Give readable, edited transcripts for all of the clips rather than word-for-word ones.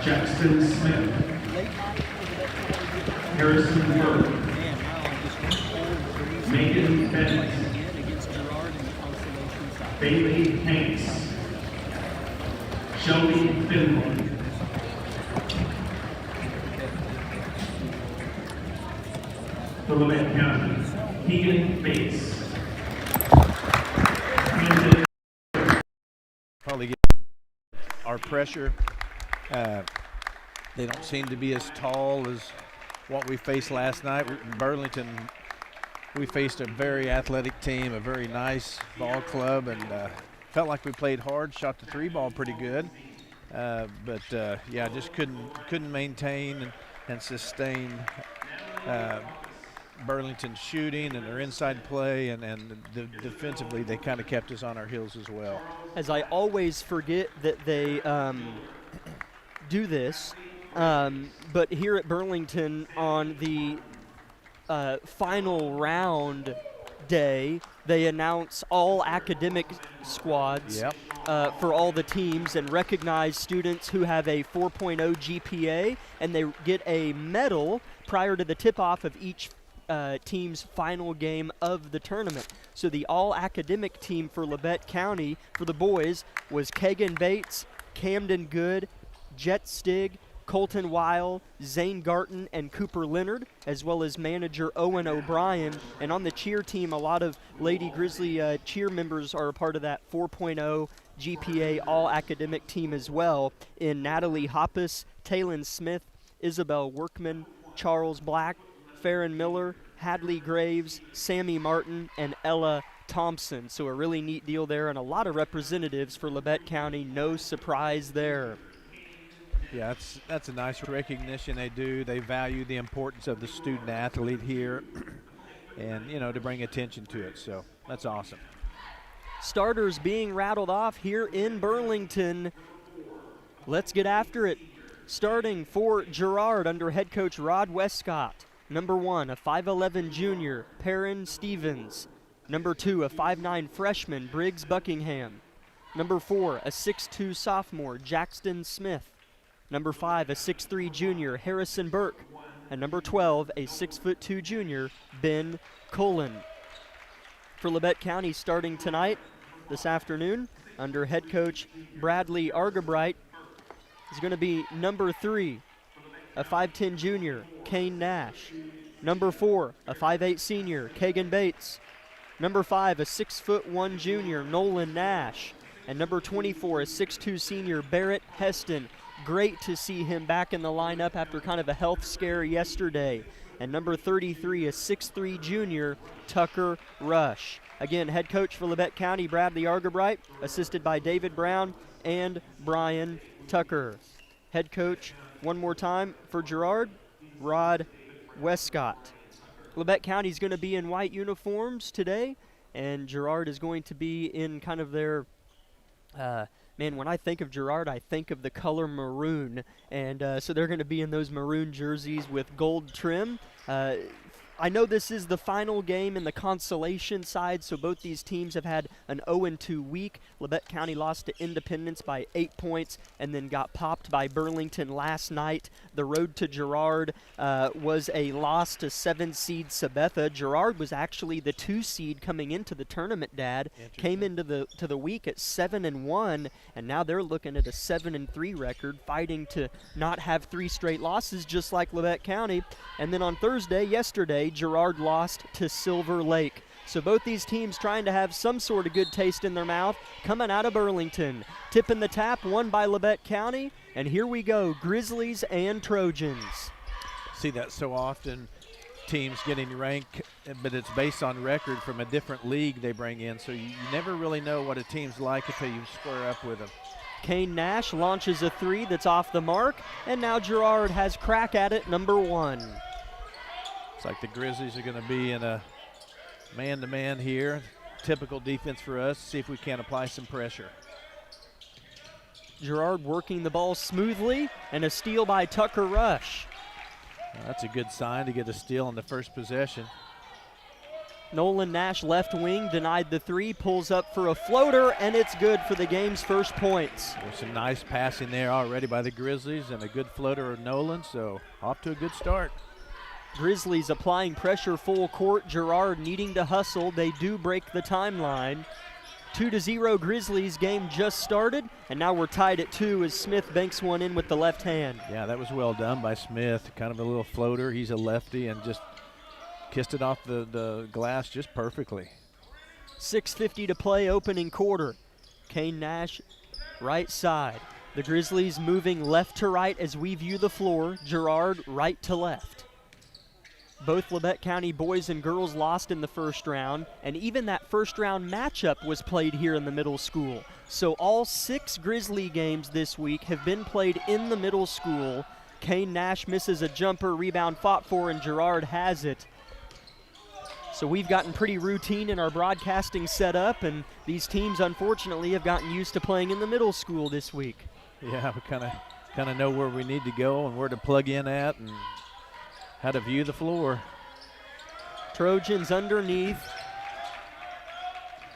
Jackson Smith, Harrison Burke, Megan Bennett, Bailey Hanks, Shelby Finley, for Labette County, Keegan Bates. Probably get our pressure. They don't seem to be as tall as what we faced last night. In Burlington, we faced a very athletic team, a very nice ball club, and felt like we played hard, shot the three ball pretty good. Yeah, just couldn't maintain and sustain Burlington's shooting and their inside play, and defensively they kind of kept us on our heels as well. As I always forget that they do this, but here at Burlington on the final round day, they announce all academic squads for all the teams and recognize students who have a 4.0 GPA, and they get a medal prior to the tip-off of each team's final game of the tournament. So the all-academic team for Labette County for the boys was Keegan Bates, Camden Good, Jet Stig, Colton Weil, Zane Garton, and Cooper Leonard, as well as manager Owen O'Brien. And on the cheer team, a lot of Lady Grizzly cheer members are a part of that 4.0 GPA all-academic team as well, in Natalie Hoppus, Taylon Smith, Isabel Workman, Charles Black, Farron Miller, Hadley Graves, Sammy Martin, and Ella Thompson. So a really neat deal there, and a lot of representatives for Labette County. No surprise there. Yeah, that's a nice recognition they do. They value the importance of the student athlete here and, to bring attention to it. So that's awesome. Starters being rattled off here in Burlington. Let's get after it. Starting for Girard under head coach Rod Westcott. Number 1, a 5'11 junior, Perrin Stevens. Number 2, a 5'9 freshman, Briggs Buckingham. Number 4, a 6'2 sophomore, Jackson Smith. Number 5, a 6'3 junior, Harrison Burke. And number 12, a 6'2 junior, Ben Cullen. For Labette County starting tonight, this afternoon, under head coach Bradley Argabright, is going to be number 3, a 5'10 junior, Kane Nash. Number 4, a 5'8 senior, Keegan Bates. Number 5, a 6'1 junior, Nolan Nash. And number 24, a 6'2 senior, Barrett Heston. Great to see him back in the lineup after kind of a health scare yesterday. And number 33, a 6'3 junior, Tucker Rush. Again, head coach for Labette County, Bradley Argabright, assisted by David Brown and Brian Tucker. Head coach, one more time for Girard, Rod Westcott. Labette County is going to be in white uniforms today, and Girard is going to be in kind of their, when I think of Girard, I think of the color maroon, and so they're going to be in those maroon jerseys with gold trim. I know this is the final game in the consolation side, so both these teams have had an 0-2 week. Labette County lost to Independence by 8 points and then got popped by Burlington last night. The road to Girard was a loss to 7-seed Sabetha. Girard was actually the 2 seed coming into the tournament, Dad. Came into the week at 7-1, and now they're looking at a 7-3 record, fighting to not have 3 straight losses, just like Labette County. And then on yesterday, Girard lost to Silver Lake. So both these teams trying to have some sort of good taste in their mouth coming out of Burlington. Tipping the tap, won by Labette County. And here we go, Grizzlies and Trojans. See that so often, teams getting ranked, but it's based on record from a different league they bring in. So you never really know what a team's like until you square up with them. Kane Nash launches a 3 that's off the mark. And now Girard has crack at it, number 1. It's like the Grizzlies are going to be in a man-to-man here. Typical defense for us. See if we can apply some pressure. Girard working the ball smoothly, and a steal by Tucker Rush. That's a good sign to get a steal on the first possession. Nolan Nash, left wing, denied the three, pulls up for a floater, and it's good for the game's first points. There's some nice passing there already by the Grizzlies and a good floater of Nolan, so off to a good start. Grizzlies applying pressure full court. Girard needing to hustle. They do break the timeline. 2-0 Grizzlies. Game just started, and now we're tied at 2 as Smith banks one in with the left hand. Yeah, that was well done by Smith. Kind of a little floater. He's a lefty and just kissed it off the glass just perfectly. 6:50 to play, opening quarter. Kane Nash, right side. The Grizzlies moving left to right as we view the floor. Girard, right to left. Both Labette County boys and girls lost in the first round, and even that first round matchup was played here in the middle school. So all 6 Grizzly games this week have been played in the middle school. Kane Nash misses a jumper, rebound fought for, and Girard has it. So we've gotten pretty routine in our broadcasting setup, and these teams unfortunately have gotten used to playing in the middle school this week. Yeah, we kind of know where we need to go and where to plug in at and how to view the floor. Trojans underneath.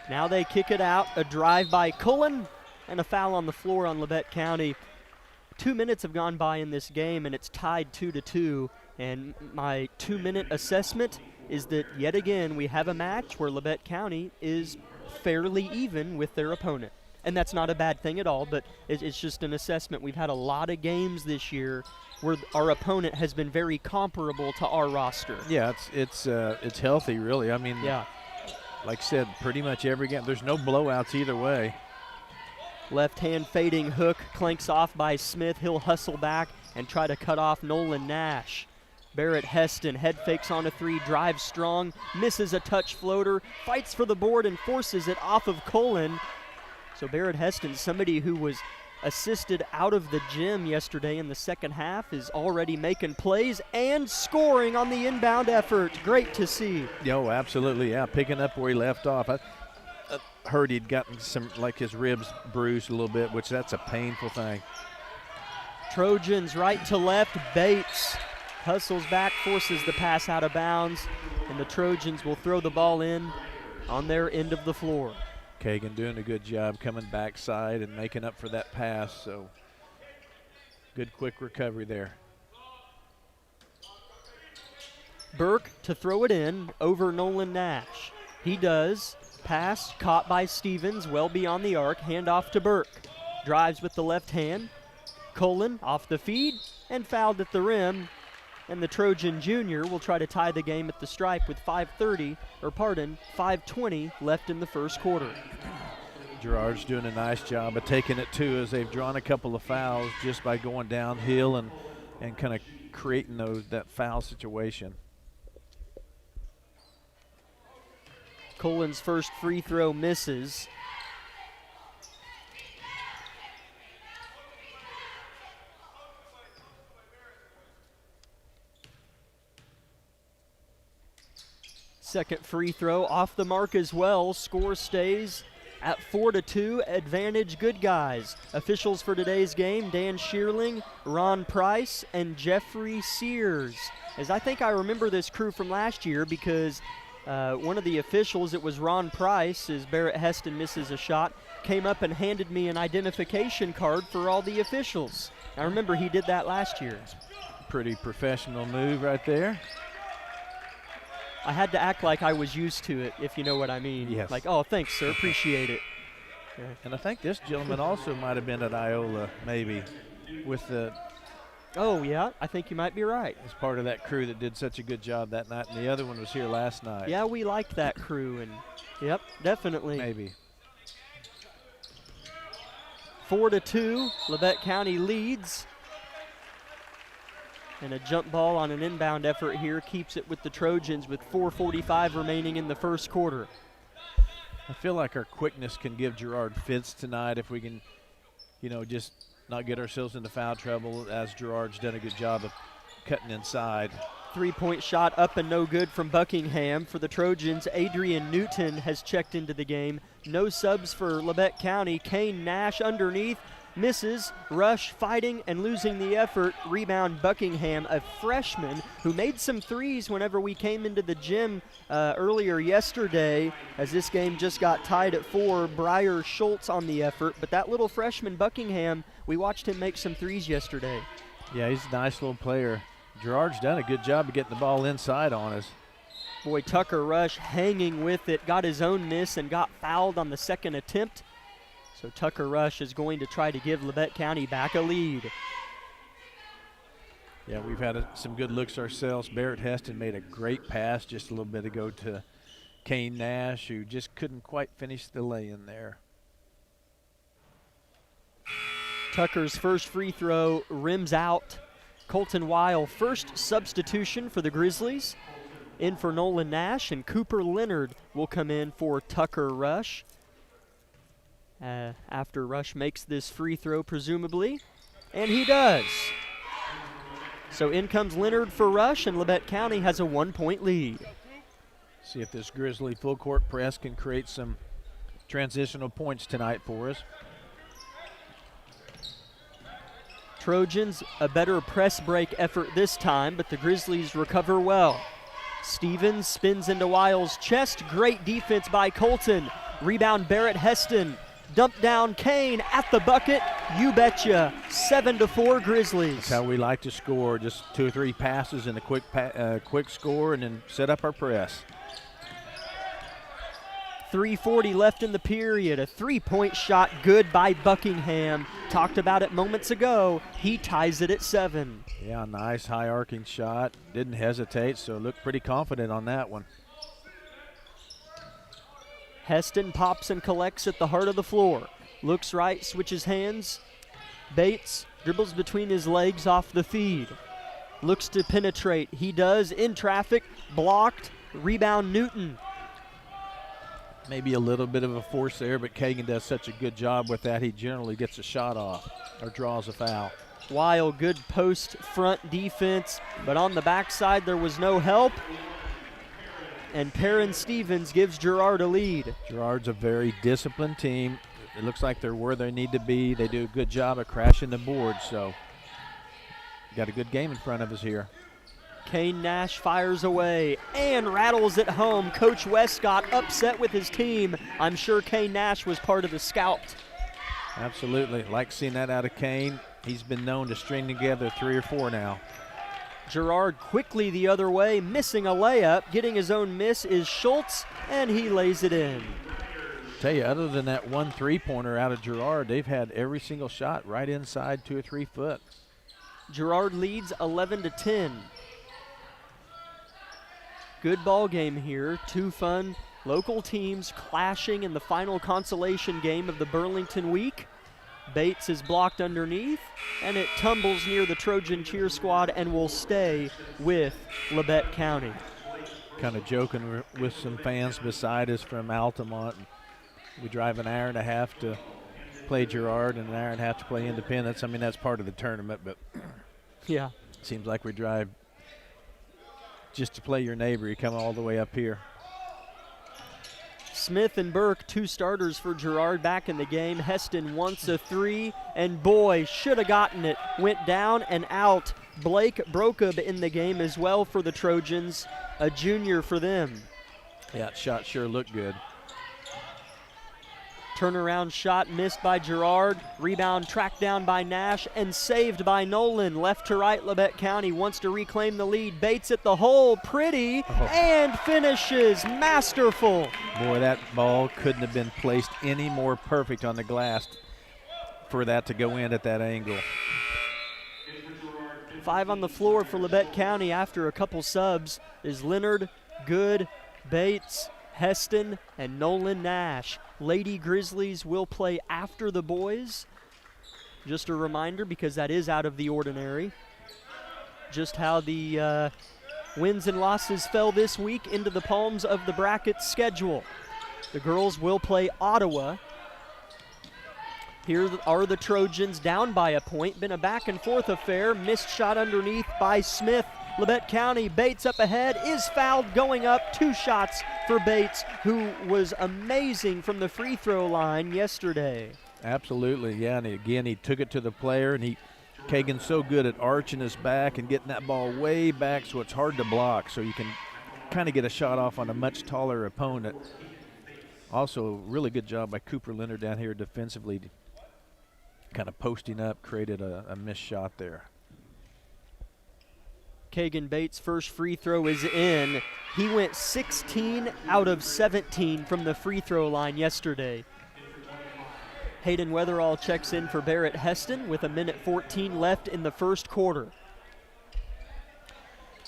Now they kick it out. A drive by Cullen and a foul on the floor on Labette County. 2 minutes have gone by in this game, and it's tied 2-2. And my 2-minute assessment is that yet again we have a match where Labette County is fairly even with their opponent. And that's not a bad thing at all, but it's just an assessment. We've had a lot of games this year where our opponent has been very comparable to our roster. Yeah, it's healthy, really. I mean, yeah, like I said, pretty much every game. There's no blowouts either way. Left hand fading hook clanks off by Smith. He'll hustle back and try to cut off Nolan Nash. Barrett Heston head fakes on a three, drives strong, misses a touch floater, fights for the board and forces it off of Cullen. So Barrett Heston, somebody who was assisted out of the gym yesterday in the second half, is already making plays and scoring on the inbound effort. Great to see. Oh, absolutely, yeah, picking up where he left off. I heard he'd gotten some, like his ribs bruised a little bit, which that's a painful thing. Trojans right to left, Bates hustles back, forces the pass out of bounds, and the Trojans will throw the ball in on their end of the floor. Kagan doing a good job coming backside and making up for that pass, so good quick recovery there. Burke to throw it in over Nolan Nash. He does. Pass caught by Stevens, well beyond the arc. Hand off to Burke. Drives with the left hand. Cullen off the feed and fouled at the rim. And the Trojan junior will try to tie the game at the stripe with 5:20 left in the first quarter. Girard's doing a nice job of taking it too, as they've drawn a couple of fouls just by going downhill and kind of creating that foul situation. Cullen's first free throw misses. Second free throw off the mark as well. Score stays at 4-2. Advantage good guys. Officials for today's game: Dan Shearling, Ron Price, and Jeffrey Sears. As I think I remember this crew from last year, because one of the officials, it was Ron Price, as Barrett Heston misses a shot, came up and handed me an identification card for all the officials. I remember he did that last year. Pretty professional move right there. I had to act like I was used to it, if you know what I mean. Yes. Like, oh, thanks, sir, appreciate it. Okay. And I think this gentleman also might have been at Iola, maybe, with the... Oh, yeah, I think you might be right. As part of that crew that did such a good job that night, and the other one was here last night. Yeah, we liked that crew, and yep, definitely. Maybe. 4-2, Labette County leads. And a jump ball on an inbound effort here keeps it with the Trojans with 4:45 remaining in the first quarter. I feel like our quickness can give Girard fits tonight if we can, just not get ourselves into foul trouble, as Girard's done a good job of cutting inside. three-point shot up and no good from Buckingham. For the Trojans, Adrian Newton has checked into the game. No subs for Labette County. Kane Nash underneath, misses. Rush fighting and losing the effort. Rebound Buckingham, a freshman who made some threes whenever we came into the gym earlier yesterday, as this game just got tied at 4. Briar Schultz on the effort, but that little freshman Buckingham, we watched him make some threes yesterday. Yeah, he's a nice little player. Girard's done a good job of getting the ball inside on us. Boy, Tucker Rush hanging with it, got his own miss and got fouled on the second attempt. So Tucker Rush is going to try to give Labette County back a lead. Yeah, we've had some good looks ourselves. Barrett Heston made a great pass just a little bit ago to Kane Nash, who just couldn't quite finish the lay-in there. Tucker's first free throw rims out. Colton Weil, first substitution for the Grizzlies. In for Nolan Nash, and Cooper Leonard will come in for Tucker Rush. After Rush makes this free throw, presumably, and he does. So in comes Leonard for Rush, and Labette County has a 1-point lead. See if this Grizzly full court press can create some transitional points tonight for us. Trojans, a better press break effort this time, but the Grizzlies recover well. Stevens spins into Wiles' chest. Great defense by Colton. Rebound Barrett Heston. Dump down Kane at the bucket. You betcha. 7-4 Grizzlies. That's how we like to score. Just 2 or 3 passes and a quick score, and then set up our press. 3:40 left in the period. A 3-point shot good by Buckingham. Talked about it moments ago. He ties it at 7. Yeah, nice high arcing shot. Didn't hesitate, so looked pretty confident on that one. Heston pops and collects at the heart of the floor. Looks right, switches hands. Bates dribbles between his legs off the feed. Looks to penetrate. He does in traffic. Blocked. Rebound Newton. Maybe a little bit of a force there, but Kagan does such a good job with that. He generally gets a shot off or draws a foul. Weil, good post front defense, but on the backside there was no help. And Perrin Stevens gives Girard a lead. Girard's a very disciplined team. It looks like they're where they need to be. They do a good job of crashing the board, so got a good game in front of us here. Kane Nash fires away and rattles it home. Coach Westcott upset with his team. I'm sure Kane Nash was part of the scout. Absolutely. Like seeing that out of Kane. He's been known to string together 3 or 4 now. Girard quickly the other way, missing a layup. Getting his own miss is Schultz, and he lays it in. Tell you, other than that 1 3-pointer out of Girard, they've had every single shot right inside 2 or 3 foot. Girard leads 11-10. Good ball game here. 2 fun local teams clashing in the final consolation game of the Burlington week. Bates is blocked underneath, and it tumbles near the Trojan cheer squad and will stay with Labette County. Kind of joking with some fans beside us from Altamont. We drive an hour and a half to play Girard and an hour and a half to play Independence. I mean, that's part of the tournament, but yeah, it seems like we drive just to play your neighbor. You come all the way up here. Smith and Burke, 2 starters for Girard back in the game. Heston wants a 3, and boy, should have gotten it. Went down and out. Blake Brokub in the game as well for the Trojans, a junior for them. Yeah, shot sure looked good. Turnaround shot missed by Girard. Rebound tracked down by Nash and saved by Nolan. Left to right, Labette County wants to reclaim the lead. Bates at the hole, pretty, and finishes. Masterful. Boy, that ball couldn't have been placed any more perfect on the glass for that to go in at that angle. 5 on the floor for Labette County after a couple subs is Leonard, Good, Bates, Heston, and Nolan Nash. Lady Grizzlies will play after the boys. Just a reminder, because that is out of the ordinary, just how the wins and losses fell this week into the palms of the bracket schedule. The girls will play Ottawa. Here are the Trojans down by a point. Been a back and forth affair. Missed shot underneath by Smith. Labette County. Bates up ahead, is fouled, going up. 2 shots for Bates, who was amazing from the free throw line yesterday. Absolutely, yeah, and again, he took it to the player, and Kagan's so good at arching his back and getting that ball way back so it's hard to block, so you can kind of get a shot off on a much taller opponent. Also, really good job by Cooper Leonard down here defensively, kind of posting up, created a missed shot there. Kagan Bates' first free throw is in. He went 16 out of 17 from the free throw line yesterday. Hayden Weatherall checks in for Barrett Heston with 1:14 left in the first quarter.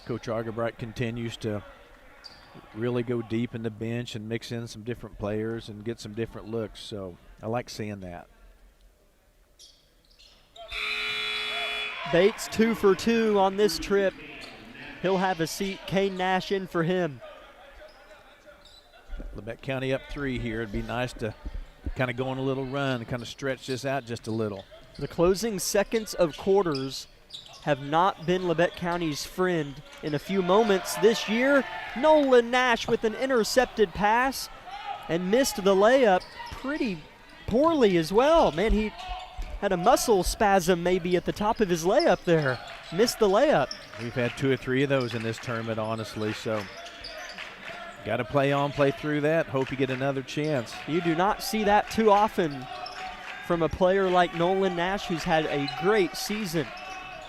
Coach Argabright continues to really go deep in the bench and mix in some different players and get some different looks, so I like seeing that. Bates 2 for 2 on this trip. He'll have a seat. Kane Nash in for him. Labette County up 3 here. It'd be nice to kind of go on a little run, kind of stretch this out just a little. The closing seconds of quarters have not been Labette County's friend. In a few moments this year, Nolan Nash with an intercepted pass and missed the layup pretty poorly as well. Man, he had a muscle spasm maybe at the top of his layup there. Missed the layup. We've had 2 or 3 of those in this tournament, honestly, so got to play on, play through that, hope you get another chance. You do not see that too often from a player like Nolan Nash, who's had a great season.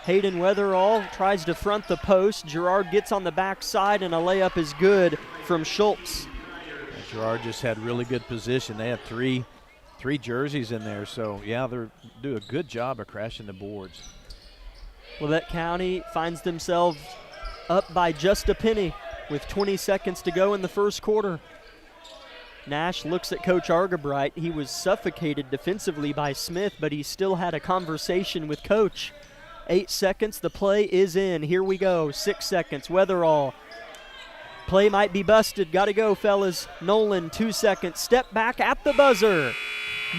Hayden Weatherall tries to front the post. Girard gets on the backside, and a layup is good from Schultz. And Girard just had really good position. They had three jerseys in there, so yeah, they do a good job of crashing the boards. Labette County finds themselves up by just a penny with 20 seconds to go in the first quarter. Nash looks at Coach Argabright. He was suffocated defensively by Smith, but he still had a conversation with Coach. 8 seconds, the play is in. Here we go, 6 seconds, Weatherall. Play might be busted, gotta go, fellas. Nolan, 2 seconds, step back at the buzzer.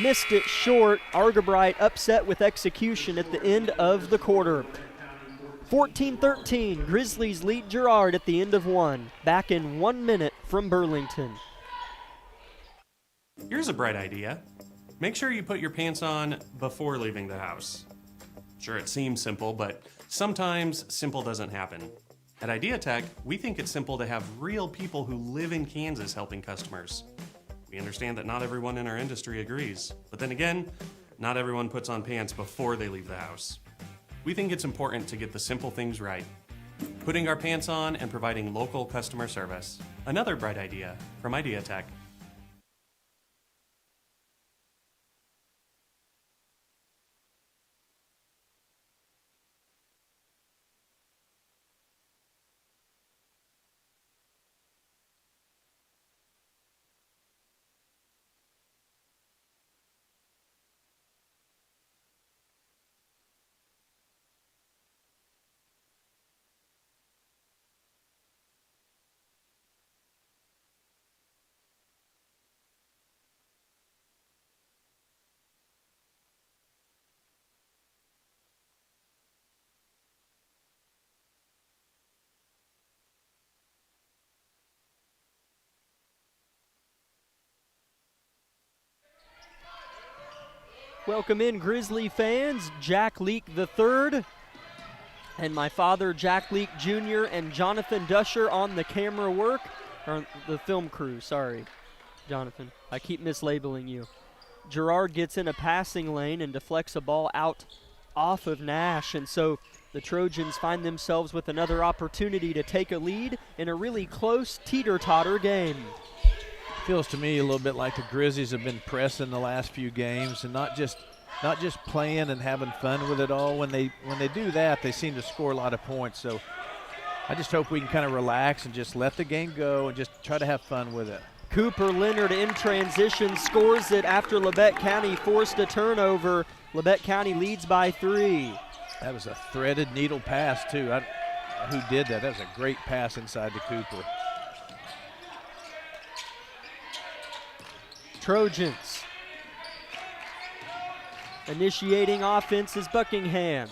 Missed it short. Argabright upset with execution at the end of the quarter. 14-13, Grizzlies lead Girard at the end of 1. Back in 1 minute from Burlington. Here's a bright idea. Make sure you put your pants on before leaving the house. Sure, it seems simple, but sometimes simple doesn't happen. At Idea Tech, we think it's simple to have real people who live in Kansas helping customers. We understand that not everyone in our industry agrees, but then again, not everyone puts on pants before they leave the house. We think it's important to get the simple things right. Putting our pants on and providing local customer service. Another bright idea from Idea Tech. Welcome in, Grizzly fans. Jack Leak III and my father, Jack Leak Jr., and Jonathan Dusher on the camera work, or the film crew, sorry, Jonathan. I keep mislabeling you. Girard gets in a passing lane and deflects a ball out off of Nash, and so the Trojans find themselves with another opportunity to take a lead in a really close teeter-totter game. Feels to me a little bit like the Grizzlies have been pressing the last few games and not just playing and having fun with it all. When they do that, they seem to score a lot of points. So I just hope we can kind of relax and just let the game go and just try to have fun with it. Cooper Leonard in transition scores it after Labette County forced a turnover. Labette County leads by 3. That was a threaded needle pass too. Who did that? That was a great pass inside to Cooper. Trojans. Initiating offense is Buckingham.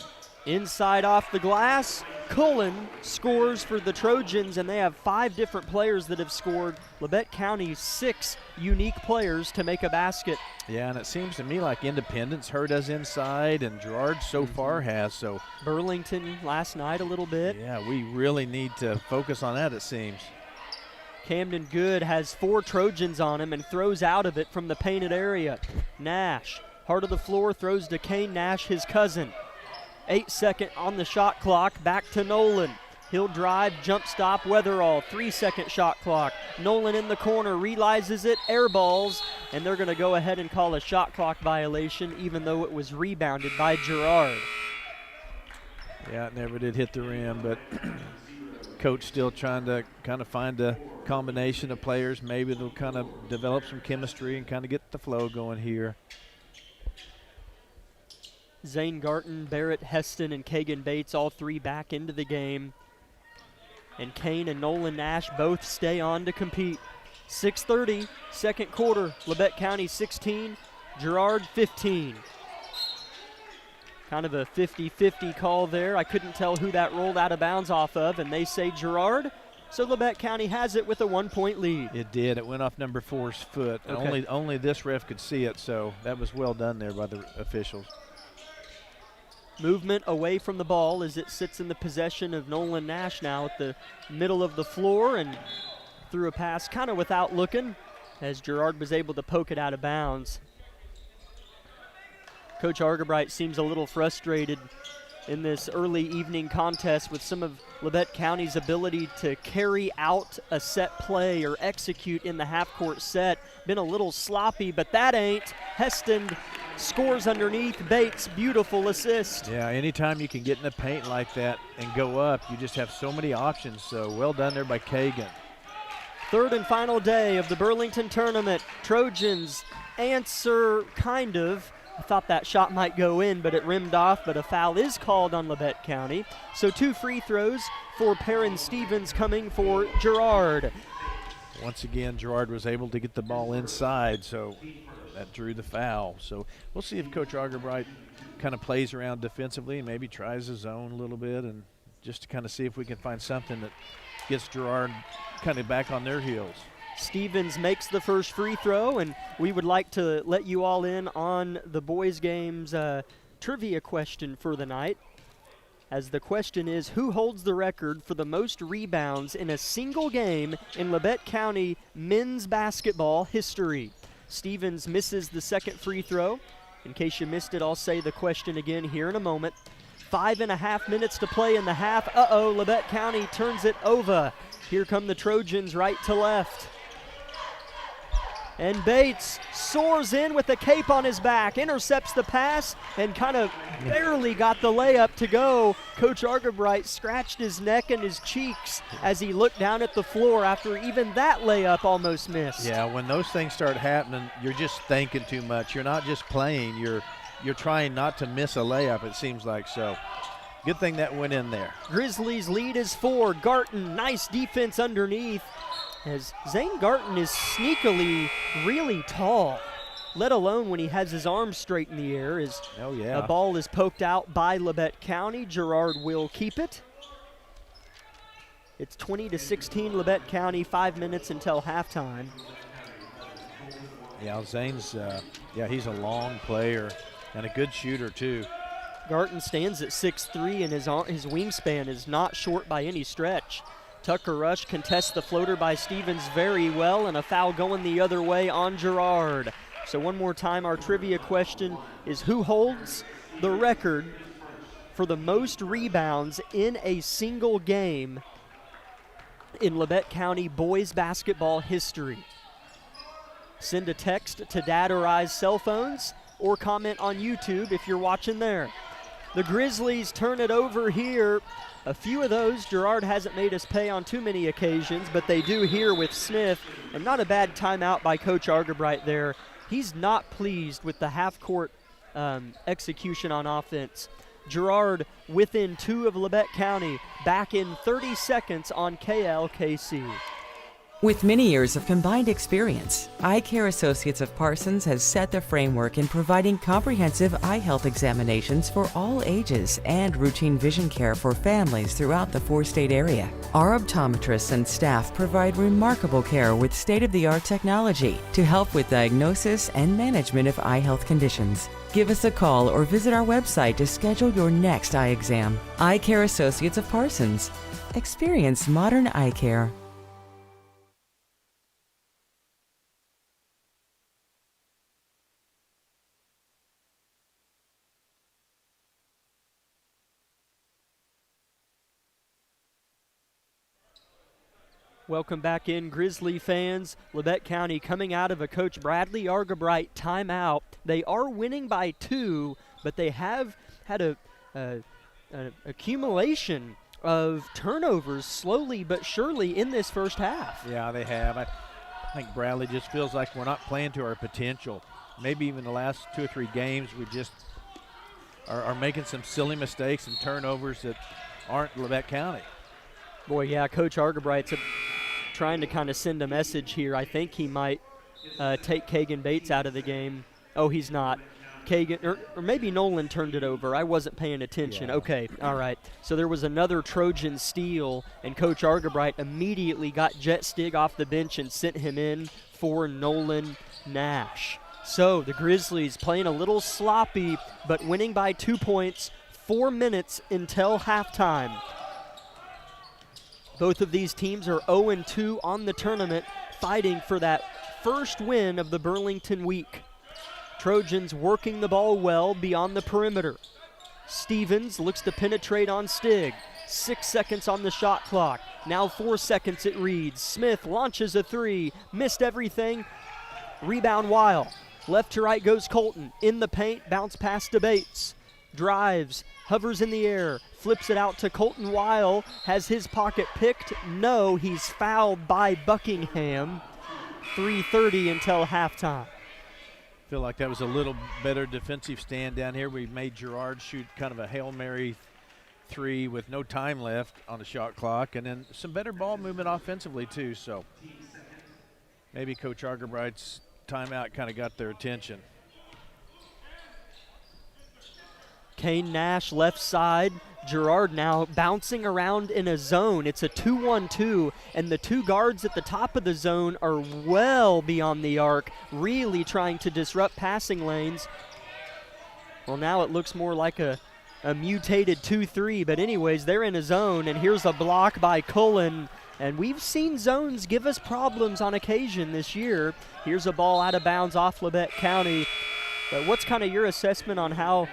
Inside off the glass, Cullen scores for the Trojans, and they have 5 different players that have scored. Labette County, 6 unique players to make a basket. Yeah, and it seems to me like Independence hurt us inside, and Girard so far has. So Burlington last night a little bit. yeah, we really need to focus on that, it seems. Camden Good has 4 Trojans on him and throws out of it from the painted area. Nash, heart of the floor, throws to Kane Nash, his cousin. 8-second on the shot clock, back to Nolan. He'll drive, jump stop, Weatherall, 3-second shot clock. Nolan in the corner, realizes it, airballs, and they're gonna go ahead and call a shot clock violation, even though it was rebounded by Girard. Yeah, it never did hit the rim, but coach still trying to kind of find a combination of players. Maybe they'll kind of develop some chemistry and kind of get the flow going here. Zane Garton, Barrett Heston, and Kagan Bates, all 3 back into the game. And Kane and Nolan Nash both stay on to compete. 6:30, second quarter. Labette County 16, Girard 15. Kind of a 50-50 call there. I couldn't tell who that rolled out of bounds off of, and they say Girard. So Labette County has it with a 1-point lead. It did. It went off number 4's foot. Okay. Only this ref could see it, so that was well done there by the officials. Movement away from the ball as it sits in the possession of Nolan Nash now at the middle of the floor, and threw a pass kind of without looking as Girard was able to poke it out of bounds. Coach Argabright seems a little frustrated in this early evening contest with some of Labette County's ability to carry out a set play or execute in the half-court set. Been a little sloppy, but that ain't. Heston scores underneath. Bates, beautiful assist. Yeah, anytime you can get in the paint like that and go up, you just have so many options. So well done there by Kagan. Third and final day of the Burlington tournament. Trojans answer kind of. I thought that shot might go in, but it rimmed off, but a foul is called on Labette County. So 2 free throws for Perrin Stevens coming for Girard. Once again, Girard was able to get the ball inside, so that drew the foul. So we'll see if Coach Argabright kind of plays around defensively and maybe tries his zone a little bit, and just to kind of see if we can find something that gets Girard kind of back on their heels. Stevens makes the first free throw, and we would like to let you all in on the boys' game's trivia question for the night. As the question is, who holds the record for the most rebounds in a single game in Labette County men's basketball history? Stevens misses the second free throw. In case you missed it, I'll say the question again here in a moment. 5.5 minutes to play in the half. Uh-oh, Labette County turns it over. Here come the Trojans right to left. And Bates soars in with the cape on his back, intercepts the pass, and kind of barely got the layup to go. Coach Argabright scratched his neck and his cheeks as he looked down at the floor after even that layup almost missed. Yeah, when those things start happening, you're just thinking too much. You're not just playing. You're trying not to miss a layup, it seems like. So good thing that went in there. Grizzlies lead is 4. Garton, nice defense underneath. As Zane Garton is sneakily really tall, let alone when he has his arms straight in the air. As Oh, yeah. a ball is poked out by Labette County. Girard will keep it. It's 20-16 Labette County, 5 minutes until halftime. Yeah, Zane's, he's a long player and a good shooter, too. Garton stands at 6'3", and his wingspan is not short by any stretch. Tucker Rush contests the floater by Stevens very well, and a foul going the other way on Girard. So one more time, our trivia question is, who holds the record for the most rebounds in a single game in Labette County boys basketball history? Send a text to Dad or I's cell phones, or comment on YouTube if you're watching there. The Grizzlies turn it over here. A few of those Girard hasn't made us pay on too many occasions, but they do here with Smith. And not a bad timeout by Coach Argabright there. He's not pleased with the half-court execution on offense. Girard within 2 of Labette County, back in 30 seconds on KLKC. With many years of combined experience, Eye Care Associates of Parsons has set the framework in providing comprehensive eye health examinations for all ages and routine vision care for families throughout the 4-state area. Our optometrists and staff provide remarkable care with state-of-the-art technology to help with diagnosis and management of eye health conditions. Give us a call or visit our website to schedule your next eye exam. Eye Care Associates of Parsons. Experience modern eye care. Welcome back in, Grizzly fans. Labette County coming out of a Coach Bradley Argabright timeout. They are winning by 2, but they have had an accumulation of turnovers slowly but surely in this first half. Yeah, they have. I think Bradley just feels like we're not playing to our potential. Maybe even the last 2 or 3 games we just are making some silly mistakes and turnovers that aren't Labette County. Boy, yeah, Coach Argabright's trying to kind of send a message here. I think he might take Kagan Bates out of the game. Oh, he's not. Kagan, or maybe Nolan turned it over. I wasn't paying attention. Yeah. Okay, all right. So there was another Trojan steal, and Coach Argabright immediately got Jet Stig off the bench and sent him in for Nolan Nash. So the Grizzlies playing a little sloppy, but winning by 2 points, 4 minutes until halftime. Both of these teams are 0-2 on the tournament, fighting for that first win of the Burlington week. Trojans working the ball well beyond the perimeter. Stevens looks to penetrate on Stig. 6 seconds on the shot clock. Now 4 seconds it reads. Smith launches a 3, missed everything. Rebound Weil. Left to right goes Colton. In the paint, bounce pass to Bates. Drives, hovers in the air, flips it out to Colton Weil. Has his pocket picked? No, he's fouled by Buckingham. 3:30 until halftime. Feel like that was a little better defensive stand down here. We made Girard shoot kind of a Hail Mary 3 with no time left on the shot clock, and then some better ball movement offensively too. So maybe Coach Argabright's timeout kind of got their attention. Kane Nash left side. Girard now bouncing around in a zone. It's a 2-1-2, and the 2 guards at the top of the zone are well beyond the arc, really trying to disrupt passing lanes. Well, now it looks more like a mutated 2-3, but anyways, they're in a zone, and here's a block by Cullen. And we've seen zones give us problems on occasion this year. Here's a ball out of bounds off Labette County. But what's kind of your assessment on how,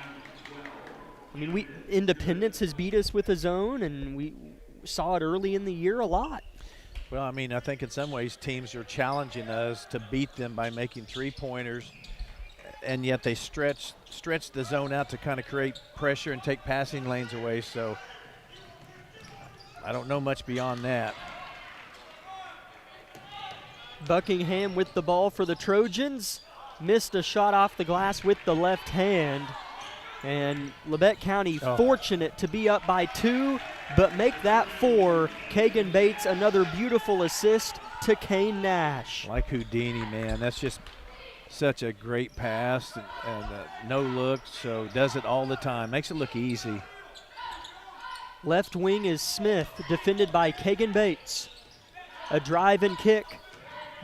I mean, Independence has beat us with a zone, and we saw it early in the year a lot. Well, I mean, I think in some ways teams are challenging us to beat them by making 3-pointers, and yet they stretch the zone out to kind of create pressure and take passing lanes away. So I don't know much beyond that. Buckingham with the ball for the Trojans. Missed a shot off the glass with the left hand. And Labette County fortunate to be up by 2, but make that 4. Kagan Bates, another beautiful assist to Kane Nash. Like Houdini, man. That's just such a great pass and no look, so does it all the time. Makes it look easy. Left wing is Smith, defended by Kagan Bates. A drive and kick.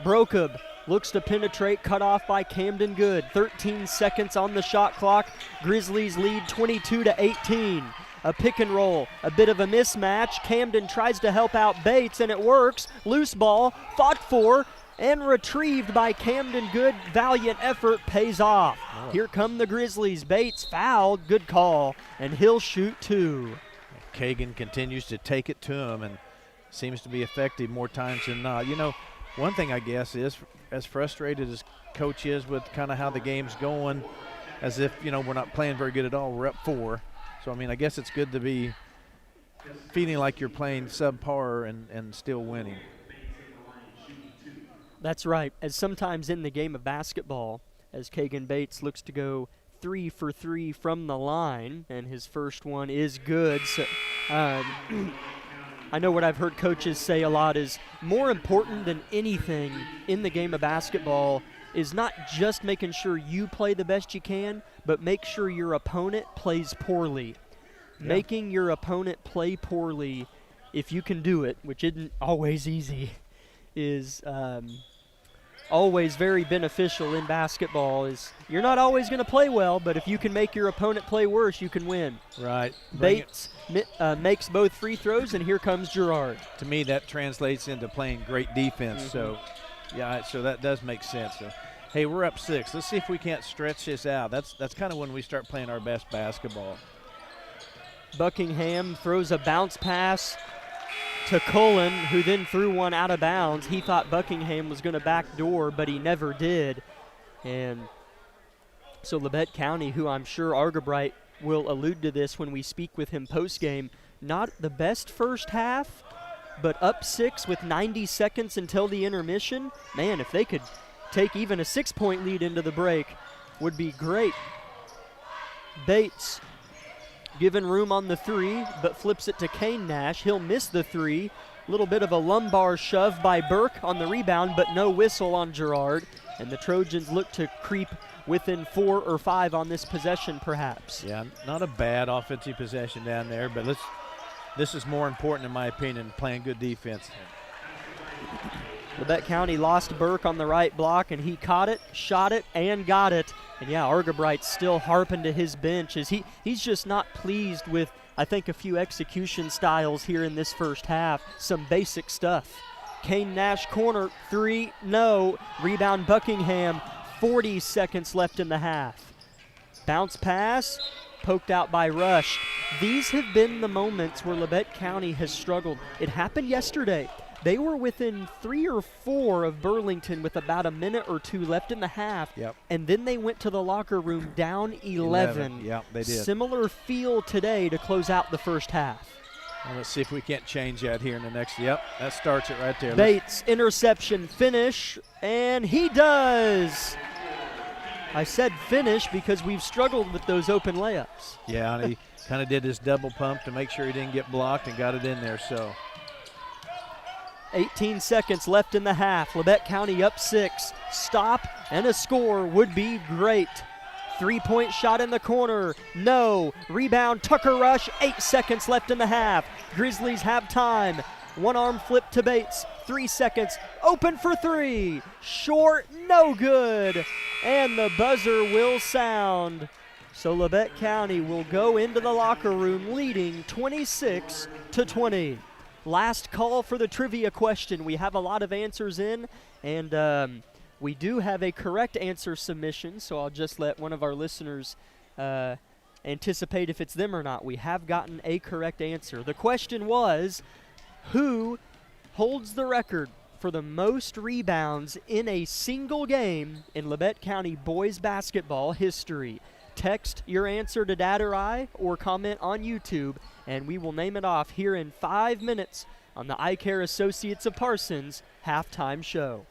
Brokub looks to penetrate, cut off by Camden Good. 13 seconds on the shot clock. Grizzlies lead 22-18. A pick and roll, a bit of a mismatch. Camden tries to help out Bates, and it works. Loose ball, fought for, and retrieved by Camden Good. Valiant effort pays off. Here come the Grizzlies. Bates fouled, good call, and he'll shoot 2. Kagan continues to take it to him and seems to be effective more times than not. You know, one thing I guess is, as frustrated as Coach is with kind of how the game's going, as if, you know, we're not playing very good at all. We're up 4. So, I mean, I guess it's good to be feeling like you're playing subpar and still winning. That's right. As sometimes in the game of basketball, as Kagan Bates looks to go 3 for 3 from the line, and his first one is good. So, I know what I've heard coaches say a lot is more important than anything in the game of basketball is not just making sure you play the best you can, but make sure your opponent plays poorly. Yeah. Making your opponent play poorly, if you can do it, which isn't always easy, is always very beneficial in basketball. Is you're not always going to play well, but if you can make your opponent play worse, you can win. Right. Bates makes both free throws, and here comes Girard. To me, that translates into playing great defense. So, yeah, so that does make sense. So, hey, we're up 6. Let's see if we can't stretch this out. That's kind of when we start playing our best basketball. Buckingham throws a bounce pass to Cullen, who then threw one out of bounds. He thought Buckingham was going to backdoor, but he never did. And so Labette County, who I'm sure Argabright will allude to this when we speak with him postgame, not the best first half, but up 6 with 90 seconds until the intermission. Man, if they could take even a 6-point lead into the break, would be great. Bates given room on the 3, but flips it to Kane Nash. He'll miss the 3. A little bit of a lumbar shove by Burke on the rebound, but no whistle on Girard. And the Trojans look to creep within 4 or 5 on this possession, perhaps. Yeah, not a bad offensive possession down there, but this is more important, in my opinion, than playing good defense. Labette County lost Burke on the right block, and he caught it, shot it, and got it. And yeah, Argabright's still harping to his bench as he's just not pleased with, I think, a few execution styles here in this first half. Some basic stuff. Kane Nash corner, 3, no. Rebound Buckingham, 40 seconds left in the half. Bounce pass, poked out by Rush. These have been the moments where Labette County has struggled. It happened yesterday. They were within 3 or 4 of Burlington with about a minute or 2 left in the half. Yep. And then they went to the locker room down 11. Yep, they did. Similar feel today to close out the first half. Well, let's see if we can't change that here in the next. Yep, that starts it right there. Bates, interception, finish, and he does. I said finish because we've struggled with those open layups. Yeah, and he kind of did his double pump to make sure he didn't get blocked and got it in there. So 18 seconds left in the half. Labette County up 6. Stop and a score would be great. 3-point shot in the corner. No. Rebound Tucker Rush. 8 seconds left in the half. Grizzlies have time. One arm flip to Bates. 3 seconds. Open for 3. Short. No good. And the buzzer will sound. So Labette County will go into the locker room leading 26-20. Last call for the trivia question. We have a lot of answers in, and we do have a correct answer submission, so I'll just let one of our listeners anticipate if it's them or not. We have gotten a correct answer. The question was, who holds the record for the most rebounds in a single game in Labette County boys basketball history? Text your answer to Dad or I, or comment on YouTube, and we will name it off here in 5 minutes on the Eye Care Associates of Parsons halftime show.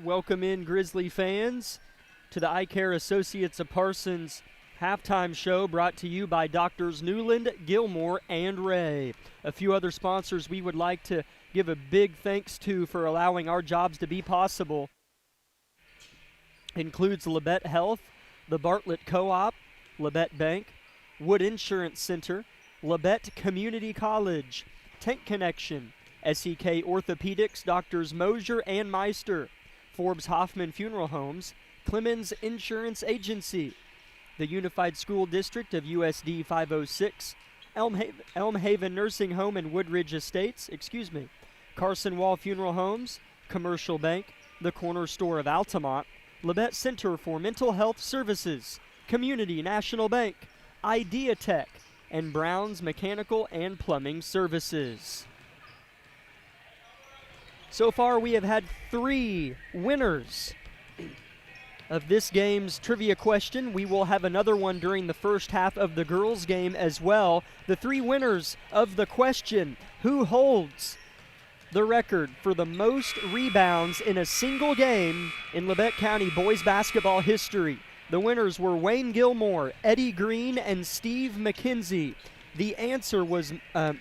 welcome in Grizzly fans to the Eye Care Associates of Parsons halftime show brought to you by Doctors Newland, Gilmore, and Ray. A few other sponsors we would like to give a big thanks to for allowing our jobs to be possible includes Labette Health, the Bartlett Co-op, Labette Bank, Wood Insurance Center, Labette Community College, Tank Connection, SEK Orthopedics, Doctors Mosier and Meister, Forbes Hoffman Funeral Homes, Clemens Insurance Agency, the Unified School District of USD 506, Elm Haven Nursing Home and Woodridge Estates, Carson Wall Funeral Homes, Commercial Bank, the Corner Store of Altamont, Labette Center for Mental Health Services, Community National Bank, Idea Tech, and Brown's Mechanical and Plumbing Services. So far, we have had 3 winners of this game's trivia question. We will have another one during the first half of the girls' game as well. The 3 winners of the question: who holds the record for the most rebounds in a single game in Labette County boys basketball history? The winners were Wayne Gilmore, Eddie Green, and Steve McKenzie. The answer was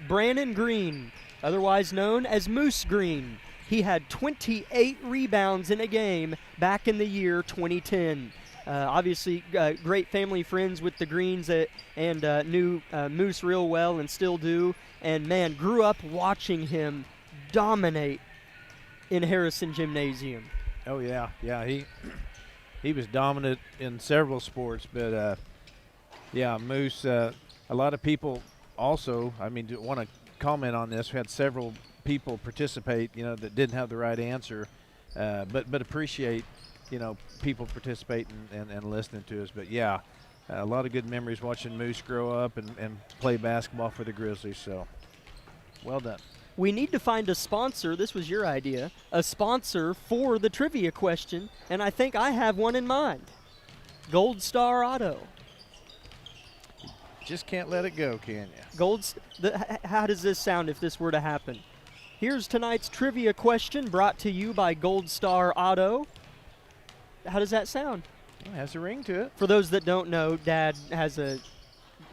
Brannon Green, otherwise known as Moose Green. He had 28 rebounds in a game back in the year 2010. Obviously, great family friends with the Greens and knew Moose real well and still do. And, man, grew up watching him dominate in Harrison Gymnasium. Oh, yeah. Yeah, he was dominant in several sports. But, yeah, Moose, a lot of people also, want to comment on this. We had several people participate, that didn't have the right answer, but appreciate, people participating and listening to us. But yeah, a lot of good memories watching Moose grow up and play basketball for the Grizzlies. So, well done. We need to find a sponsor. This was your idea, a sponsor for the trivia question, and I think I have one in mind. Gold Star Auto. Just can't let it go, can you? How does this sound if this were to happen? Here's tonight's trivia question brought to you by Gold Star Auto. How does that sound? It has a ring to it. For those that don't know, Dad has a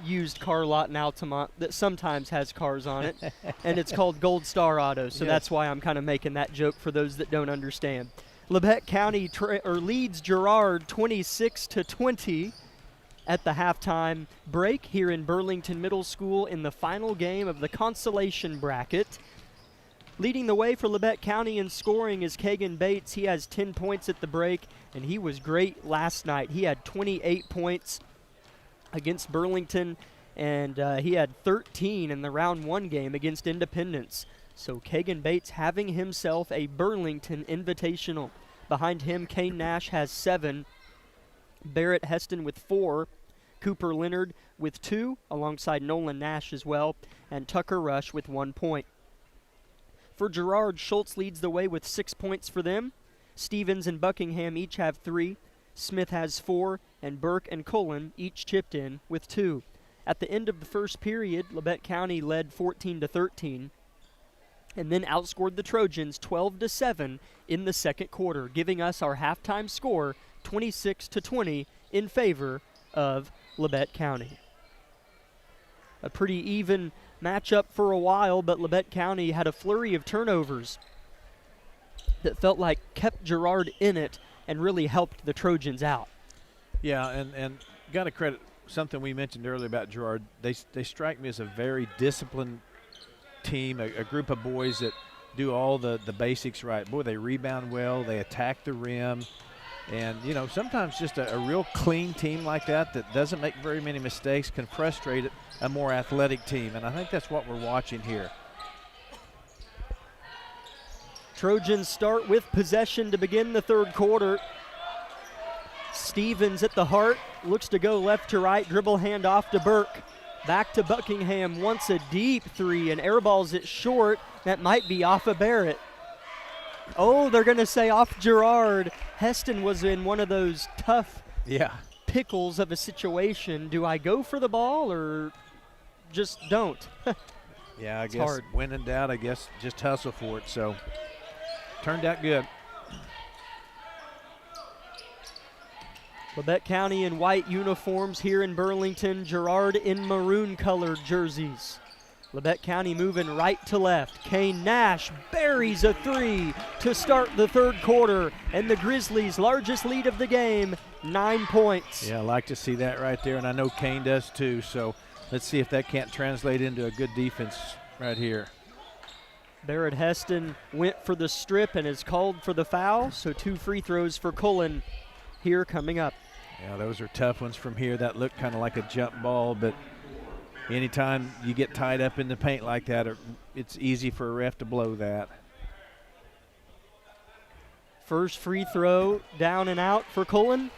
used car lot in Altamont that sometimes has cars on it, and it's called Gold Star Auto, so that's why I'm kind of making that joke for those that don't understand. Labette County leads Girard 26-20 at the halftime break here in Burlington Middle School in the final game of the consolation bracket. Leading the way for Labette County in scoring is Kagan Bates. He has 10 points at the break, and he was great last night. He had 28 points against Burlington, and he had 13 in the round 1 game against Independence. So Kagan Bates having himself a Burlington Invitational. Behind him, Kane Nash has 7, Barrett Heston with 4, Cooper Leonard with 2, alongside Nolan Nash as well, and Tucker Rush with 1 point. For Girard, Schultz leads the way with 6 points for them. Stevens and Buckingham each have 3. Smith has 4, and Burke and Cullen each chipped in with 2. At the end of the first period, Labette County led 14-13, and then outscored the Trojans 12-7 in the second quarter, giving us our halftime score 26-20 in favor of Labette County. A pretty even matchup for a while, but Labette County had a flurry of turnovers that felt like kept Girard in it and really helped the Trojans out. Yeah, and got to credit something we mentioned earlier about Girard. They strike me as a very disciplined team, a group of boys that do all the basics right. Boy, they rebound well, they attack the rim, and sometimes just a real clean team like that doesn't make very many mistakes can frustrate a more athletic team, and I think that's what we're watching here. Trojans start with possession to begin the third quarter. Stevens at the heart, looks to go left to right, dribble hand off to Burke. Back to Buckingham, wants a deep 3 and airballs it short. That might be off of Barrett. Oh, they're going to say off Girard. Heston was in one of those tough pickles of a situation. Do I go for the ball or just don't? Yeah, I it's guess hard. When in doubt, I guess just hustle for it. So turned out good. Labette County in white uniforms here in Burlington, Girard in maroon-colored jerseys. Labette County moving right to left. Kane Nash buries a three to start the third quarter, and the Grizzlies' largest lead of the game, 9 points. Yeah, I like to see that right there, and I know Kane does too, so let's see if that can't translate into a good defense right here. Barrett Heston went for the strip and is called for the foul, so 2 free throws for Cullen here coming up. Yeah, those are tough ones from here. That looked kind of like a jump ball, but anytime you get tied up in the paint like that, it's easy for a ref to blow that. First free throw down and out for Cullen.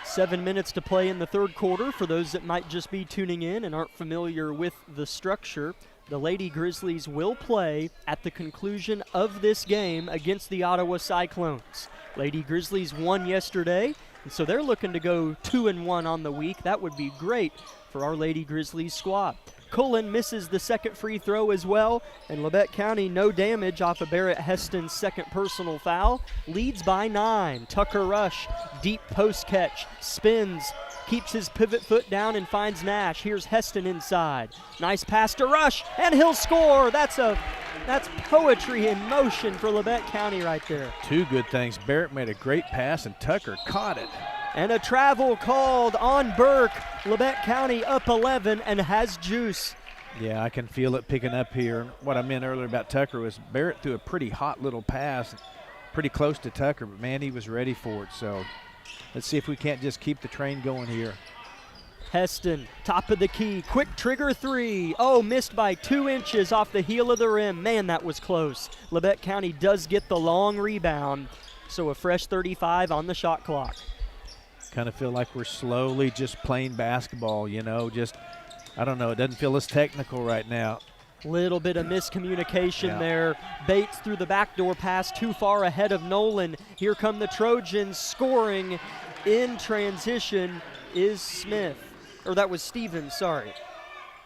7 minutes to play in the third quarter. For those that might just be tuning in and aren't familiar with the structure, the Lady Grizzlies will play at the conclusion of this game against the Ottawa Cyclones. Lady Grizzlies won yesterday, and so they're looking to go 2-1 on the week. That would be great for our Lady Grizzlies squad. Cullen misses the second free throw as well, and Labette County no damage off of Barrett Heston's second personal foul. Leads by 9. Tucker Rush, deep post catch, spins, keeps his pivot foot down and finds Nash. Here's Heston inside. Nice pass to Rush, and he'll score. That's poetry in motion for Labette County right there. 2 good things. Barrett made a great pass, and Tucker caught it. And a travel called on Burke. Labette County up 11 and has juice. Yeah, I can feel it picking up here. What I meant earlier about Tucker was Barrett threw a pretty hot little pass, pretty close to Tucker, but man, he was ready for it. So let's see if we can't just keep the train going here. Heston, top of the key, quick trigger three. Oh, missed by 2 inches off the heel of the rim. Man, that was close. Labette County does get the long rebound, so a fresh 35 on the shot clock. Kind of feel like we're slowly just playing basketball, you know, just, I don't know, it doesn't feel as technical right now. Little bit of miscommunication there. Bates through the backdoor pass too far ahead of Nolan. Here come the Trojans scoring in transition is Smith. Or that was Stevens, sorry.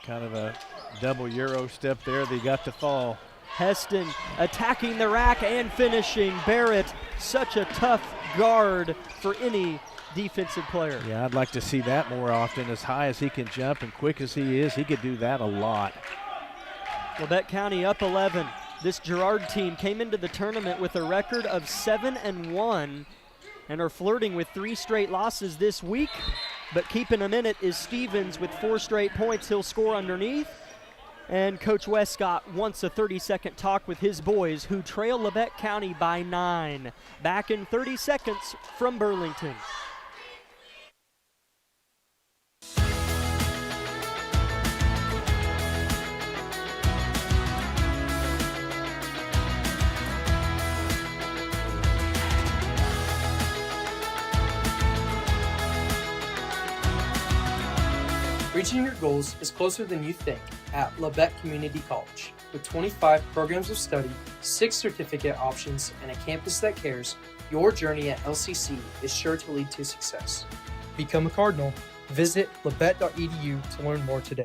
Kind of a double Euro step there. They got to fall. Heston attacking the rack and finishing. Barrett, such a tough guard for any defensive player. Yeah, I'd like to see that more often. As high as he can jump and quick as he is, he could do that a lot. Labette County up 11. This Girard team came into the tournament with a record of 7-1 and are flirting with 3 straight losses this week. But keeping them in it is Stevens with 4 straight points. He'll score underneath. And Coach Westcott wants a 30-second talk with his boys, who trail Labette County by 9. Back in 30 seconds from Burlington. Reaching your goals is closer than you think at Labette Community College. With 25 programs of study, 6 certificate options, and a campus that cares, your journey at LCC is sure to lead to success. Become a Cardinal. Visit labette.edu to learn more today.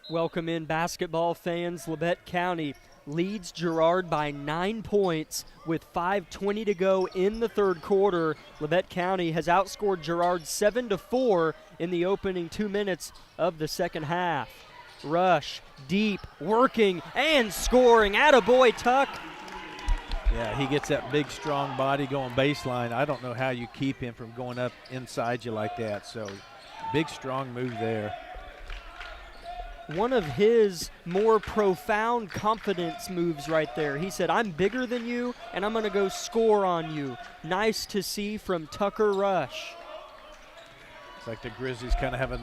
Welcome in, basketball fans. Labette County leads Girard by 9 points with 5:20 to go in the third quarter. Labette County has outscored Girard 7-4 in the opening 2 minutes of the second half. Rush, deep, working, and scoring. Attaboy, Tuck. Yeah, he gets that big, strong body going baseline. I don't know how you keep him from going up inside you like that. So, big, strong move there. One of his more profound confidence moves right there. He said, I'm bigger than you, and I'm going to go score on you. Nice to see from Tucker Rush. It's like the Grizzlies kind of have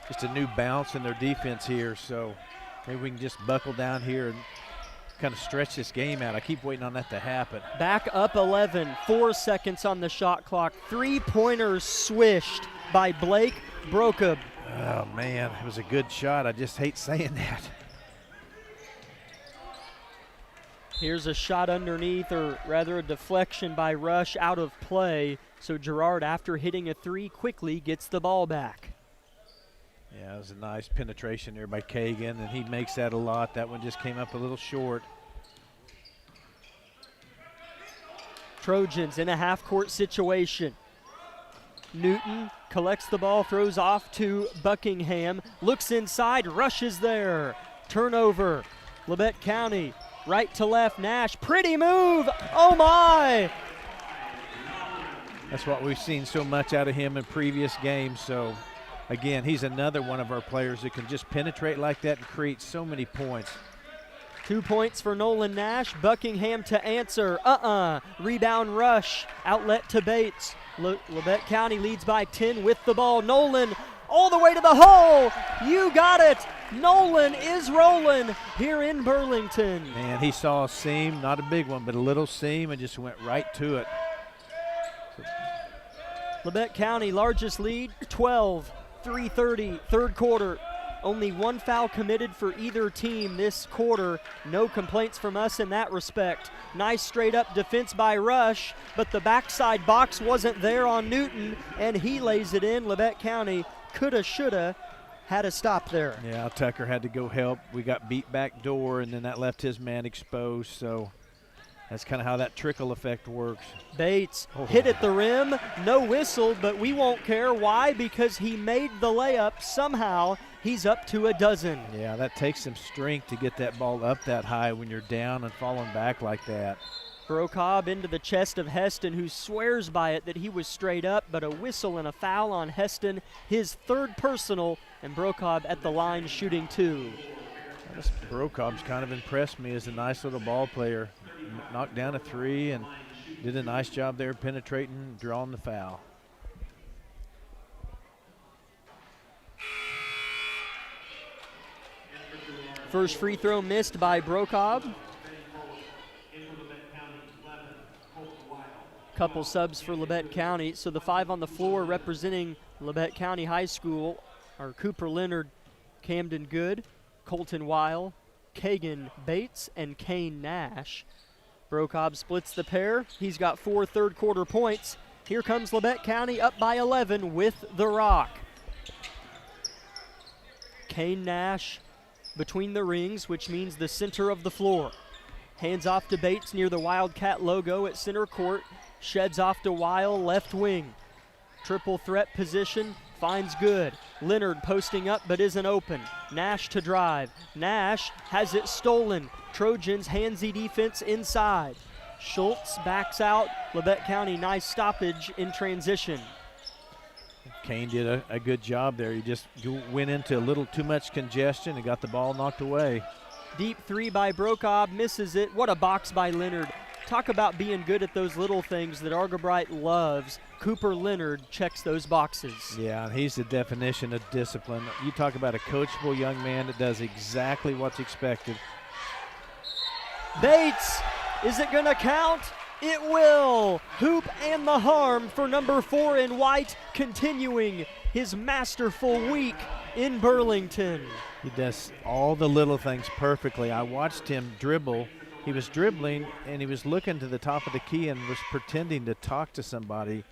just a new bounce in their defense here, so maybe we can just buckle down here and kind of stretch this game out. I keep waiting on that to happen. Back up 11, 4 seconds on the shot clock. 3-pointers swished by Blake Brokup. Oh, man, it was a good shot. I just hate saying that. Here's a shot underneath, or rather a deflection by Rush out of play. So Girard, after hitting a 3, quickly gets the ball back. Yeah, it was a nice penetration there by Kagan, and he makes that a lot. That one just came up a little short. Trojans in a half-court situation. Newton collects the ball, throws off to Buckingham, looks inside, rushes there. Turnover. Labette County, right to left, Nash, pretty move, oh my! That's what we've seen so much out of him in previous games. So, again, he's another one of our players that can just penetrate like that and create so many points. 2 points for Nolan Nash. Buckingham to answer. Rebound rush. Outlet to Bates. Labette County leads by 10 with the ball. Nolan all the way to the hole. You got it. Nolan is rolling here in Burlington. And he saw a seam, not a big one, but a little seam, and just went right to it. Labette County largest lead, 12, 3:30, third quarter. Only one foul committed for either team this quarter. No complaints from us in that respect. Nice straight up defense by Rush, but the backside box wasn't there on Newton, and he lays it in. Labette County coulda, shoulda, had a stop there. Yeah, Tucker had to go help. We got beat back door, and then that left his man exposed, so that's kind of how that trickle effect works. Bates hit at the rim, no whistle, but we won't care. Why? Because he made the layup. Somehow he's up to a dozen. Yeah, that takes some strength to get that ball up that high when you're down and falling back like that. Brocobb into the chest of Heston, who swears by it that he was straight up, but a whistle and a foul on Heston, his third personal, and Brocobb at the line shooting 2. Brocobb's kind of impressed me as a nice little ball player. Knocked down a 3 and did a nice job there penetrating, drawing the foul. First free throw missed by Brocobb. Couple subs for Labette County. So the 5 on the floor representing Labette County High School are Cooper Leonard, Camden Good, Colton Weil, Kagan Bates, and Kane Nash. Brocobb splits the pair. He's got 4 third quarter points. Here comes Labette County up by 11 with the rock. Kane Nash between the rings, which means the center of the floor. Hands off to Bates near the Wildcat logo at center court. Sheds off to Weil, left wing. Triple threat position, finds Good. Leonard posting up but isn't open. Nash to drive. Nash has it stolen. Trojans handsy defense inside. Schultz backs out. Labette County nice stoppage in transition. Kane did a good job there. He just went into a little too much congestion and got the ball knocked away. Deep 3 by Brocobb, misses it. What a box by Leonard. Talk about being good at those little things that Argabright loves. Cooper Leonard checks those boxes. Yeah, and he's the definition of discipline. You talk about a coachable young man that does exactly what's expected. Bates, is it gonna count? It will. Hoop and the harm for number 4 in white, continuing his masterful week in Burlington. He does all the little things perfectly. I watched him dribble. He was dribbling and he was looking to the top of the key and was pretending to talk to somebody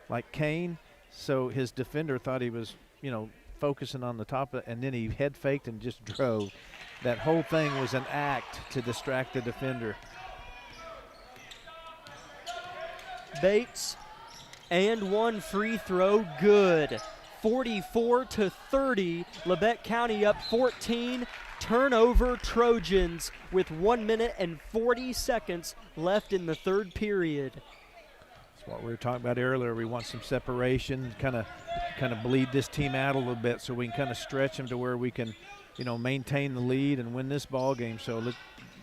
like Kane. So his defender thought he was, focusing on the top and then he head faked and just drove. That whole thing was an act to distract the defender. Bates and 1 free throw, good. 44-30, Labette County up 14. Turnover Trojans with 1 minute and 40 seconds left in the third period. That's what we were talking about earlier. We want some separation, kind of bleed this team out a little bit so we can kind of stretch them to where we can, maintain the lead and win this ball game. So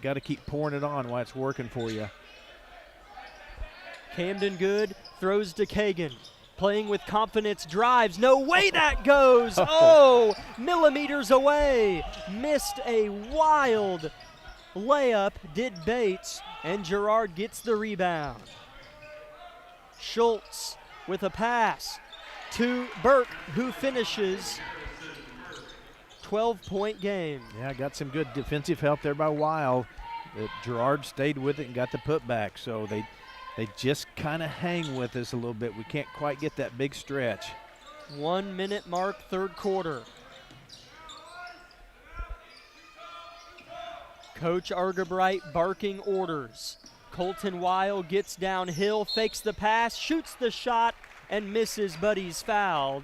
got to keep pouring it on while it's working for you. Camden Good throws to Kagan. Playing with confidence, drives. No way that goes. Oh, millimeters away. Missed a wild layup, did Bates, and Girard gets the rebound. Schultz with a pass to Burke, who finishes. 12-point game. Yeah, got some good defensive help there by Weil. Girard stayed with it and got the putback, so they just kind of hang with us a little bit. We can't quite get that big stretch. 1 minute mark, third quarter. Coach Argabright barking orders. Colton Weil gets downhill, fakes the pass, shoots the shot, and misses, but he's fouled.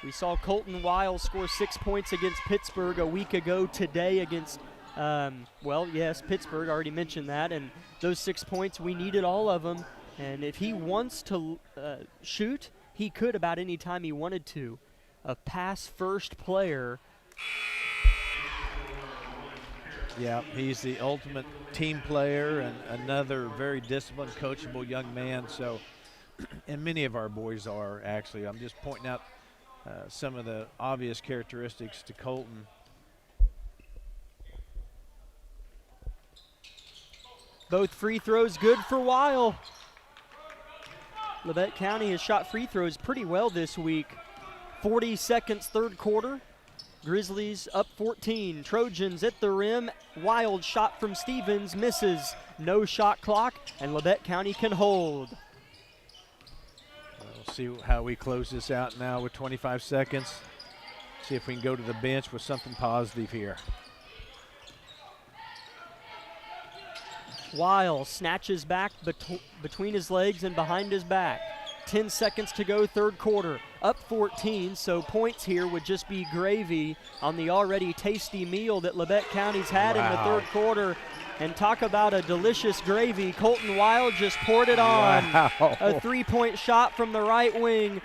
We saw Colton Weil score 6 points against Pittsburgh a week ago today against, Pittsburgh, already mentioned that, and those 6 points, we needed all of them, and if he wants to shoot, he could about any time he wanted to. A pass-first player. Yeah, he's the ultimate team player and another very disciplined, coachable young man. So, and many of our boys are actually. I'm just pointing out some of the obvious characteristics to Colton. Both free throws good for Weil. Labette County has shot free throws pretty well this week. 40 seconds, third quarter. Grizzlies up 14. Trojans at the rim. Wild shot from Stevens, misses. No shot clock, and Labette County can hold. We'll see how we close this out now with 25 seconds. See if we can go to the bench with something positive here. Weil snatches back between his legs and behind his back. 10 seconds to go, third quarter. Up 14, so points here would just be gravy on the already tasty meal that Labette County's had in the third quarter. And talk about a delicious gravy. Colton Weil just poured it on. Wow. A three-point shot from the right wing.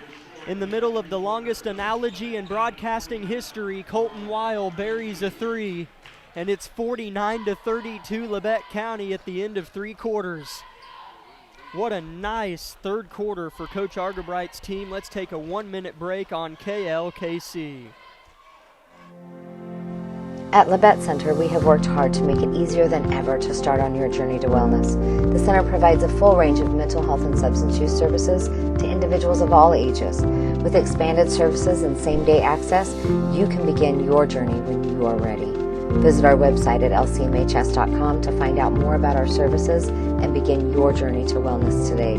In the middle of the longest analogy in broadcasting history, Colton Weil buries a three. And it's 49-32 Labette County at the end of three quarters. What a nice third quarter for Coach Argabright's team. Let's take a 1-minute break on KLKC. At Labette Center, we have worked hard to make it easier than ever to start on your journey to wellness. The center provides a full range of mental health and substance use services to individuals of all ages. With expanded services and same-day access, you can begin your journey when you are ready. Visit our website at lcmhs.com to find out more about our services and begin your journey to wellness today.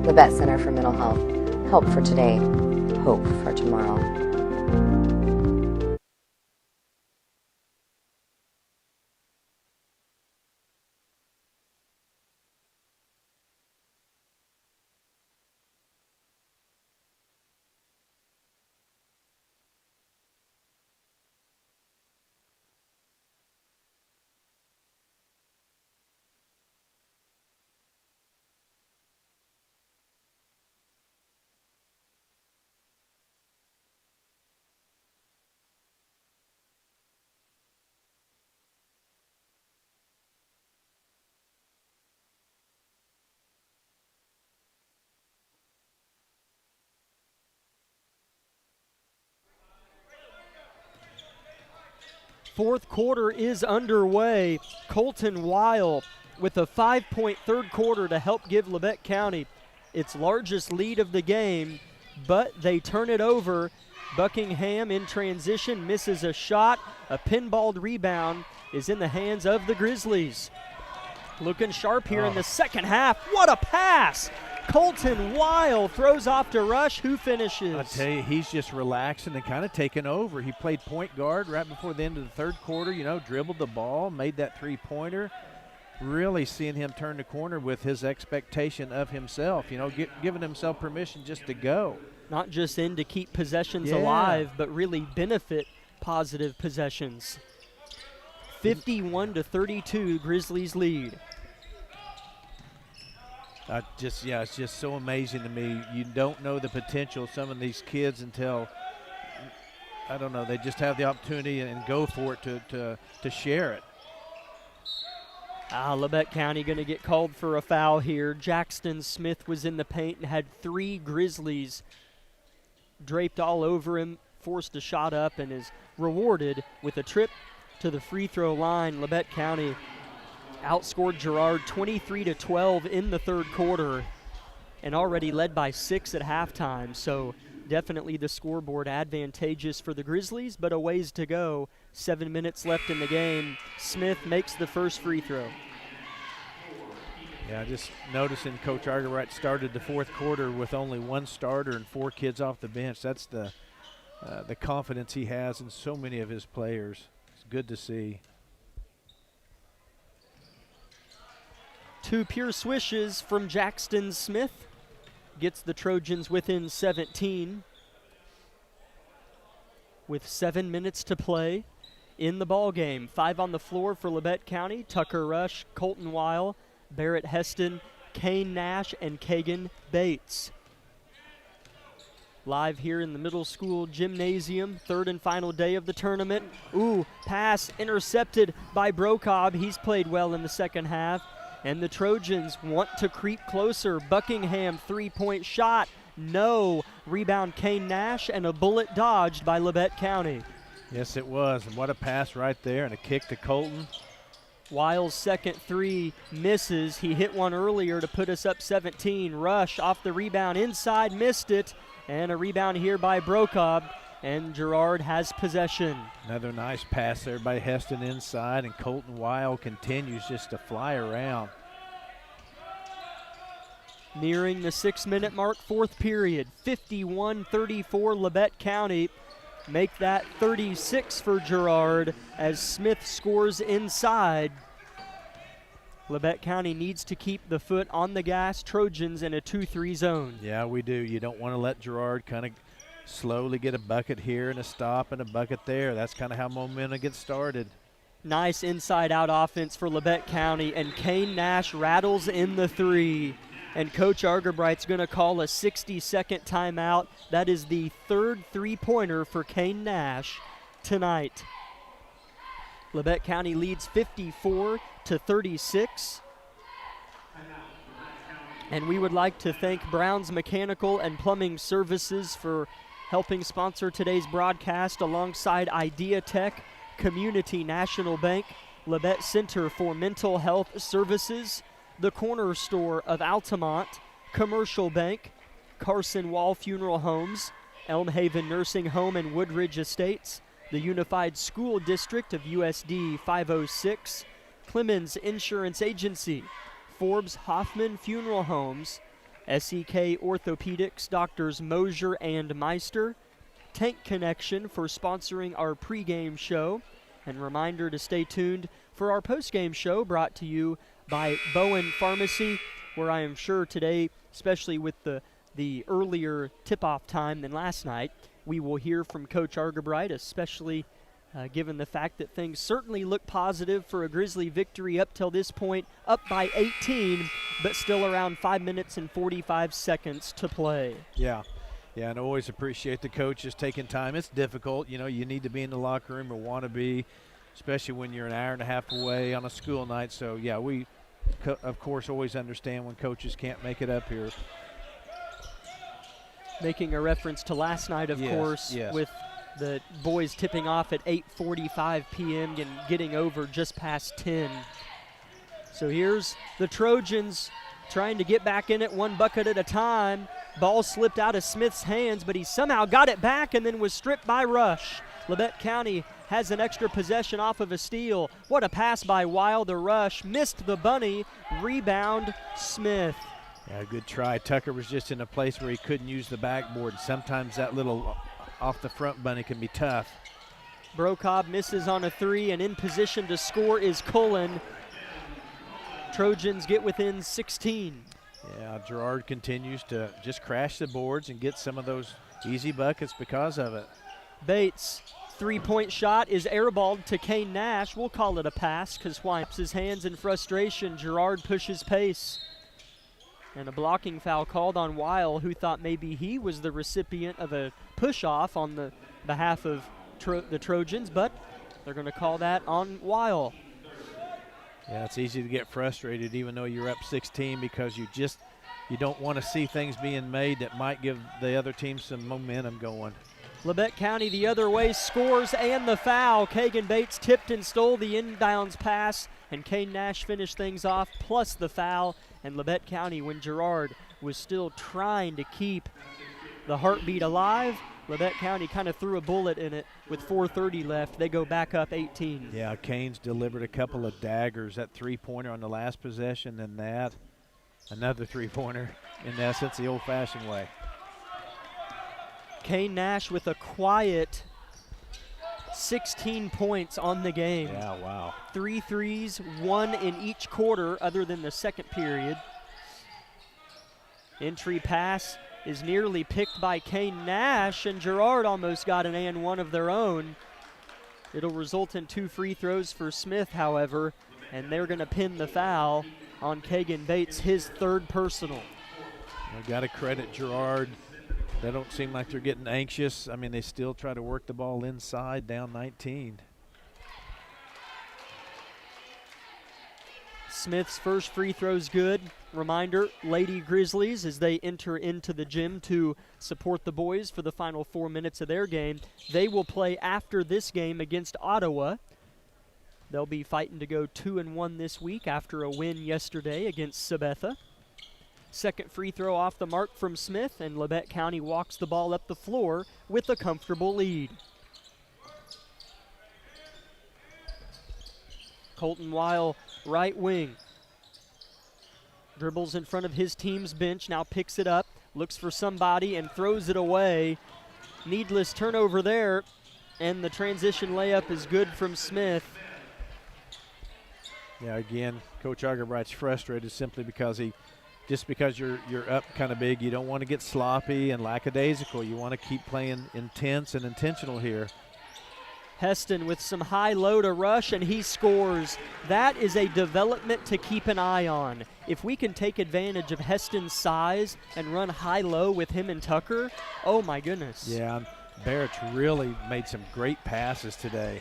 Labette Center for Mental Health. Help for today. Hope for tomorrow. Fourth quarter is underway. Colton Weil with a 5-point third quarter to help give Labette County its largest lead of the game, but they turn it over. Buckingham in transition misses a shot. A pinballed rebound is in the hands of the Grizzlies. Looking sharp here in the second half. What a pass! Colton Weil throws off to Rush. Who finishes? I tell you, he's just relaxing and kind of taking over. He played point guard right before the end of the third quarter, dribbled the ball, made that three-pointer. Really seeing him turn the corner with his expectation of himself, giving himself permission just to go. Not just in to keep possessions alive, but really benefit positive possessions. 51-32, Grizzlies lead. It's just so amazing to me. You don't know the potential of some of these kids until, I don't know, they just have the opportunity and go for it to share it. Labette County going to get called for a foul here. Jackson Smith was in the paint and had three Grizzlies draped all over him, forced a shot up, and is rewarded with a trip to the free throw line. Labette County outscored Girard 23-12 in the third quarter and already led by 6 at halftime. So definitely the scoreboard advantageous for the Grizzlies, but a ways to go. 7 minutes left in the game. Smith makes the first free throw. Yeah, just noticing Coach Argabright started the fourth quarter with only one starter and 4 kids off the bench. That's the confidence he has in so many of his players. It's good to see. Two pure swishes from Jackson Smith gets the Trojans within 17 with 7 minutes to play in the ball game. 5 on the floor for Labette County. Tucker Rush, Colton Weil, Barrett Heston, Kane Nash, and Kagan Bates. Live here in the middle school gymnasium, third and final day of the tournament. Ooh, pass intercepted by Brokob. He's played well in the second half. And the Trojans want to creep closer. Buckingham, three-point shot. No. Rebound Kane Nash, and a bullet dodged by Labette County. Yes, it was. And what a pass right there, and a kick to Colton. Wiles' second three misses. He hit one earlier to put us up 17. Rush off the rebound inside, missed it. And a rebound here by Brokob, and Girard has possession. Another nice pass there by Heston inside, and Colton Weil continues just to fly around. Nearing the 6-minute mark, fourth period. 51-34 Labette County. Make that 36 for Girard as Smith scores inside. Labette County needs to keep the foot on the gas. Trojans in a 2-3 zone. Yeah, we do. You don't want to let Girard kind of slowly get a bucket here and a stop and a bucket there. That's kind of how momentum gets started. Nice inside-out offense for Labette County, and Kane Nash rattles in the three. And Coach Argerbright's going to call a 60-second timeout. That is the third three-pointer for Kane Nash tonight. Labette County leads 54-36. And we would like to thank Brown's Mechanical and Plumbing Services for helping sponsor today's broadcast, alongside Idea Tech, Community National Bank, Labette Center for Mental Health Services, the Corner Store of Altamont, Commercial Bank, Carson Wall Funeral Homes, Elm Haven Nursing Home and Woodridge Estates, the Unified School District of USD 506, Clemens Insurance Agency, Forbes Hoffman Funeral Homes, SEK Orthopedics, Doctors Mosier and Meister, Tank Connection for sponsoring our pregame show, and reminder to stay tuned for our postgame show brought to you by Bowen Pharmacy, where I am sure today, especially with the earlier tip-off time than last night, we will hear from Coach Argerbright, especially given the fact that things certainly look positive for a Grizzly victory up till this point, up by 18, but still around 5 minutes and 45 seconds to play. Yeah, and I always appreciate the coaches taking time. It's difficult. You know, you need to be in the locker room or want to be, especially when you're an hour and a half away on a school night. So, yeah, we, of course, always understand when coaches can't make it up here. Making a reference to last night, of course, with the boys tipping off at 8:45 p.m. and getting over just past 10. So here's the Trojans trying to get back in it one bucket at a time. Ball slipped out of Smith's hands, but he somehow got it back and then was stripped by Rush. Labette County has an extra possession off of a steal. What a pass by Weil. The Rush missed the bunny. Rebound Smith. Yeah, good try. Tucker was just in a place where he couldn't use the backboard. Sometimes that little off the front bunny can be tough. Brokob misses on a three, and in position to score is Cullen. Trojans get within 16. Yeah, Girard continues to just crash the boards and get some of those easy buckets because of it. Bates' three-point shot is airballed to Kane Nash. We'll call it a pass because wipes his hands in frustration. Girard pushes pace. And a blocking foul called on Weil, who thought maybe he was the recipient of a push-off on the behalf of the Trojans, but they're going to call that on Weil. Yeah, it's easy to get frustrated even though you're up 16 because you don't want to see things being made that might give the other team some momentum going. Labette County the other way scores, and the foul. Kagan Bates tipped and stole the inbounds pass, and Kane Nash finished things off, plus the foul. And Labette County, when Girard was still trying to keep the heartbeat alive, Labette County kind of threw a bullet in it with 4:30 left. They go back up 18. Yeah, Kane's delivered a couple of daggers. That three-pointer on the last possession, and that. Another three-pointer, in essence, the old-fashioned way. Kane Nash with a quiet 16 points on the game. Yeah, wow. 3 threes, 1 in each quarter other than the second period. Entry pass is nearly picked by Kane Nash, and Girard almost got an and one of their own. It'll result in 2 free throws for Smith, however, and they're going to pin the foul on Kagan Bates, his 3rd personal. We got to credit Girard. They don't seem like they're getting anxious. I mean, they still try to work the ball inside, down 19. Smith's first free throw's good. Reminder, Lady Grizzlies, as they enter into the gym to support the boys for the final 4 minutes of their game, they will play after this game against Ottawa. They'll be fighting to go 2-1 this week after a win yesterday against Sabetha. Second free throw off the mark from Smith, and Labette County walks the ball up the floor with a comfortable lead. Colton Weil, right wing. Dribbles in front of his team's bench, now picks it up, looks for somebody and throws it away. Needless turnover there, and the transition layup is good from Smith. Yeah, again, Coach Argerbright's frustrated simply because just because you're up kind of big, you don't want to get sloppy and lackadaisical. You want to keep playing intense and intentional here. Heston with some high-low to rush, and he scores. That is a development to keep an eye on. If we can take advantage of Heston's size and run high-low with him and Tucker, oh my goodness. Yeah, Barrett's really made some great passes today.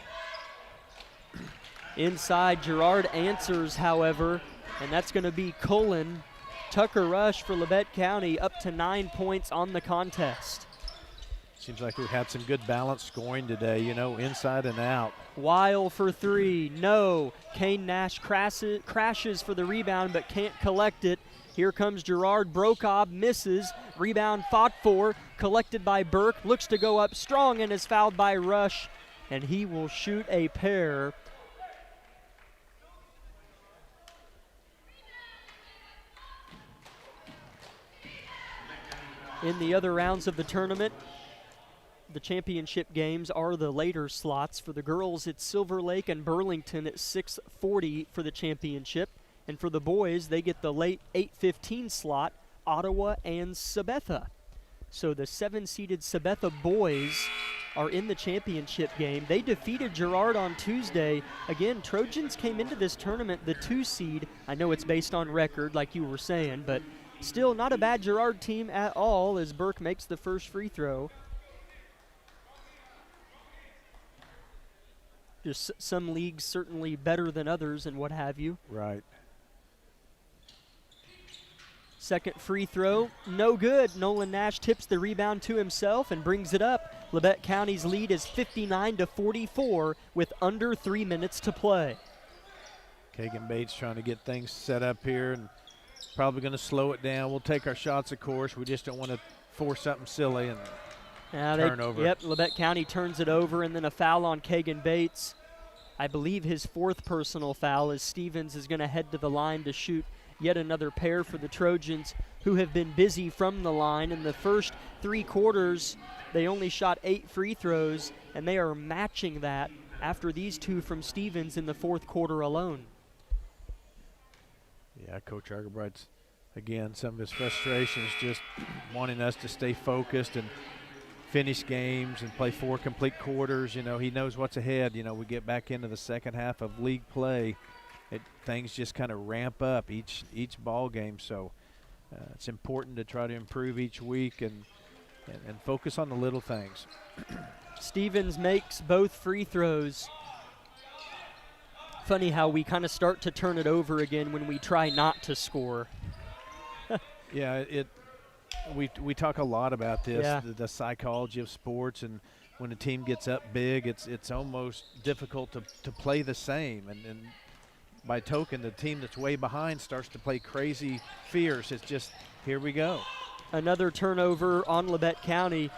Inside, Girard answers, however, and that's going to be Cullen. Tucker rush for Labette County, up to 9 points on the contest. Seems like we've had some good balanced scoring today, inside and out. Weil for 3, no. Kane Nash crashes for the rebound but can't collect it. Here comes Girard. Brokaw misses. Rebound fought for, collected by Burke. Looks to go up strong and is fouled by Rush, and he will shoot a pair. In the other rounds of the tournament, the championship games are the later slots. For the girls, it's Silver Lake and Burlington at 6:40 for the championship. And for the boys, they get the late 8:15 slot, Ottawa and Sabetha. So the 7-seeded Sabetha boys are in the championship game. They defeated Girard on Tuesday. Again, Trojans came into this tournament the 2 seed. I know it's based on record, like you were saying, but still not a bad Girard team at all as Burke makes the first free throw. Just some leagues certainly better than others and what have you. Right. Second free throw, no good. Nolan Nash tips the rebound to himself and brings it up. Labette County's lead is 59-44 with under 3 minutes to play. Kagan Bates trying to get things set up here and probably going to slow it down. We'll take our shots, of course. We just don't want to force something silly and turnover. Yep, Labette County turns it over, and then a foul on Kagan Bates. I believe his 4th personal foul as Stevens is going to head to the line to shoot yet another pair for the Trojans, who have been busy from the line. In the first 3 quarters, they only shot 8 free throws, and they are matching that after these 2 from Stevens in the 4th quarter alone. Yeah, Coach Argerbright's, again, some of his frustrations just wanting us to stay focused and finish games and play 4 complete quarters. He knows what's ahead. We get back into the second half of league play. Things just kind of ramp up each ball game. So it's important to try to improve each week and focus on the little things. Stevens makes both free throws. Funny how we kind of start to turn it over again when we try not to score. Yeah, we talk a lot about this, yeah. the psychology of sports, and when a team gets up big, it's almost difficult to play the same. And by token, the team that's way behind starts to play crazy fierce. It's just, here we go. Another turnover on Labette County.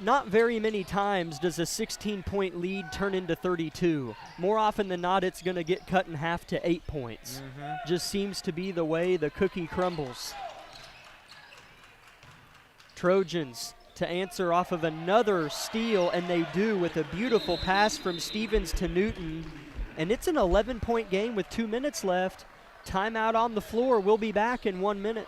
Not very many times does a 16-point lead turn into 32. More often than not, it's going to get cut in half to 8 points. Just seems to be the way the cookie crumbles. Trojans to answer off of another steal, and they do with a beautiful pass from Stevens to Newton. And it's an 11-point game with 2 minutes left. Timeout on the floor. We'll be back in 1 minute.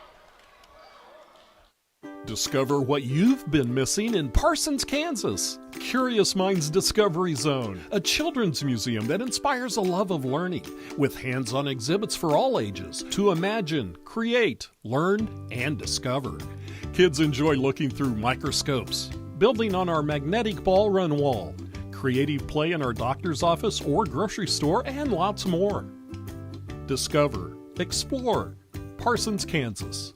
Discover what you've been missing in Parsons, Kansas. Curious Minds Discovery Zone, a children's museum that inspires a love of learning, with hands-on exhibits for all ages to imagine, create, learn, and discover. Kids enjoy looking through microscopes, building on our magnetic ball run wall, creative play in our doctor's office or grocery store, and lots more. Discover, explore, Parsons, Kansas.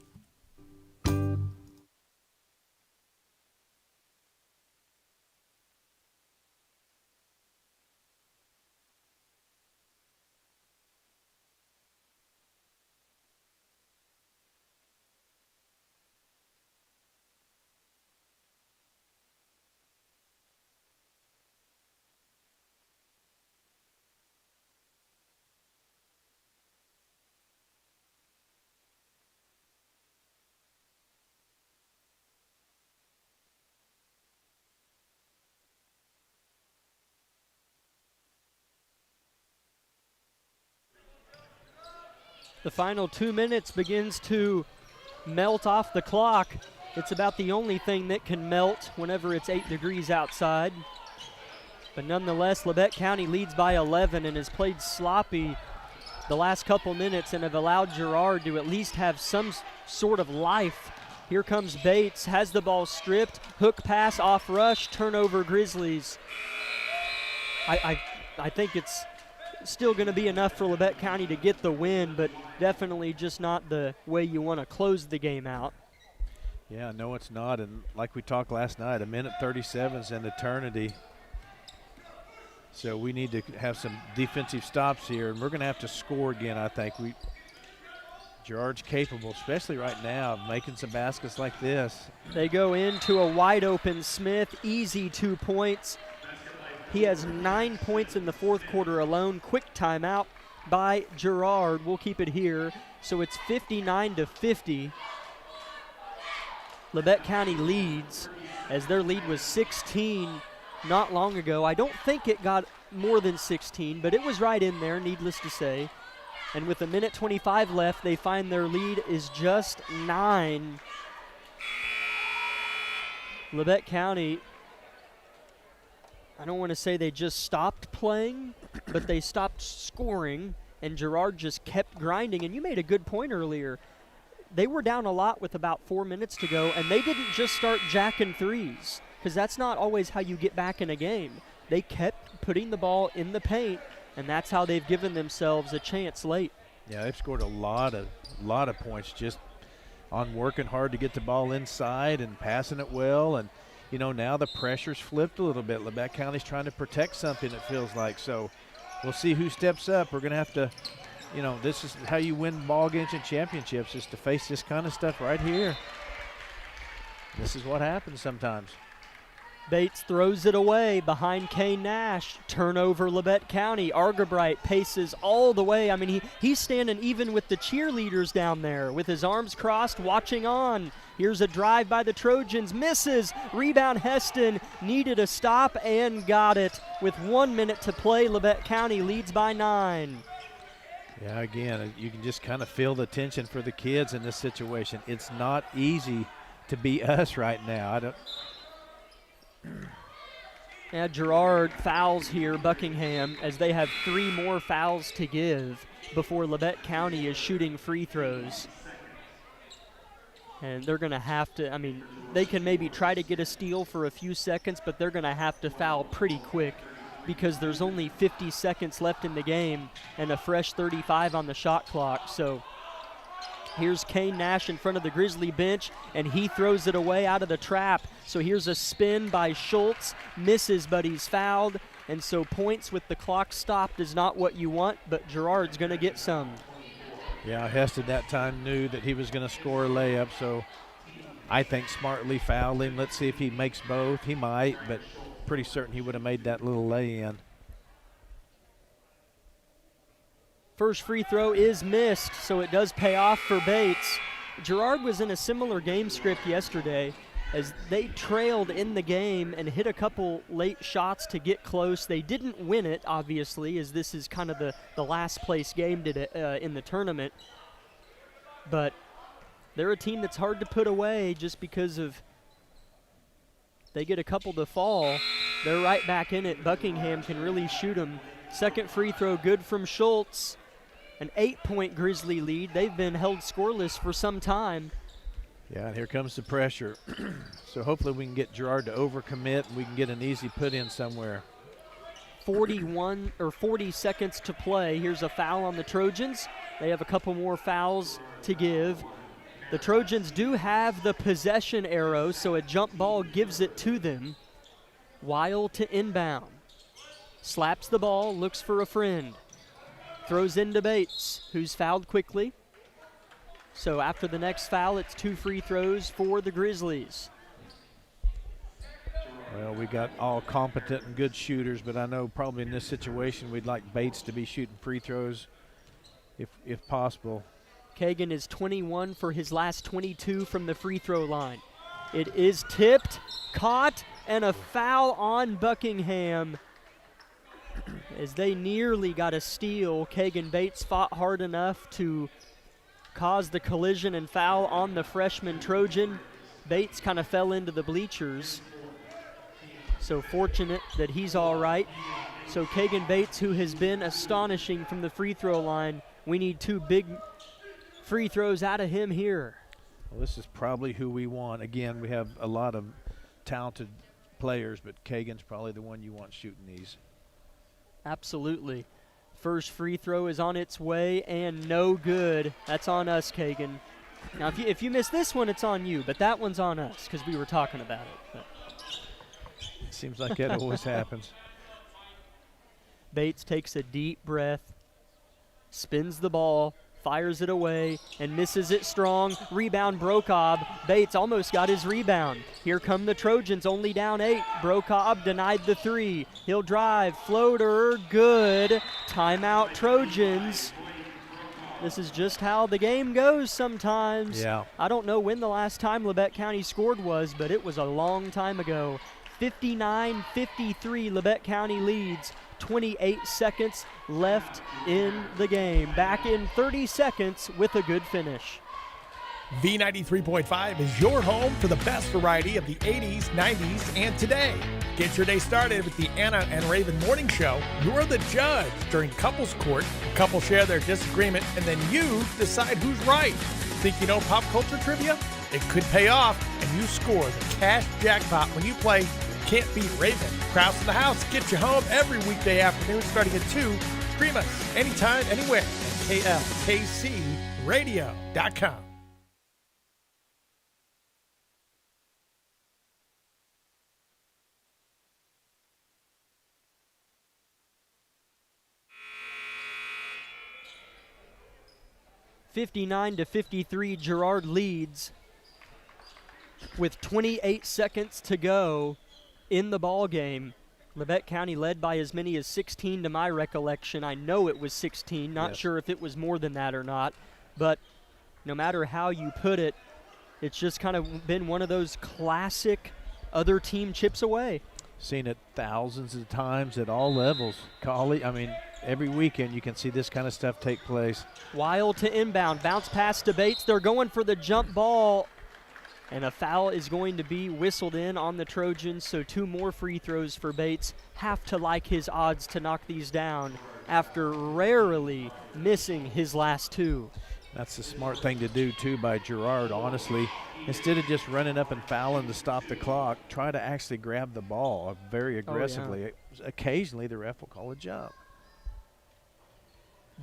The final 2 minutes begins to melt off the clock. It's about the only thing that can melt whenever it's 8 degrees outside. But nonetheless, Labette County leads by 11 and has played sloppy the last couple minutes and have allowed Girard to at least have some sort of life. Here comes Bates, has the ball stripped, hook pass off rush, turnover Grizzlies. I think it's still going to be enough for Labette County to get the win, but definitely just not the way you want to close the game out. Yeah, no, it's not. And like we talked last night, 1:37 is an eternity. So we need to have some defensive stops here, and we're going to have to score again, I think. Girard's capable, especially right now, of making some baskets like this. They go into a wide-open Smith, easy 2 points. He has 9 points in the fourth quarter alone. Quick timeout by Girard. We'll keep it here. So it's 59-50. Labette County leads, as their lead was 16 not long ago. I don't think it got more than 16, but it was right in there, needless to say. And with 1:25 left, they find their lead is just 9. Labette County, I don't want to say they just stopped playing, but they stopped scoring, and Girard just kept grinding. And you made a good point earlier. They were down a lot with about 4 minutes to go, and they didn't just start jacking threes, because that's not always how you get back in a game. They kept putting the ball in the paint, and that's how they've given themselves a chance late. Yeah, they've scored a lot of points just on working hard to get the ball inside and passing it well. And you know, now the pressure's flipped a little bit. Labette County's trying to protect something, it feels like. So we'll see who steps up. We're going to have to, you know, this is how you win ball games and championships, is to face this kind of stuff right here. This is what happens sometimes. Bates throws it away behind Kane Nash. Turnover Labette County. Argabright paces all the way. I mean, he's standing even with the cheerleaders down there with his arms crossed, watching on. Here's a drive by the Trojans. Misses. Rebound Heston. Needed a stop and got it. With 1 minute to play, Labette County leads by 9. Yeah, again, you can just kind of feel the tension for the kids in this situation. It's not easy to be us right now. Yeah, Girard fouls here, Buckingham, as they have 3 more fouls to give before Labette County is shooting free throws. And they're going to have to, I mean, they can maybe try to get a steal for a few seconds, but they're going to have to foul pretty quick because there's only 50 seconds left in the game and a fresh 35 on the shot clock. So here's Kane Nash in front of the Grizzly bench, and he throws it away out of the trap. So here's a spin by Schultz, misses, but he's fouled. And so points with the clock stopped is not what you want, but Girard's going to get some. Yeah, Heston that time knew that he was going to score a layup, so I think smartly fouled him. Let's see if he makes both. He might, but pretty certain he would have made that little lay-in. First free throw is missed, so it does pay off for Bates. Girard was in a similar game script yesterday. as they trailed in the game and hit a couple late shots to get close. They didn't win it, obviously, as this is kind of the last place game in the tournament. But they're a team that's hard to put away just because of they get a couple to fall. They're right back in it. Buckingham can really shoot them. Second free throw good from Schultz. An 8-point Grizzly lead. They've been held scoreless for some time. Yeah, and here comes the pressure. So hopefully we can get Girard to overcommit and we can get an easy put in somewhere. 40 seconds to play. Here's a foul on the Trojans. They have a couple more fouls to give. The Trojans do have the possession arrow, so a jump ball gives it to them. Weil to inbound. Slaps the ball, looks for a friend. Throws into Bates, who's fouled quickly. So after the next foul, it's 2 free throws for the Grizzlies. Well, we got all competent and good shooters, but I know probably in this situation we'd like Bates to be shooting free throws if possible. Kagan is 21 for his last 22 from the free throw line. It is tipped, caught, and a foul on Buckingham. As they nearly got a steal, Kagan Bates fought hard enough to cause the collision and foul on the freshman Trojan. Bates kind of fell into the bleachers. So fortunate that he's all right. So Kagan Bates, who has been astonishing from the free throw line, we need 2 big free throws out of him here. Well, this is probably who we want. Again, we have a lot of talented players, but Kagan's probably the one you want shooting these. Absolutely. First free throw is on its way and no good. That's on us, Kagan. Now, if you miss this one, it's on you, but that one's on us because we were talking about it. But. It seems like that always happens. Bates takes a deep breath, spins the ball, fires it away, and misses it strong. Rebound, Brokob. Bates almost got his rebound. Here come the Trojans, only down 8. Brokob denied the 3. He'll drive, floater, good. Timeout, Trojans. This is just how the game goes sometimes. Yeah. I don't know when the last time Labette County scored was, but it was a long time ago. 59-53, Labette County leads. 28 seconds left in the game. Back in 30 seconds with a good finish. V93.5 is your home for the best variety of the 80s, 90s, and today. Get your day started with the Anna and Raven Morning Show. You're the judge during couples court. Couples share their disagreement, and then you decide who's right. Think you know pop culture trivia? It could pay off, and you score the cash jackpot when you play Can't Beat Raven. Kraus in the House gets you home every weekday afternoon starting at 2. Stream us anytime, anywhere at klkcradio.com. (59-53), Girard leads with 28 seconds to go in the ball game. Labette County led by as many as 16 to my recollection. I know it was 16, not sure if it was more than that or not, but no matter how you put it, it's just kind of been one of those classic other team chips away. Seen it thousands of times at all levels. Every weekend you can see this kind of stuff take place. Weil to inbound, bounce pass to Bates. They're going for the jump ball, and a foul is going to be whistled in on the Trojans, so 2 more free throws for Bates. Have to like his odds to knock these down after rarely missing his last 2. That's the smart thing to do, too, by Girard, honestly. Instead of just running up and fouling to stop the clock, try to actually grab the ball very aggressively. Oh, yeah. Occasionally, the ref will call a jump.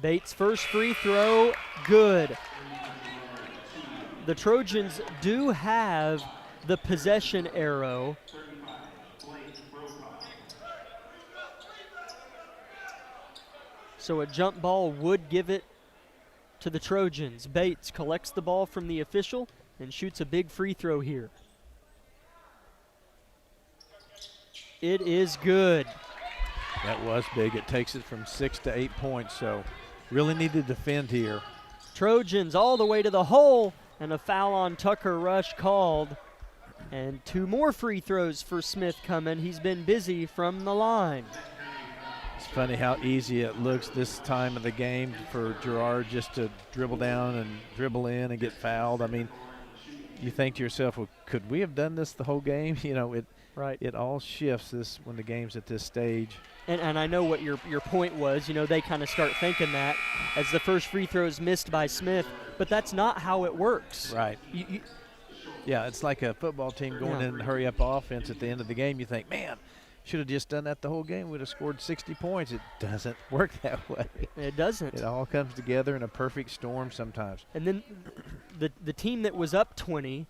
Bates' first free throw, good. The Trojans do have the possession arrow. So a jump ball would give it to the Trojans. Bates collects the ball from the official and shoots a big free throw here. It is good. That was big. It takes it from 6 to 8 points, so really need to defend here. Trojans all the way to the hole, and a foul on Tucker Rush called. And 2 more free throws for Smith coming. He's been busy from the line. It's funny how easy it looks this time of the game for Girard just to dribble down and dribble in and get fouled. I mean, you think to yourself, well, could we have done this the whole game? You know, it all shifts this when the game's at this stage. And I know what your point was. You know, they kind of start thinking that as the first free throw is missed by Smith, but that's not how it works. Right. Yeah, it's like a football team going in and hurry-up offense at the end of the game. You think, man, should have just done that the whole game. We'd have scored 60 points. It doesn't work that way. It doesn't. It all comes together in a perfect storm sometimes. And then the team that was up 20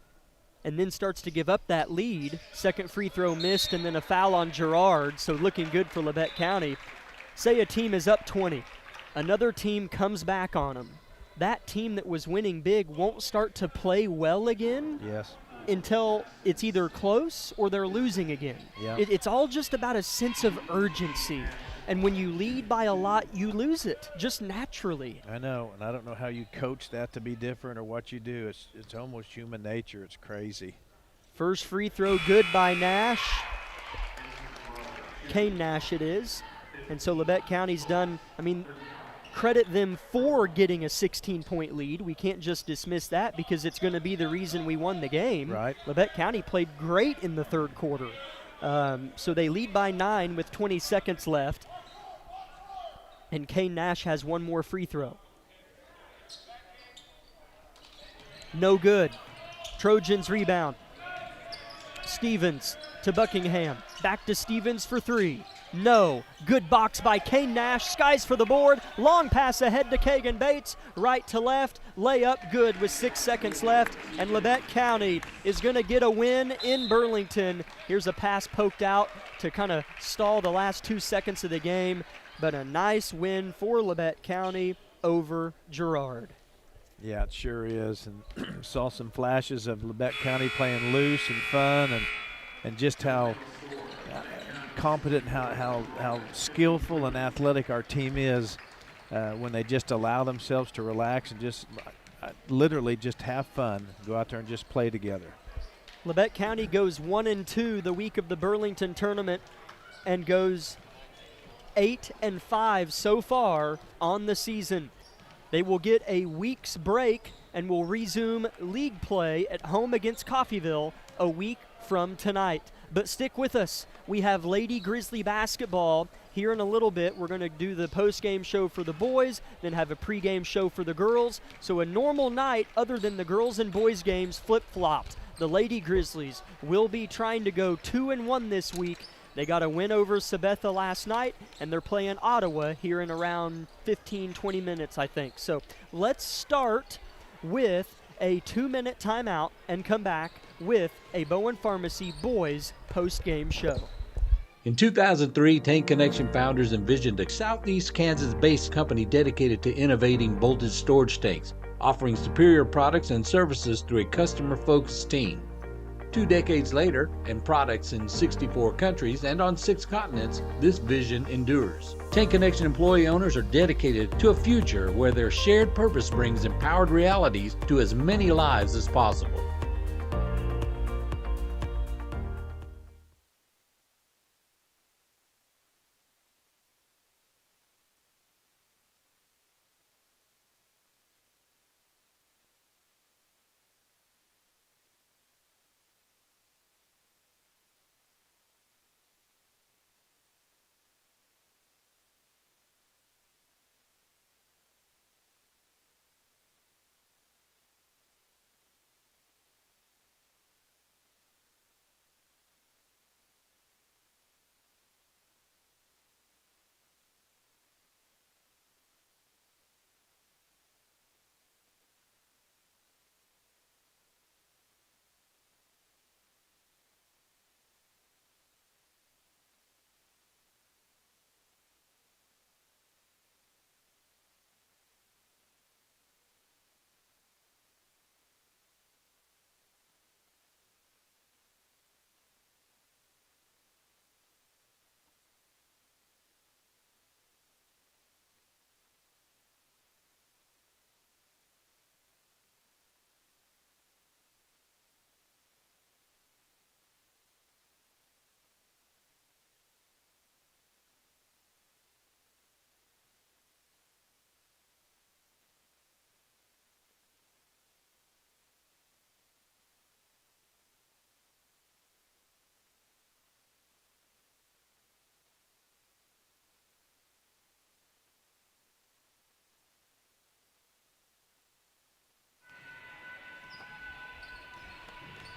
and then starts to give up that lead, second free throw missed and then a foul on Girard, so looking good for Labette County. Say a team is up 20. Another team comes back on them. That team that was winning big won't start to play well again. Yes. Until it's either close or they're losing again. Yeah. It's all just about a sense of urgency. And when you lead by a lot, you lose it just naturally. I know, and I don't know how you coach that to be different or what you do. It's almost human nature. It's crazy. First free throw good by Nash. Kane Nash it is. And so Labette County's done, I mean, credit them for getting a 16-point lead. We can't just dismiss that because it's going to be the reason we won the game. Right. Labette County played great in the third quarter. So they lead by 9 with 20 seconds left. And Kane Nash has one more free throw. No good. Trojans rebound. Stevens to Buckingham. Back to Stevens for 3. No. Good box by Kane Nash. Skies for the board. Long pass ahead to Kagan Bates. Right to left. Layup good with 6 seconds left. And Labette County is going to get a win in Burlington. Here's a pass poked out to kind of stall the last 2 seconds of the game. But a nice win for Labette County over Girard. Yeah, it sure is. And saw some flashes of Labette County playing loose and fun and just how competent, how skillful and athletic our team is when they just allow themselves to relax and just literally just have fun, go out there and just play together. Labette County goes 1-2 the week of the Burlington tournament and goes 8-5 so far on the season. They will get a week's break and will resume league play at home against Coffeyville a week from tonight. But stick with us. We have Lady Grizzly basketball here in a little bit. We're going to do the post-game show for the boys, then have a pregame show for the girls. So a normal night other than the girls and boys games flip-flopped. The Lady Grizzlies will be trying to go 2-1 this week. They got a win over Sabetha last night, and they're playing Ottawa here in around 15-20 minutes, I think. So let's start with a 2-minute timeout and come back with a Bowen Pharmacy Boys post-game show. In 2003, Tank Connection founders envisioned a Southeast Kansas-based company dedicated to innovating voltage storage tanks, offering superior products and services through a customer-focused team. 2 decades later, and products in 64 countries and on 6 continents, this vision endures. Tank Connection employee owners are dedicated to a future where their shared purpose brings empowered realities to as many lives as possible.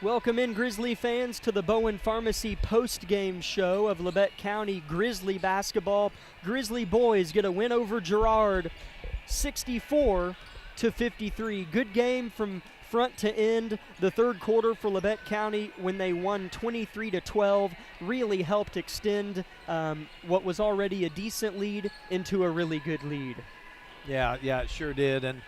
Welcome in, Grizzly fans, to the Bowen Pharmacy post-game show of Labette County Grizzly basketball. Grizzly boys get a win over Girard, 64-53. Good game from front to end. The third quarter for Labette County, when they won 23-12, really helped extend what was already a decent lead into a really good lead. Yeah, it sure did. And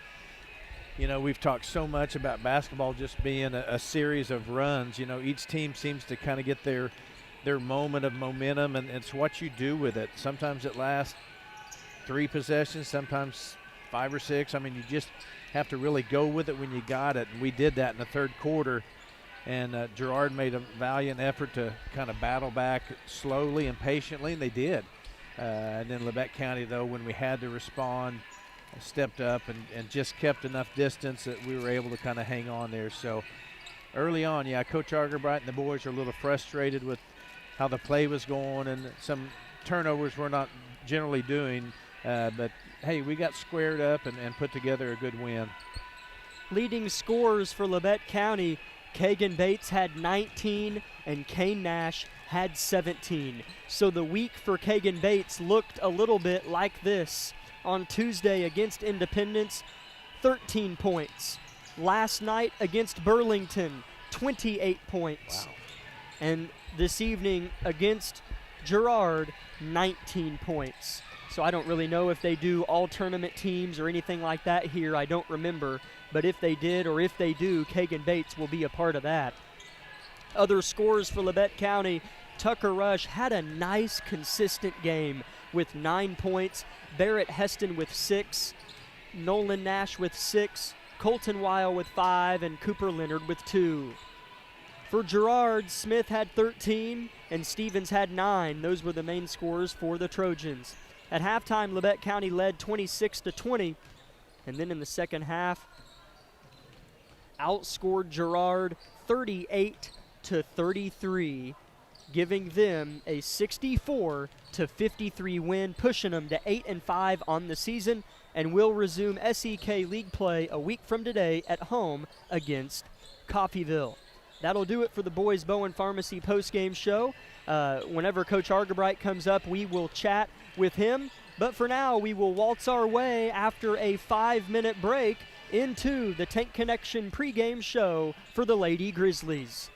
you know, we've talked so much about basketball just being a series of runs. You know, each team seems to kind of get their moment of momentum, and it's what you do with it. Sometimes it lasts 3 possessions, sometimes 5 or 6. I mean, you just have to really go with it when you got it, and we did that in the third quarter. And Girard made a valiant effort to kind of battle back slowly and patiently, and they did. And then Labette County, though, when we had to respond, stepped up and just kept enough distance that we were able to kind of hang on there. So early on, yeah, Coach Argerbright and the boys are a little frustrated with how the play was going and some turnovers we're not generally doing. But, hey, we got squared up and put together a good win. Leading scorers for Labette County, Kagan Bates had 19 and Kane Nash had 17. So the week for Kagan Bates looked a little bit like this. On Tuesday against Independence, 13 points. Last night against Burlington, 28 points. Wow. And this evening against Girard, 19 points. So I don't really know if they do all tournament teams or anything like that here. I don't remember. But if they did or if they do, Kagan Bates will be a part of that. Other scores for Labette County, Tucker Rush had a nice, consistent game with 9 points. Barrett Heston with 6. Nolan Nash with 6. Colton Weil with 5. And Cooper Leonard with 2. For Girard, Smith had 13 and Stevens had 9. Those were the main scorers for the Trojans. At halftime, Labette County led 26-20. And then in the second half, outscored Girard 38-33. Giving them a 64-53 win, pushing them to 8-5 on the season, and will resume SEK League play a week from today at home against Coffeyville. That'll do it for the Boys Bowen Pharmacy postgame show. Whenever Coach Argerbright comes up, we will chat with him. But for now, we will waltz our way after a 5-minute break into the Tank Connection pregame show for the Lady Grizzlies.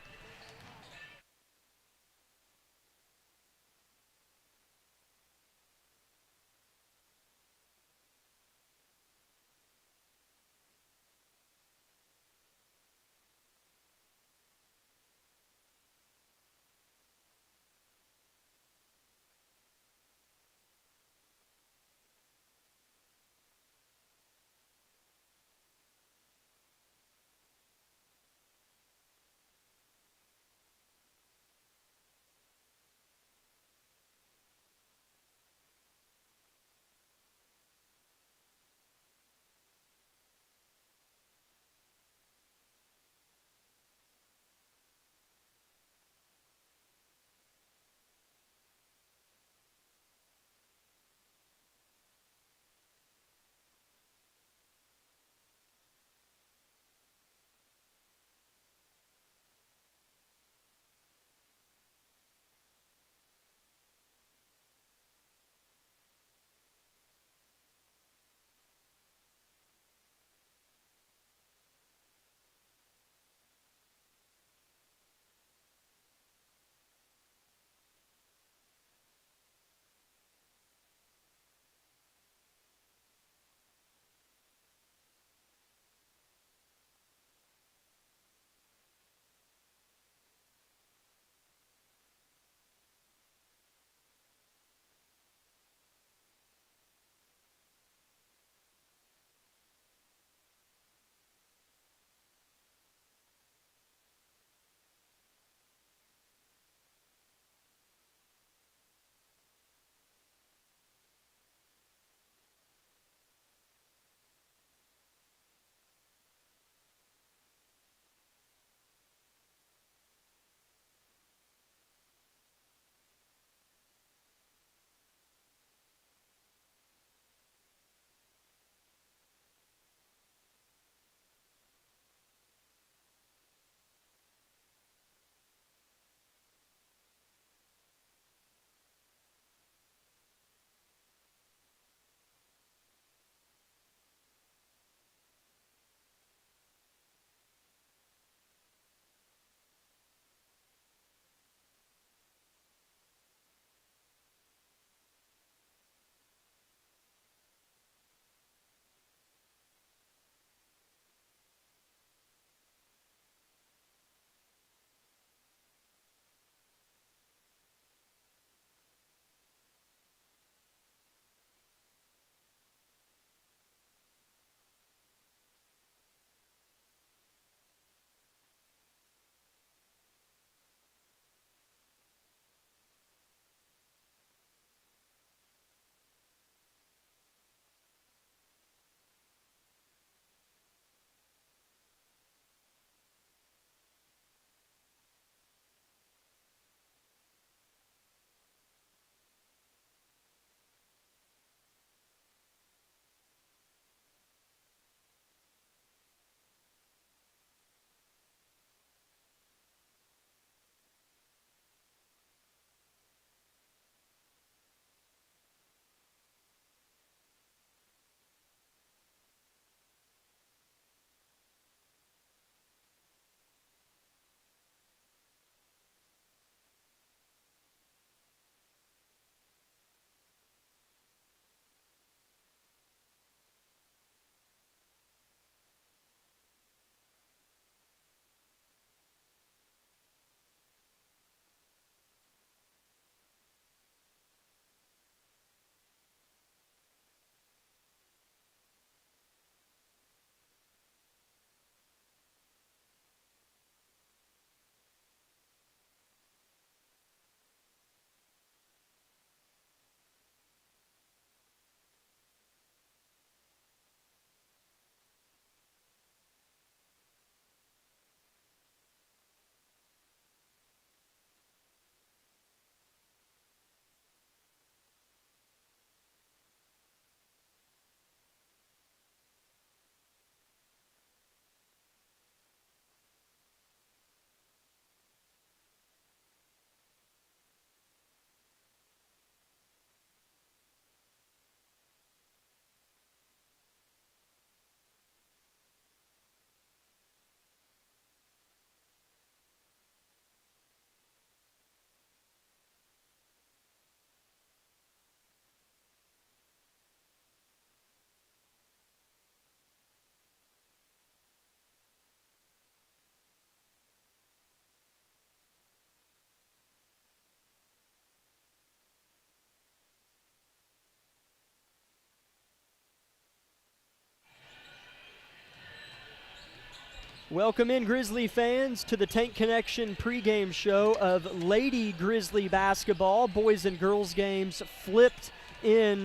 Welcome in, Grizzly fans, to the Tank Connection pregame show of Lady Grizzly basketball. Boys and girls games flipped in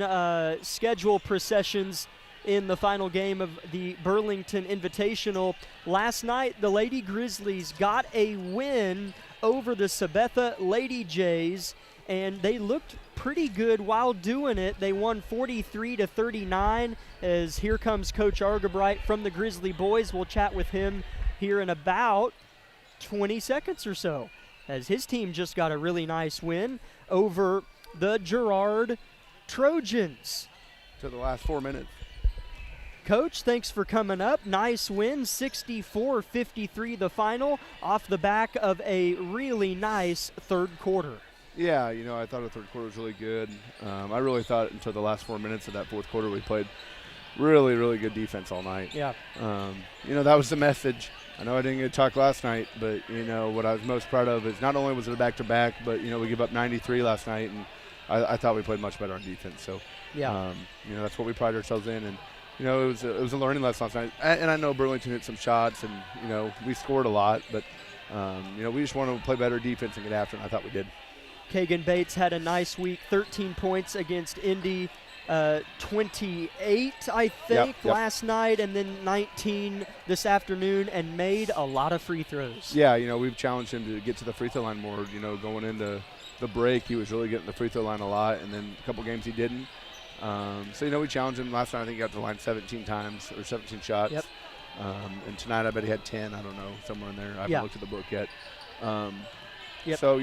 schedule processions in the final game of the Burlington Invitational. Last night, the Lady Grizzlies got a win over the Sabetha Lady Jays, and they looked pretty good while doing it. They won 43-39, as here comes Coach Argabright from the Grizzly boys. We'll chat with him here in about 20 seconds or so, as his team just got a really nice win over the Girard Trojans. To the last 4 minutes. Coach, thanks for coming up. Nice win, 64-53 the final, off the back of a really nice third quarter. Yeah, I thought the third quarter was really good. I really thought until the last 4 minutes of that fourth quarter we played really, really good defense all night. Yeah. That was the message. I know I didn't get to talk last night, but, what I was most proud of is not only was it a back-to-back, but, we gave up 93 last night, and I thought we played much better on defense. So, yeah. That's what we pride ourselves in. And, it was a learning lesson last night. And I know Burlington hit some shots, and, we scored a lot, but, we just wanted to play better defense and get after it, and I thought we did. Kagan Bates had a nice week, 13 points against Indy, 28, I think, Yep. last night, and then 19 this afternoon, and made a lot of free throws. Yeah, we've challenged him to get to the free throw line more. Going into the break, he was really getting the free throw line a lot, and then a couple games he didn't. So, we challenged him. Last night I think he got to the line 17 times, or 17 shots. Yep. And tonight I bet he had 10, I don't know, somewhere in there. I haven't looked at the book yet. Yep. So,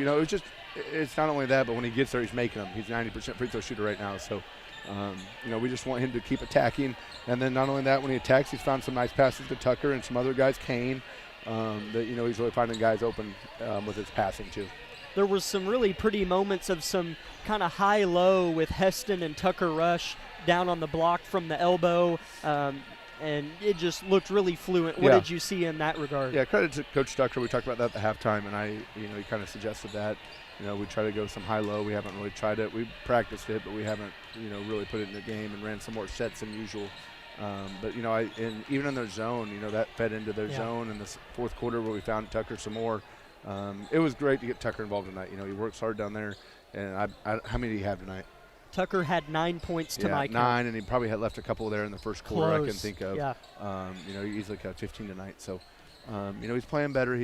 it's not only that, but when he gets there, he's making them. He's 90% free throw shooter right now. So, we just want him to keep attacking. And then not only that, when he attacks, he's found some nice passes to Tucker and some other guys, Kane, that, he's really finding guys open with his passing too. There was some really pretty moments of some kind of high-low with Heston and Tucker Rush down on the block from the elbow, and it just looked really fluent. What did you see in that regard? Yeah, credit to Coach Tucker. We talked about that at the halftime, and he kind of suggested that. We try to go some high-low. We haven't really tried it. We practiced it, but we haven't, really put it in the game and ran some more sets than usual. But, and even in their zone, that fed into their zone in the fourth quarter where we found Tucker some more. It was great to get Tucker involved tonight. He works hard down there. And how many did he have tonight? Tucker had 9 points to my count. 9, and he probably had left a couple there in the first quarter. Close. I can think of. Yeah. He easily got 15 tonight. So, he's playing better.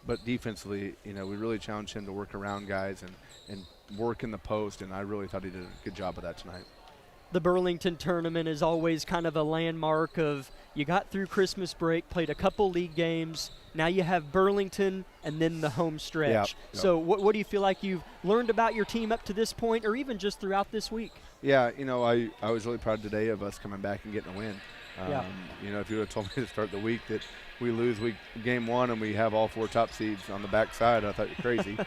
But defensively, we really challenged him to work around guys and work in the post, and I really thought he did a good job of that tonight. The Burlington tournament is always kind of a landmark of you got through Christmas break, played a couple league games, now you have Burlington and then the home stretch. Yep. So what do you feel like you've learned about your team up to this point, or even just throughout this week? Yeah, I was really proud today of us coming back and getting a win. If you would have told me to start the week that we lose game 1 and we have all 4 top seeds on the backside, I thought you're crazy.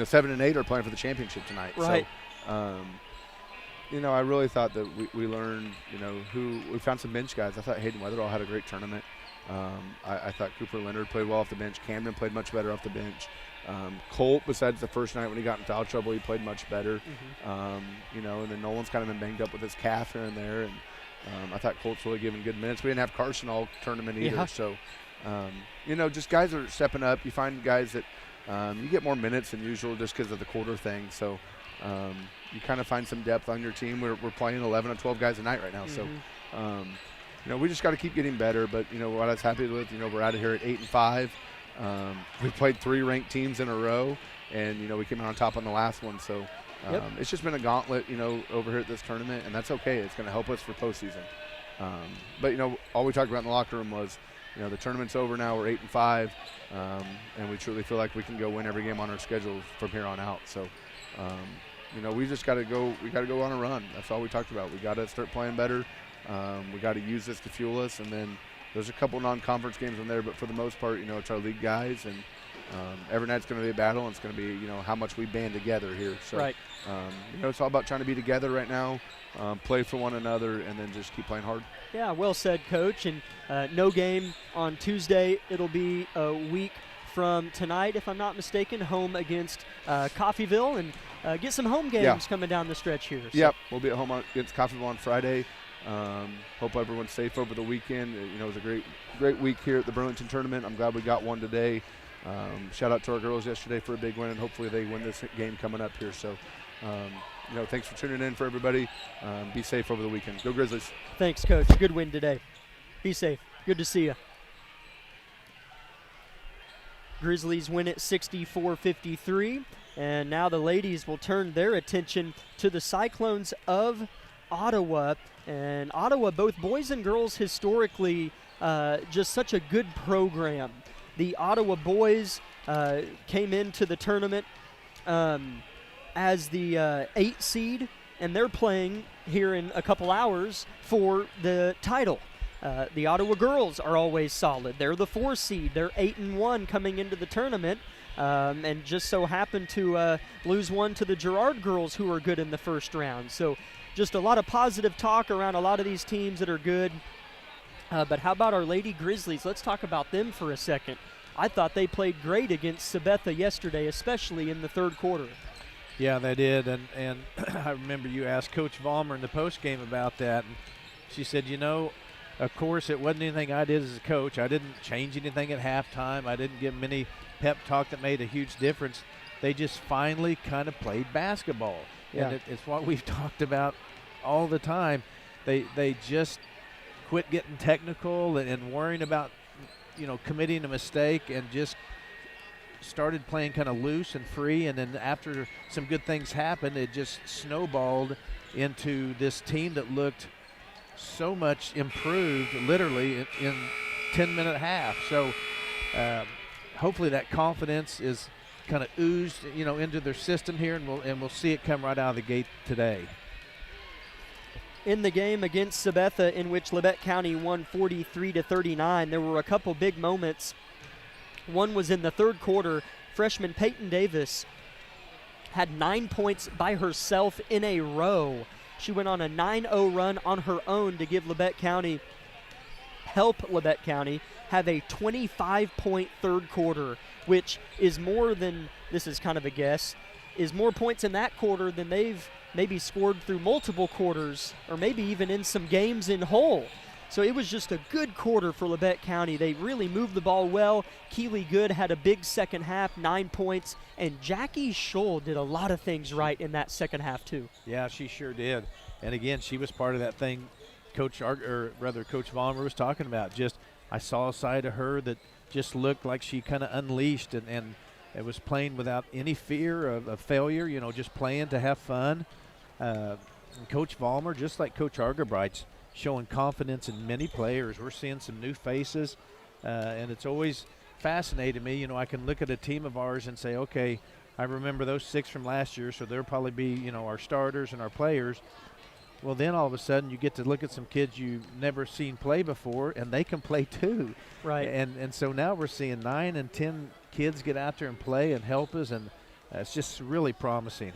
7 and 8 are playing for the championship tonight. Right. So, I really thought that we learned, we found some bench guys. I thought Hayden Weatherall had a great tournament. I thought Cooper Leonard played well off the bench. Camden played much better off the bench. Colt, besides the first night when he got in foul trouble, he played much better. Mm-hmm. And then Nolan's kind of been banged up with his calf here and there. And I thought Colt's really given good minutes. We didn't have Carson all tournament either. Yeah. So, just guys are stepping up. You find guys that you get more minutes than usual just because of the quarter thing. So, you kind of find some depth on your team. We're playing 11 or 12 guys a night right now. Mm-hmm. So, we just got to keep getting better. But, what I was happy with, we're out of here at 8-5. We played 3 ranked teams in a row, and, we came out on top on the last one. So, it's just been a gauntlet, over here at this tournament, and that's okay. It's going to help us for postseason. But, all we talked about in the locker room was, the tournament's over now. We're 8-5, and we truly feel like we can go win every game on our schedule from here on out. So, we just got to go. We got to go on a run. That's all we talked about. We got to start playing better. We got to use this to fuel us, and then there's a couple non-conference games in there, but for the most part, it's our league guys, and every night's going to be a battle, and it's going to be, how much we band together here. So, right. It's all about trying to be together right now, play for one another, and then just keep playing hard. Yeah, well said, Coach. And no game on Tuesday. It'll be a week from tonight, if I'm not mistaken, home against Coffeyville, and get some home games coming down the stretch here. So. Yep, we'll be at home against Coffeyville on Friday. Hope everyone's safe over the weekend. You know, it was a great week here at the Burlington tournament. I'm glad we got one today. Shout out to our girls yesterday for a big win, and hopefully they win this game coming up here. So, you know, thanks for tuning in for everybody. Be safe over the weekend. Go Grizzlies. Thanks, Coach. Good win today. Be safe. Good to see you. Grizzlies win it 64-53, and now the ladies will turn their attention to the Cyclones of Ottawa. And Ottawa, both boys and girls, historically just such a good program. The Ottawa boys came into the tournament as the 8 seed, and they're playing here in a couple hours for the title. The Ottawa girls are always solid. They're the 4 seed. They're 8-1 coming into the tournament, and just so happened to lose one to the Girard girls, who are good in the first round. So just a lot of positive talk around a lot of these teams that are good. But how about our Lady Grizzlies? Let's talk about them for a second. I thought they played great against Sabetha yesterday, especially in the third quarter. Yeah, they did, and I remember you asked Coach Vollmer in the postgame about that, and she said, you know, of course, it wasn't anything I did as a coach. I didn't change anything at halftime. I didn't give them any pep talk that made a huge difference. They just finally kind of played basketball. Yeah. And it's what we've talked about all the time. They just quit getting technical and worrying about, you know, committing a mistake, and just started playing kind of loose and free. And then after some good things happened, it just snowballed into this team that looked so much improved, literally in 10-minute half. So hopefully that confidence is kind of oozed, you know, into their system here, and we'll see it come right out of the gate today. In the game against Sabetha, in which Labette County won 43-39, there were a couple big moments. One was in the third quarter. Freshman Peyton Davis had 9 points by herself in a row. She went on a 9-0 run on her own to give Labette County, help Labette County have a 25-point third quarter, which is more than, this is kind of a guess, is more points in that quarter than they've maybe scored through multiple quarters, or maybe even in some games in whole. So it was just a good quarter for Labette County. They really moved the ball well. Keely Good had a big second half, 9 points, and Jackie Scholl did a lot of things right in that second half too. Yeah, she sure did. And again, she was part of that thing Coach Vollmer was talking about. Just, I saw a side of her that just looked like she kind of unleashed, and it was playing without any fear of failure, you know, just playing to have fun. And Coach Vollmer, just like Coach Argerbright's, showing confidence in many players. We're seeing some new faces, and it's always fascinated me. You know, I can look at a team of ours and say, okay, I remember those 6 from last year, so they'll probably be, you know, our starters and our players. Well, then all of a sudden you get to look at some kids you've never seen play before, and they can play too. Right. And so now we're seeing 9 and 10 kids get out there and play and help us, and it's just really promising.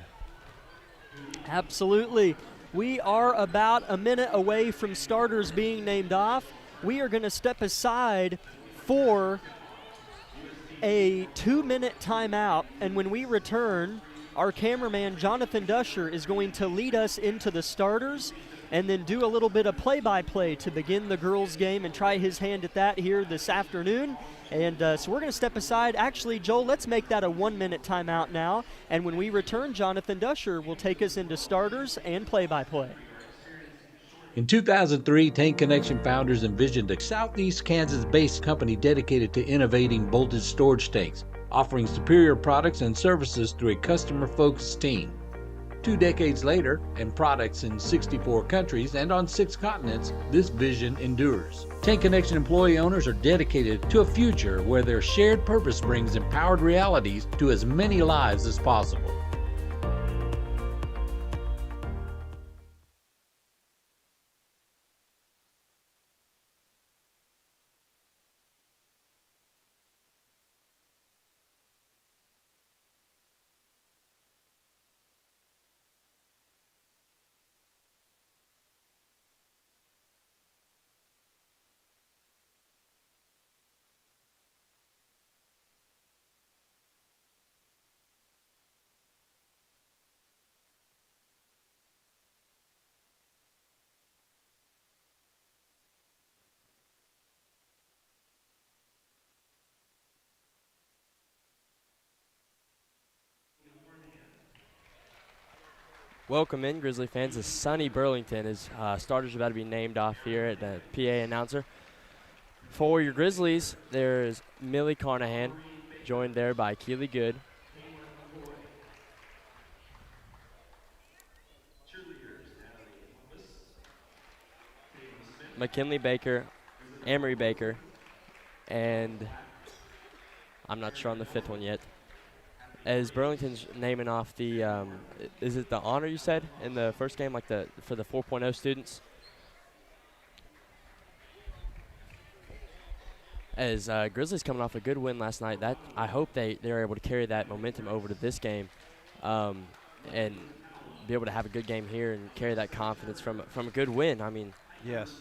Absolutely. We are about a minute away from starters being named off. We are going to step aside for a 2-minute timeout, and when we return, our cameraman Jonathan Dusher is going to lead us into the starters and then do a little bit of play-by-play to begin the girls' game and try his hand at that here this afternoon. And so we're going to step aside. Actually, Joel, let's make that a 1-minute timeout now. And when we return, Jonathan Dusher will take us into starters and play-by-play. In 2003, Tank Connection founders envisioned a Southeast Kansas-based company dedicated to innovating voltage storage tanks, offering superior products and services through a customer-focused team. 2 decades later, and products in 64 countries and on 6 continents, this vision endures. Tank Connection employee owners are dedicated to a future where their shared purpose brings empowered realities to as many lives as possible. Welcome in, Grizzly fans, as sunny Burlington is starters about to be named off here at the PA announcer. For your Grizzlies, there's Millie Carnahan, joined there by Keely Good. McKinley Baker, Amory Baker, and I'm not sure on the fifth one yet. As Burlington's naming off the, is it the honor you said in the first game, like for the 4.0 students? As Grizzlies coming off a good win last night, that I hope they're able to carry that momentum over to this game, and be able to have a good game here and carry that confidence from a good win. I mean, yes.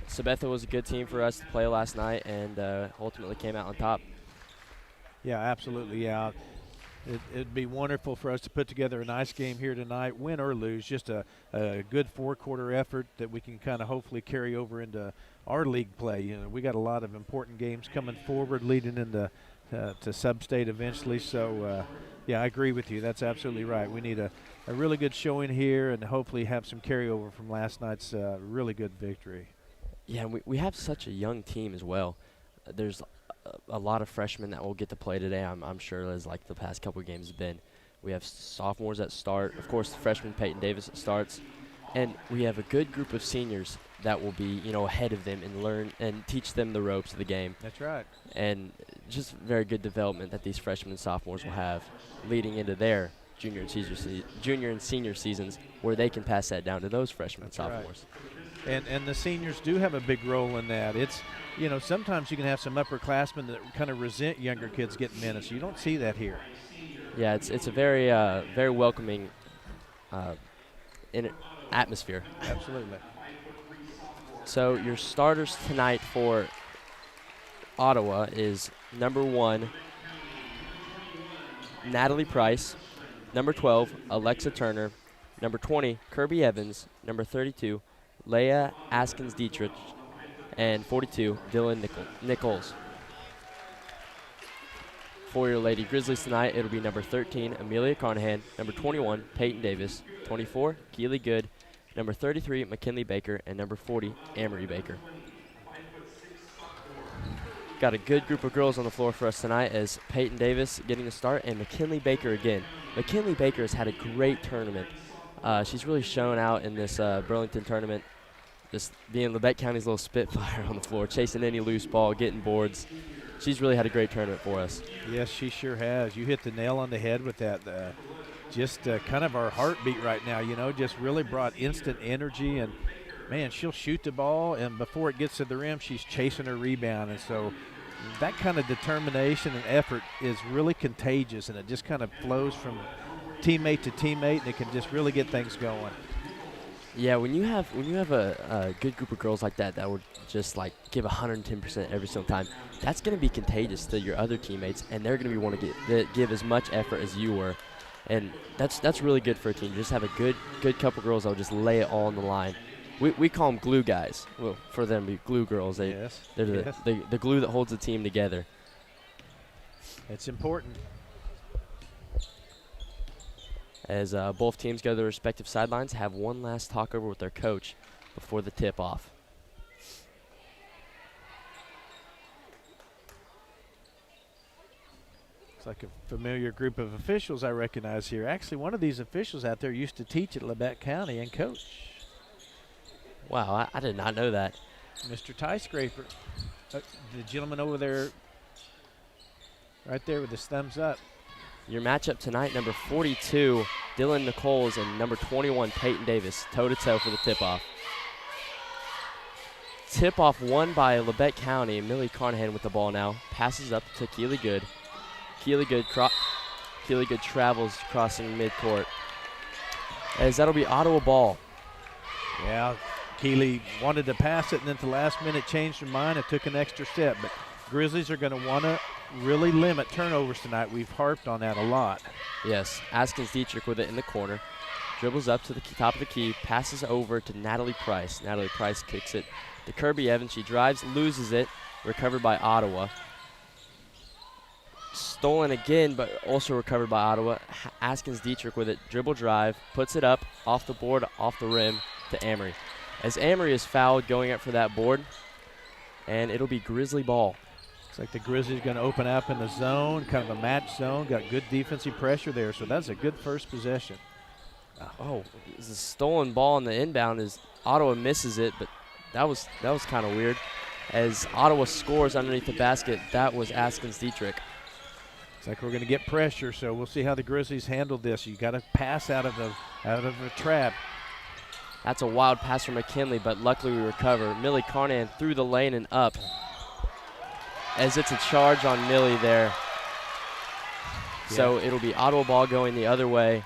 Sabetha was a good team for us to play last night, and ultimately came out on top. Yeah, absolutely. Yeah. It'd be wonderful for us to put together a nice game here tonight, win or lose, just a good four-quarter effort that we can kind of hopefully carry over into our league play. You know, we got a lot of important games coming forward, leading into to sub-state eventually. So, yeah, I agree with you. That's absolutely right. We need a really good showing here and hopefully have some carryover from last night's really good victory. Yeah, we have such a young team as well. There's a lot of freshmen that will get to play today, I'm sure, as like the past couple of games have been. We have sophomores that start. Of course, the freshman Peyton Davis starts. And we have a good group of seniors that will be, ahead of them and learn and teach them the ropes of the game. That's right. And just very good development that these freshmen and sophomores will have leading into their junior and senior seasons, where they can pass that down to those freshmen and sophomores. Right. And the seniors do have a big role in that. It's, sometimes you can have some upperclassmen that kind of resent younger kids getting minutes. You don't see that here. Yeah, it's a very very welcoming atmosphere. Absolutely. So your starters tonight for Ottawa is number 1, Natalie Price, number 12, Alexa Turner, number 20, Kirby Evans, number 32, Leah Askins-Dietrich, and 42, Dylan Nichols. For your Lady Grizzlies tonight, it'll be number 13, Amelia Carnahan, number 21, Peyton Davis, 24, Keely Good, number 33, McKinley Baker, and number 40, Amory Baker. Got a good group of girls on the floor for us tonight, as Peyton Davis getting the start and McKinley Baker again. McKinley Baker has had a great tournament. She's really shown out in this Burlington tournament, just being Labette County's little spitfire on the floor, chasing any loose ball, getting boards. She's really had a great tournament for us. Yes, she sure has. You hit the nail on the head with that. Just kind of our heartbeat right now, just really brought instant energy. And, man, she'll shoot the ball, and before it gets to the rim, she's chasing her rebound. And so that kind of determination and effort is really contagious, and it just kind of flows from teammate to teammate, and it can just really get things going. Yeah, when you have a good group of girls like that would just like give 110% every single time, that's going to be contagious to your other teammates, and they're going to want to give as much effort as you were, and that's really good for a team. Just have a good couple girls that will just lay it all on the line. We call them glue guys. Well, for them, be glue girls. They're the glue that holds the team together. It's important. As both teams go to their respective sidelines, have one last talk over with their coach before the tip-off. It's like a familiar group of officials I recognize here. Actually, one of these officials out there used to teach at Labette County and coach. Wow, I did not know that. Mr. Tie Scraper, the gentleman over there, right there with his thumbs up. Your matchup tonight, number 42, Dylan Nichols, and number 21, Peyton Davis, toe-to-toe for the tip-off. Tip-off won by Labette County. Millie Carnahan with the ball now. Passes up to Keely Good. Keely Good travels crossing midcourt. As that'll be Ottawa ball. Yeah, Keely wanted to pass it, and then at the last minute changed her mind and took an extra step. But Grizzlies are going to want to really limit turnovers tonight. We've harped on that a lot. Yes, Askins-Dietrich with it in the corner. Dribbles up to the top of the key, passes over to Natalie Price. Natalie Price kicks it to Kirby Evans. She drives, loses it, recovered by Ottawa. Stolen again, but also recovered by Ottawa. Askins Dietrich with it, dribble drive, puts it up, off the board, off the rim to Amory. As Amory is fouled going up for that board, and it'll be Grizzly ball. Looks like the Grizzlies going to open up in the zone, kind of a match zone. Got good defensive pressure there, so that's a good first possession. Oh, it's a stolen ball on the inbound as Ottawa misses it, but that was kind of weird. As Ottawa scores underneath the basket, that was Askins Dietrich. Looks like we're going to get pressure, so we'll see how the Grizzlies handle this. You got to pass out of the trap. That's a wild pass from McKinley, but luckily we recover. Millie Carnahan through the lane and up, as it's a charge on Millie there. Yeah. So it'll be Ottawa ball going the other way,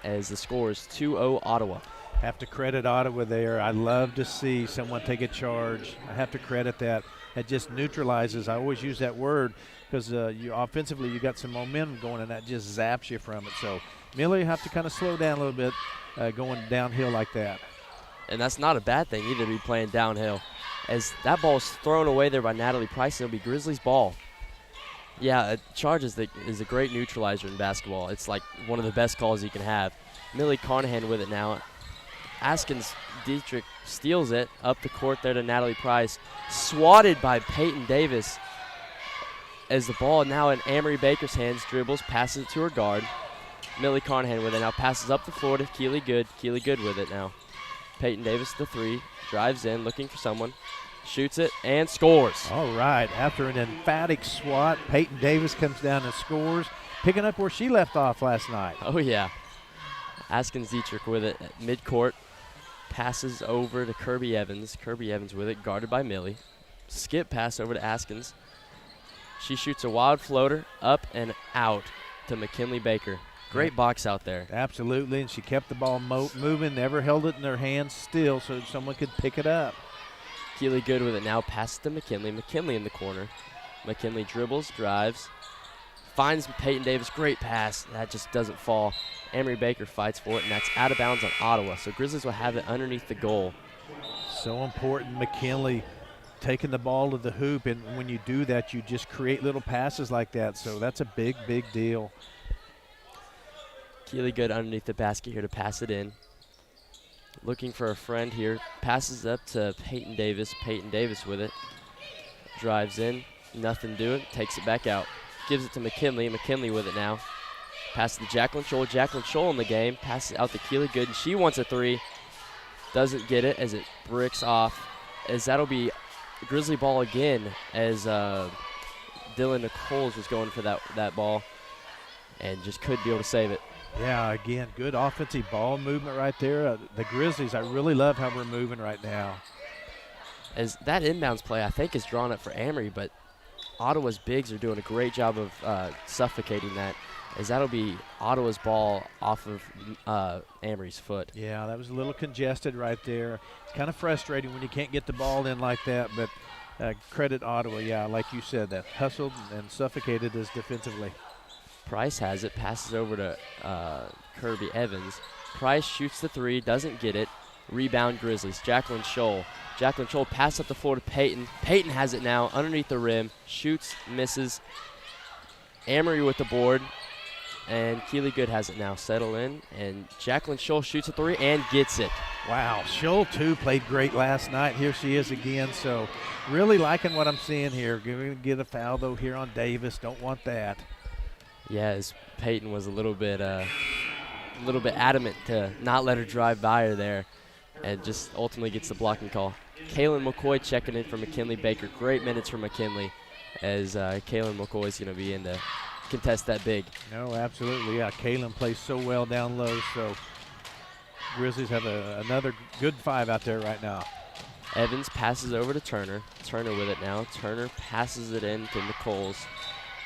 as the score is 2-0 Ottawa. Have to credit Ottawa there. I love to see someone take a charge. I have to credit that. It just neutralizes. I always use that word because you offensively you got some momentum going, and that just zaps you from it. So Millie, you have to kind of slow down a little bit going downhill like that. And that's not a bad thing either, to be playing downhill. As that ball is thrown away there by Natalie Price, it'll be Grizzlies ball. Yeah, a charge is a great neutralizer in basketball. It's like one of the best calls you can have. Millie Carnahan with it now. Askins Dietrich steals it up the court there to Natalie Price. Swatted by Peyton Davis. As the ball now in Amory Baker's hands, dribbles, passes it to her guard. Millie Carnahan with it now, passes up the floor to Keely Good. Keely Good with it now. Peyton Davis the three, drives in, looking for someone. Shoots it and scores. All right, after an emphatic swat, Peyton Davis comes down and scores, picking up where she left off last night. Oh, yeah. Askins Dietrich with it at midcourt. Passes over to Kirby Evans. Kirby Evans with it, guarded by Millie. Skip pass over to Askins. She shoots a wild floater up and out to McKinley Baker. Great box out there. Absolutely, and she kept the ball moving, never held it in her hands still so someone could pick it up. Keely Good with it now, passes to McKinley. McKinley in the corner. McKinley dribbles, drives, finds Peyton Davis. Great pass. That just doesn't fall. Amory Baker fights for it, and that's out of bounds on Ottawa. So Grizzlies will have it underneath the goal. So important, McKinley taking the ball to the hoop, and when you do that, you just create little passes like that. So that's a big, big deal. Keely Good underneath the basket here to pass it in. Looking for a friend here. Passes up to Peyton Davis. Peyton Davis with it. Drives in. Nothing doing. Takes it back out. Gives it to McKinley. McKinley with it now. Passes to Jacqueline Scholl. Jacqueline Scholl in the game. Passes out to Keely Good. And she wants a three. Doesn't get it as it bricks off. As that'll be Grizzly ball again as Dylan Nichols was going for that ball and just couldn't be able to save it. Yeah, again, good offensive ball movement right there. The Grizzlies, I really love how we're moving right now. As that inbounds play, I think, is drawn up for Amory, but Ottawa's bigs are doing a great job of suffocating that, as that'll be Ottawa's ball off of Amory's foot. Yeah, that was a little congested right there. It's kind of frustrating when you can't get the ball in like that, but credit Ottawa, yeah, like you said, that hustled and suffocated us defensively. Price has it, passes over to Kirby Evans. Price shoots the three, doesn't get it. Rebound Grizzlies. Jacqueline Scholl. Jacqueline Scholl passes up the floor to Peyton. Peyton has it now underneath the rim. Shoots, misses. Amory with the board. And Keely Good has it now. Settle in. And Jacqueline Scholl shoots a three and gets it. Wow. Scholl, too, played great last night. Here she is again. So really liking what I'm seeing here. Going to get a foul, though, here on Davis. Don't want that. Yeah, as Peyton was a little bit adamant to not let her drive by her there, and just ultimately gets the blocking call. Kaylin McCoy checking in for McKinley Baker. Great minutes for McKinley, as Kaylin McCoy is going to be in to contest that big. No, absolutely, yeah. Kaylin plays so well down low, so Grizzlies have another good five out there right now. Evans passes over to Turner. Turner with it now. Turner passes it in to Nichols,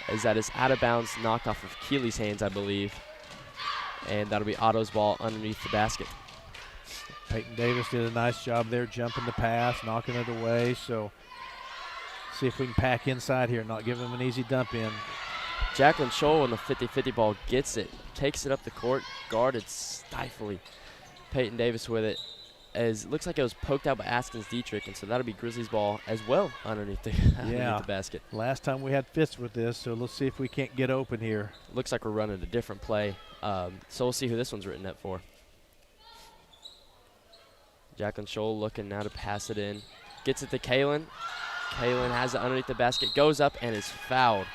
as that is out of bounds, knocked off of Keely's hands, I believe. And that'll be Otto's ball underneath the basket. Peyton Davis did a nice job there, jumping the pass, knocking it away. So see if we can pack inside here, not give them an easy dump in. Jacqueline Scholl on the 50-50 ball gets it, takes it up the court, guarded stifling. Peyton Davis with it. as it looks like it was poked out by Askins Dietrich, and so that'll be Grizzlies ball as well underneath the, underneath the basket. Last time we had fits with this, so let's see if we can't get open here. Looks like we're running a different play, so we'll see who this one's written up for. Jacqueline Scholl looking now to pass it in. Gets it to Kaylin. Kaylin has it underneath the basket, goes up and is fouled.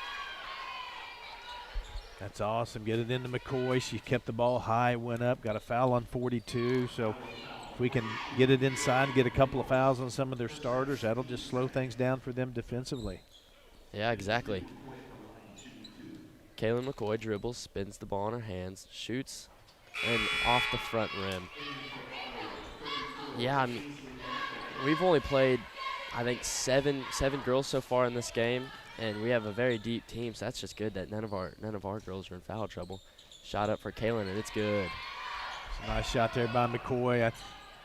That's awesome. Get it into McCoy. She kept the ball high, went up, got a foul on 42. So if we can get it inside and get a couple of fouls on some of their starters, that'll just slow things down for them defensively. Yeah, exactly. Kaylin McCoy dribbles, spins the ball in her hands, shoots, and off the front rim. Yeah, I mean, we've only played, I think, seven girls so far in this game, and we have a very deep team, so that's just good that none of our girls are in foul trouble. Shot up for Kaylin, and it's good. It's a nice shot there by McCoy. I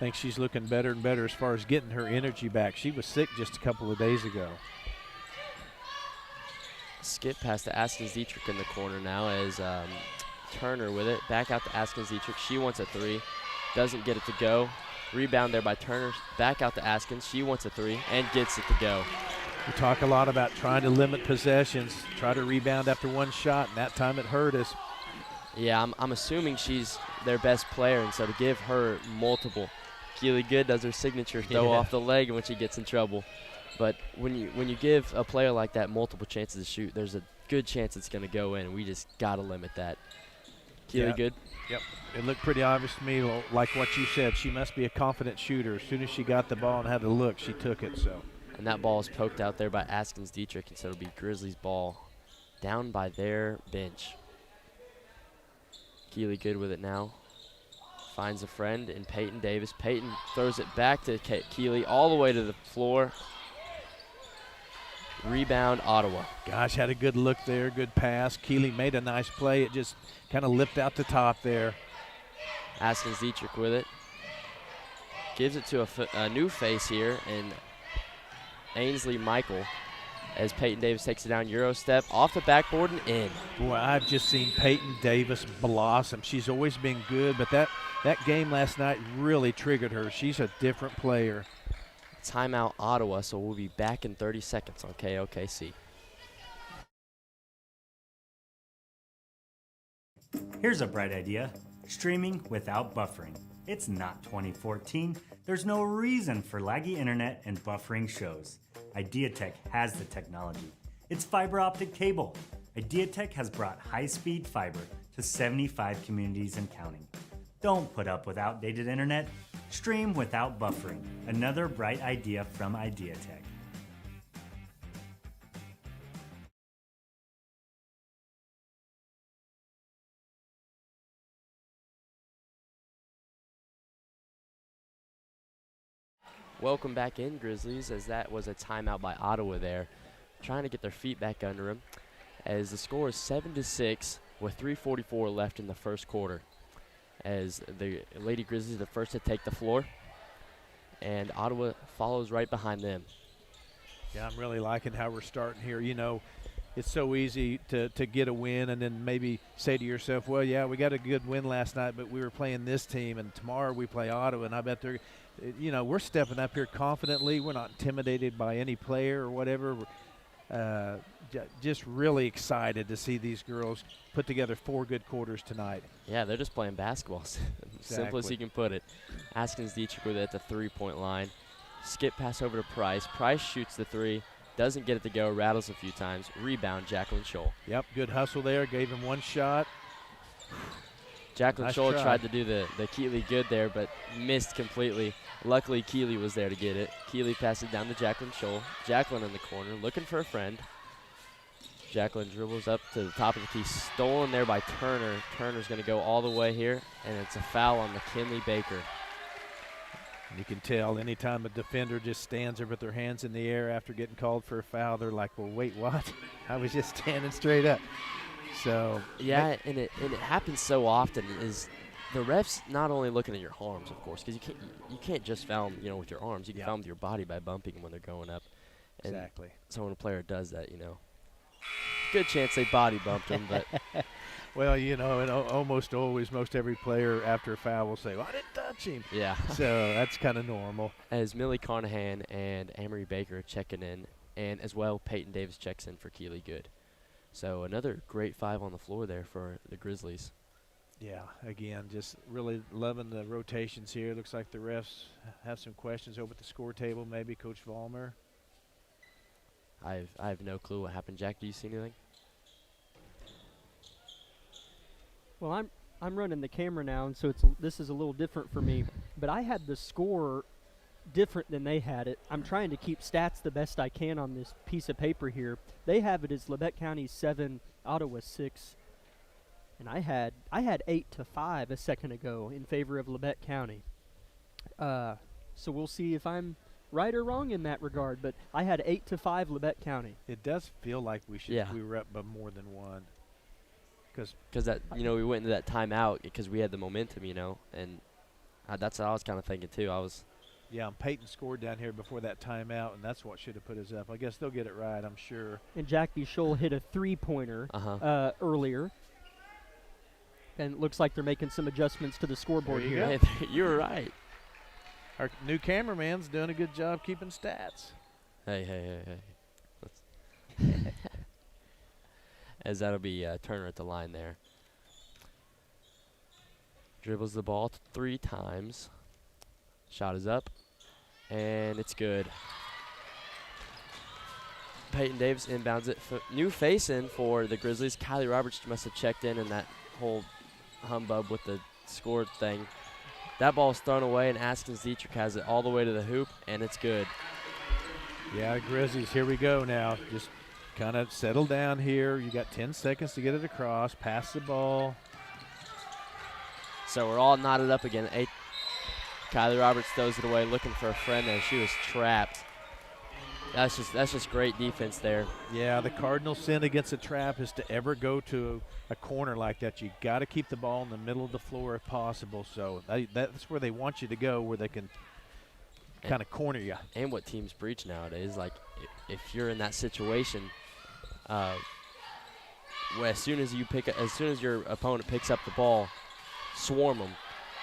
think she's looking better and better as far as getting her energy back. She was sick just a couple of days ago. Skip past to Askins Dietrich in the corner now as Turner with it. Back out to Askins Dietrich. She wants a three. Doesn't get it to go. Rebound there by Turner. Back out to Askins. She wants a three and gets it to go. We talk a lot about trying to limit possessions, try to rebound after one shot, and that time it hurt us. Yeah, I'm assuming she's their best player, and so to give her multiple. Keely Good does her signature throw off the leg when she gets in trouble. But when you give a player like that multiple chances to shoot, there's a good chance it's going to go in, and we just got to limit that. Keely Good? Yep. It looked pretty obvious to me, like what you said. She must be a confident shooter. As soon as she got the ball and had to look, she took it. So. And that ball is poked out there by Askins Dietrich, and so it'll be Grizzlies ball down by their bench. Keely Good with it now. Finds a friend in Peyton Davis. Peyton throws it back to Keely all the way to the floor. Rebound, Ottawa. Gosh, had a good look there, good pass. Keely made a nice play. It just kind of lipped out the top there. Askins Dietrich with it. Gives it to a new face here, and Ainsley Michael as Peyton Davis takes it down, Euro step, off the backboard and in. Boy, I've just seen Peyton Davis blossom. She's always been good, but that game last night really triggered her. She's a different player. Timeout Ottawa, so we'll be back in 30 seconds on KOKC. Here's a bright idea, streaming without buffering. It's not 2014. There's no reason for laggy internet and buffering shows. IdeaTek has the technology. It's fiber optic cable. IdeaTek has brought high-speed fiber to 75 communities and counting. Don't put up with outdated internet. Stream without buffering. Another bright idea from IdeaTek. Welcome back in, Grizzlies, as that was a timeout by Ottawa there, trying to get their feet back under them, as the score is 7-6 with 3:44 left in the first quarter, as the Lady Grizzlies are the first to take the floor, and Ottawa follows right behind them. Yeah, I'm really liking how we're starting here. You know, it's so easy to get a win and then maybe say to yourself, well, yeah, we got a good win last night, but we were playing this team, and tomorrow we play Ottawa, and I bet they're – you know, we're stepping up here confidently. We're not intimidated by any player or whatever. Just really excited to see these girls put together 4 good quarters tonight. Yeah, they're just playing basketball. Simple as you can put it. Askins Dietrich with it at the 3-point line. Skip pass over to Price. Price shoots the 3. Doesn't get it to go. Rattles a few times. Rebound, Jacqueline Scholl. Yep, good hustle there. Gave him one shot. Jacqueline Nice Scholl try. tried to do the Keely Good there, but missed completely. Luckily, Keely was there to get it. Keely passes down to Jacqueline Scholl. Jacqueline in the corner, looking for a friend. Jacqueline dribbles up to the top of the key. Stolen there by Turner. Turner's going to go all the way here, and it's a foul on McKinley Baker. You can tell anytime a defender just stands there with their hands in the air after getting called for a foul, they're like, well, wait, what? I was just standing straight up. So yeah, and it happens so often. Is the refs not only looking at your arms, of course, because you can't just foul them, with your arms. You can foul them with your body by bumping them when they're going up. And exactly. So when a player does that, good chance they body bumped them. But Well, you know, and almost always, most every player after a foul will say, well, I didn't touch him. Yeah. So that's kind of normal. As Millie Carnahan and Amory Baker checking in, and as well Peyton Davis checks in for Keely Good. So another great 5 on the floor there for the Grizzlies. Yeah, again, just really loving the rotations here. Looks like the refs have some questions over at the score table, maybe, Coach Vollmer. I have no clue what happened. Jack, do you see anything? Well, I'm running the camera now, and so this is a little different for me. But I had the score different than they had it. I'm trying to keep stats the best I can on this piece of paper here. They have it as Labette County 7, Ottawa 6. And I had 8-5 a second ago in favor of Labette County. So we'll see if I'm right or wrong in that regard. But I had 8-5 Labette County. It does feel like we were up by more than one. Because that, you know, we went into that timeout because we had the momentum, you know, and that's what I was kind of thinking too. Yeah, and Peyton scored down here before that timeout, and that's what should have put us up. I guess they'll get it right, I'm sure. And Jack Bichol hit a 3-pointer earlier. And it looks like they're making some adjustments to the scoreboard here. Hey, you were right. Our new cameraman's doing a good job keeping stats. Hey. As that'll be Turner at the line there. Dribbles the ball 3 times. Shot is up, and it's good. Peyton Davis inbounds it. New face in for the Grizzlies. Kylie Roberts must have checked in that whole humbug with the score thing. That ball's thrown away, and Askins Dietrich has it all the way to the hoop, and it's good. Yeah, Grizzlies, here we go now. Just kind of settle down here. You got 10 seconds to get it across. Pass the ball. So we're all knotted up again. Kylie Roberts throws it away, looking for a friend there. She was trapped. That's just great defense there. Yeah, the Cardinal sin against a trap is to ever go to a corner like that. You got to keep the ball in the middle of the floor if possible. So that's where they want you to go, where they can kind of corner you. And what teams breach nowadays, like if you're in that situation, where as soon as your opponent picks up the ball, swarm them.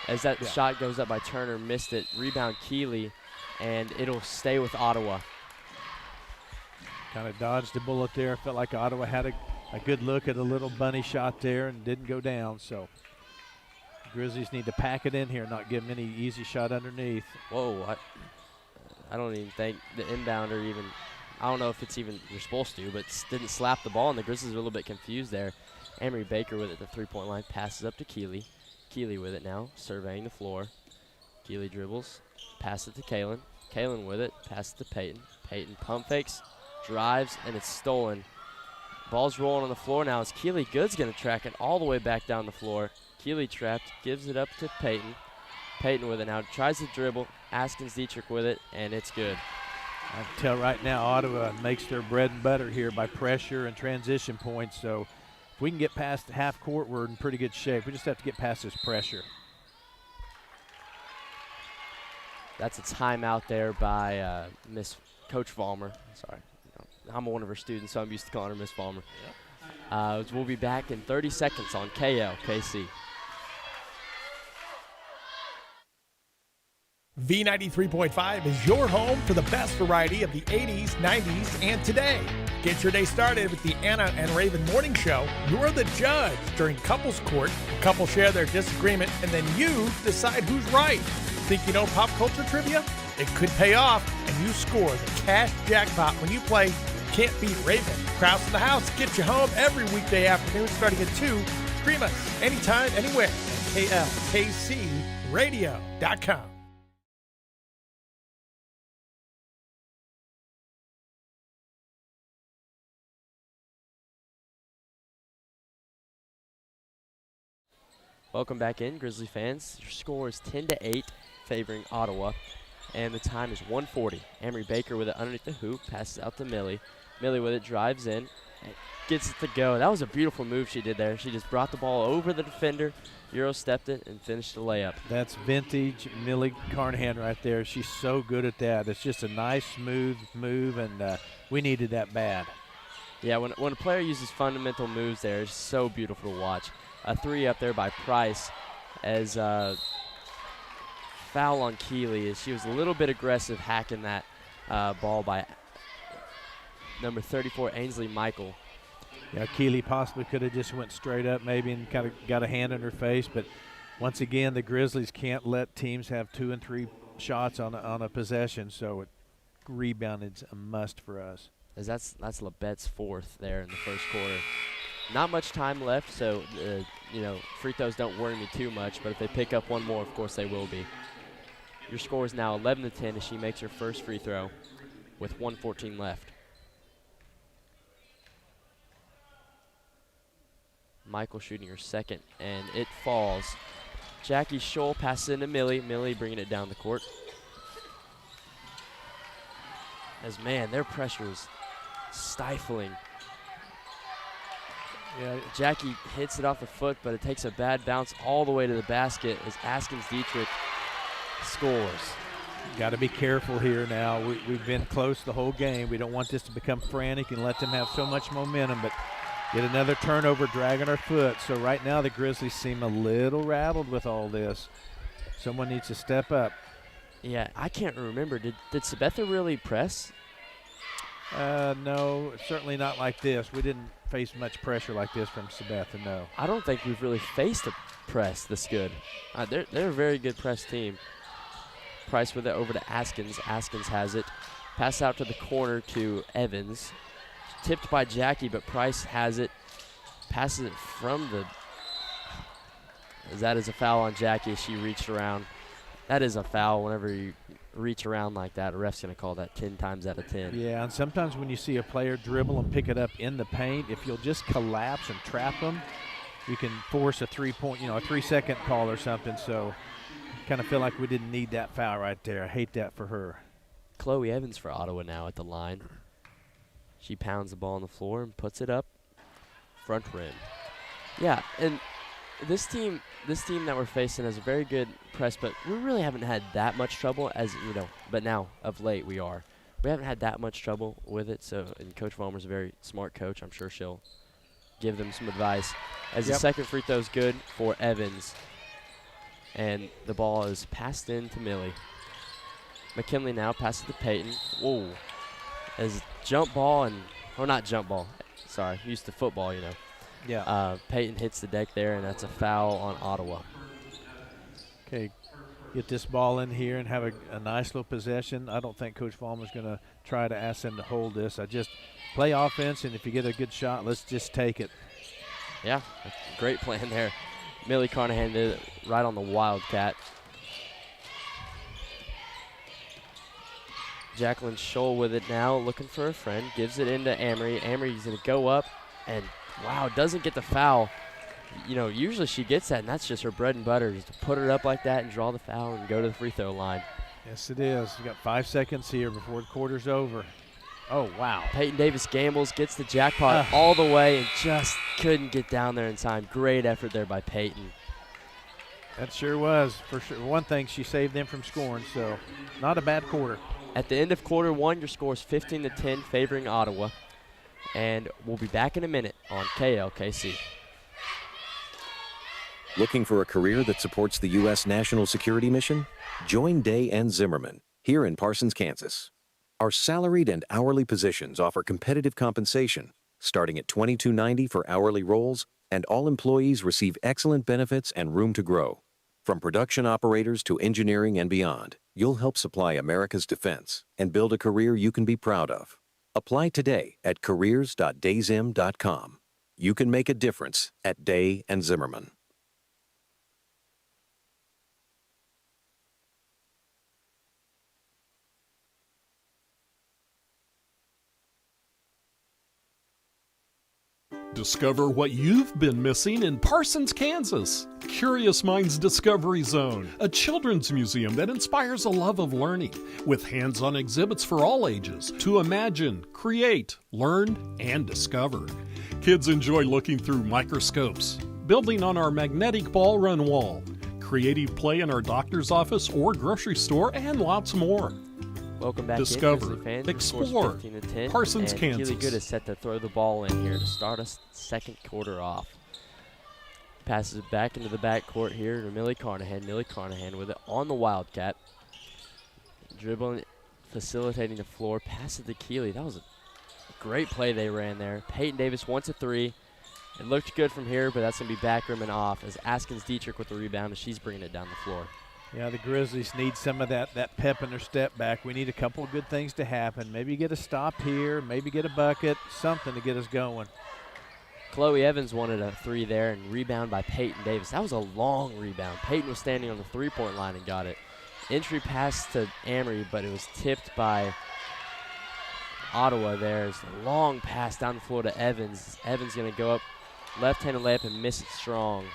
As that shot goes up by Turner, missed it. Rebound Keeley, and it'll stay with Ottawa. Kind of dodged a bullet there. Felt like Ottawa had a good look at a little bunny shot there and didn't go down. So Grizzlies need to pack it in here, not give them any easy shot underneath. Whoa, I don't even think the inbounder even, I don't know if it's even you're supposed to, but didn't slap the ball, and the Grizzlies are a little bit confused there. Amory Baker with it at the 3-point line, passes up to Keeley. Keeley with it now, surveying the floor. Keeley dribbles, pass it to Kalen. Kalen with it, pass it to Peyton. Peyton pump fakes, drives, and it's stolen. Ball's rolling on the floor now as Keeley Good's going to track it all the way back down the floor. Keeley trapped, gives it up to Peyton. Peyton with it now, tries to dribble. Askins Dietrich with it, and it's good. I can tell right now Ottawa makes their bread and butter here by pressure and transition points. So if we can get past the half court, we're in pretty good shape. We just have to get past this pressure. That's a timeout there by Miss Coach Vollmer. Sorry. I'm one of her students, so I'm used to calling her Miss Vollmer. Yep. We'll be back in 30 seconds on KLKC. V93.5 is your home for the best variety of the 80s, 90s, and today. Get your day started with the Anna and Raven Morning Show. You're the judge during couples court. Couples share their disagreement, and then you decide who's right. Think you know pop culture trivia? It could pay off, and you score the cash jackpot when you play Can't Beat Raven. Kraus in the House gets you home every weekday afternoon starting at 2. Stream us anytime, anywhere at KLKCRadio.com. Welcome back in, Grizzly fans. Your score is 10-8, favoring Ottawa, and the time is 1:40. Amory Baker with it underneath the hoop, passes out to Millie. Millie with it, drives in, and gets it to go. That was a beautiful move she did there. She just brought the ball over the defender, Euro-stepped it, and finished the layup. That's vintage Millie Carnahan right there. She's so good at that. It's just a nice, smooth move, and we needed that bad. Yeah, when a player uses fundamental moves there, it's so beautiful to watch. A 3 up there by Price as foul on Keeley as she was a little bit aggressive hacking that ball by number 34, Ainsley Michael. Yeah, Keeley possibly could have just went straight up maybe and kind of got a hand in her face, but once again, the Grizzlies can't let teams have 2 and 3 shots on a possession, so rebound is a must for us. As that's Labette's 4th there in the first quarter. Not much time left, so free throws don't worry me too much, but if they pick up one more, of course they will be. Your score is now 11-10 as she makes her first free throw with 1:14 left. Michael shooting her second, and it falls. Jackie Scholl passes into Millie. Millie bringing it down the court. As, man, their pressure is stifling. Yeah. Jackie hits it off the foot, but it takes a bad bounce all the way to the basket as Askins Dietrich scores. Got to be careful here now. We've been close the whole game. We don't want this to become frantic and let them have so much momentum, but get another turnover, dragging our foot. So right now the Grizzlies seem a little rattled with all this. Someone needs to step up. Yeah, I can't remember. Did Sabetha really press? No, certainly not like this. We didn't face much pressure like this from Sabetha, no. I don't think we've really faced a press this good. They're a very good press team. Price with it over to Askins. Askins has it. Pass out to the corner to Evans. Tipped by Jackie, but Price has it. Passes it from the... That is a foul on Jackie as she reached around. That is a foul whenever you reach around like that. A ref's going to call that 10 times out of 10. Yeah, and sometimes when you see a player dribble and pick it up in the paint, if you'll just collapse and trap them, you can force a 3-point, a 3-second call or something. So kind of feel like we didn't need that foul right there. I hate that for her. Chloe Evans for Ottawa now at the line. She pounds the ball on the floor and puts it up front rim. Yeah, and this team that we're facing has a very good press, but we really haven't had that much trouble but now of late we are. We haven't had that much trouble with it, and Coach Vollmer's a very smart coach. I'm sure she'll give them some advice. As the second free throw is good for Evans, and the ball is passed in to Millie. McKinley now passes to Peyton. Whoa. As jump ball not jump ball. Sorry, used to football, Yeah. Peyton hits the deck there, and that's a foul on Ottawa. Okay, get this ball in here and have a nice little possession. I don't think Coach Vollmer's going to try to ask them to hold this. I just play offense, and if you get a good shot, let's just take it. Yeah, great plan there. Millie Carnahan did it right on the Wildcat. Jacqueline Scholl with it now, looking for a friend. Gives it into Amory. Amory's going to go up and, wow, doesn't get the foul. Usually she gets that, and that's just her bread and butter, is to put it up like that and draw the foul and go to the free throw line. Yes, it is. You got 5 seconds here before the quarter's over. Oh, wow. Peyton Davis gambles, gets the jackpot all the way, and just couldn't get down there in time. Great effort there by Peyton. That sure was. For sure. One thing, she saved them from scoring, so not a bad quarter. At the end of quarter one, your score is 15-10 favoring Ottawa. And we'll be back in a minute on KLKC. Looking for a career that supports the U.S. national security mission? Join Day and Zimmerman here in Parsons, Kansas. Our salaried and hourly positions offer competitive compensation, starting at $22.90 for hourly roles, and all employees receive excellent benefits and room to grow. From production operators to engineering and beyond, you'll help supply America's defense and build a career you can be proud of. Apply today at careers.dayzim.com. You can make a difference at Day and Zimmerman. Discover what you've been missing in Parsons, Kansas. Curious Minds Discovery Zone, a children's museum that inspires a love of learning, with hands-on exhibits for all ages to imagine, create, learn, and discover. Kids enjoy looking through microscopes, building on our magnetic ball run wall, creative play in our doctor's office or grocery store, and lots more. Welcome back Discover, in, Grizzly fans. Your score's explore, 15-10, Parsons, and Kansas. Keely Good is set to throw the ball in here to start us second quarter off. Passes it back into the backcourt here to Millie Carnahan. Millie Carnahan with it on the Wildcat. Dribbling, facilitating the floor. Pass it to Keely. That was a great play they ran there. Peyton Davis wants a three. It looked good from here, but that's going to be backroom and off as Askins Dietrich with the rebound, and she's bringing it down the floor. Yeah, the Grizzlies need some of that pep in their step back. We need a couple of good things to happen. Maybe get a stop here, maybe get a bucket, something to get us going. Chloe Evans wanted a three there and rebound by Peyton Davis. That was a long rebound. Peyton was standing on the three-point line and got it. Entry pass to Amory, but it was tipped by Ottawa. There's a long pass down the floor to Evans. Evans going to go up left-handed layup and miss it strong.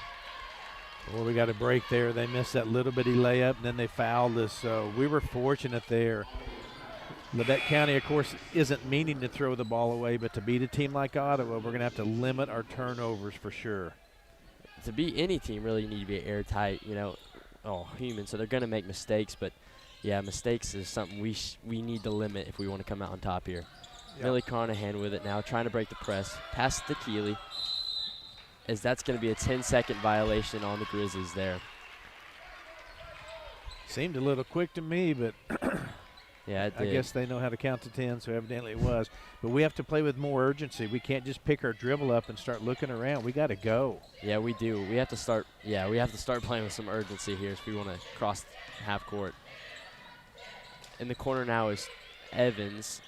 Well, we got a break there. They missed that little bitty layup, and then they fouled us. So we were fortunate there. Labette County, of course, isn't meaning to throw the ball away, but to beat a team like Ottawa, we're going to have to limit our turnovers for sure. To beat any team, really, you need to be airtight, human. So they're going to make mistakes, but, yeah, mistakes is something we need to limit if we want to come out on top here. Yep. Millie Carnahan with it now, trying to break the press. Pass it to Keely, as that's going to be a 10-second violation on the Grizzlies there. Seemed a little quick to me, but yeah, it did. I guess they know how to count to 10, so evidently it was. But we have to play with more urgency. We can't just pick our dribble up and start looking around. We got to go. Yeah, we do. We have to start playing with some urgency here if we want to cross half court. In the corner now is Evans.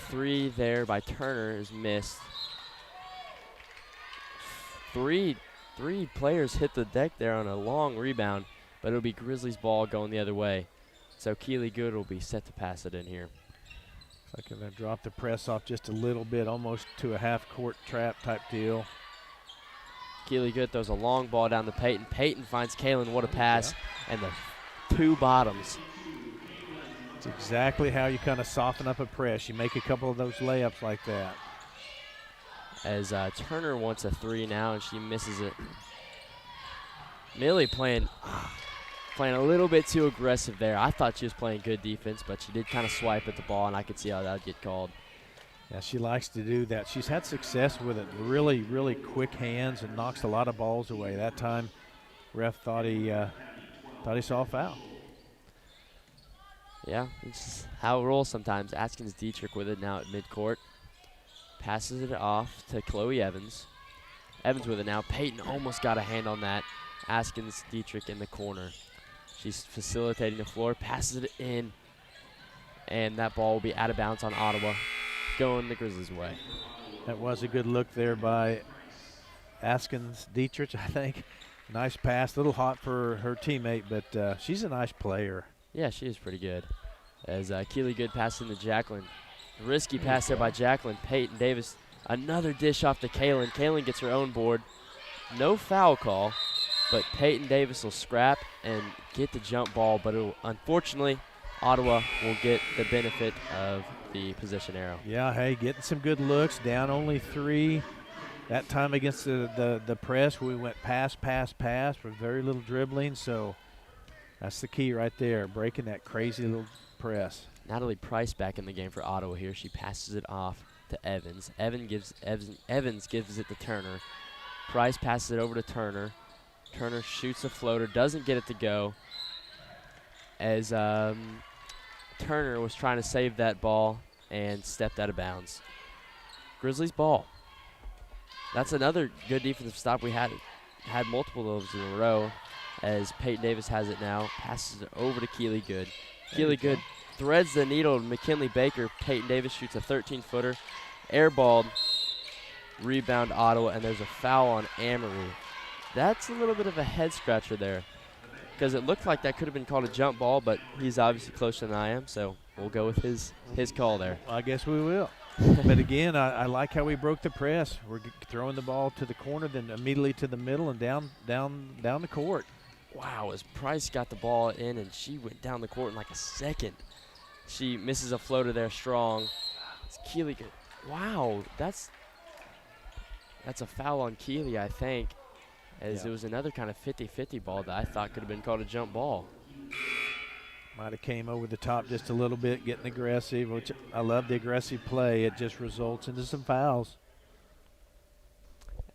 Three there by Turner is missed. Three players hit the deck there on a long rebound, but it'll be Grizzlies ball going the other way. So Keely Good will be set to pass it in here. Like they're going to drop the press off just a little bit, almost to a half-court trap type deal. Keely Good throws a long ball down to Peyton. Peyton finds Kaylin. What a pass. Yeah. And the two bottoms. It's exactly how you kind of soften up a press. You make a couple of those layups like that. As Turner wants a three now, and she misses it. Millie playing a little bit too aggressive there. I thought she was playing good defense, but she did kind of swipe at the ball, and I could see how that would get called. Yeah, she likes to do that. She's had success with it. Really, really quick hands and knocks a lot of balls away. That time, ref thought he saw a foul. Yeah, it's just how it rolls sometimes. Askins Dietrich with it now at midcourt. Passes it off to Chloe Evans. Evans with it now. Peyton almost got a hand on that. Askins Dietrich in the corner. She's facilitating the floor, passes it in, and that ball will be out of bounds on Ottawa, going the Grizzlies' way. That was a good look there by Askins Dietrich, I think. Nice pass, a little hot for her teammate, but she's a nice player. Yeah, she is pretty good. As Keely Good passes to Jacqueline. Risky pass there by Jacqueline. Peyton Davis, another dish off to Kaylin. Kaylin gets her own board. No foul call, but Peyton Davis will scrap and get the jump ball, but unfortunately, Ottawa will get the benefit of the position arrow. Yeah, hey, getting some good looks, down only 3. That time against the press, we went pass with very little dribbling, so that's the key right there, breaking that crazy little press. Natalie Price back in the game for Ottawa here. She passes it off to Evans. Evans gives it to Turner. Price passes it over to Turner. Turner shoots a floater, doesn't get it to go, as Turner was trying to save that ball and stepped out of bounds. Grizzlies ball. That's another good defensive stop. We had multiple of those in a row, as Peyton Davis has it now. Passes it over to Keely Good. Keely Good threads the needle to McKinley Baker. Peyton Davis shoots a 13-footer. Airballed. Rebound Ottawa, and there's a foul on Amory. That's a little bit of a head scratcher there, because it looked like that could have been called a jump ball, but he's obviously closer than I am, so we'll go with his call there. I guess we will. But again, I like how we broke the press. We're throwing the ball to the corner, then immediately to the middle and down the court. Wow, as Price got the ball in, and she went down the court in like a second. She misses a floater there strong. It's Keely. Wow, that's a foul on Keely, I think, as it was another kind of 50-50 ball that I thought could have been called a jump ball. Might have came over the top just a little bit, getting aggressive, which I love the aggressive play. It just results into some fouls.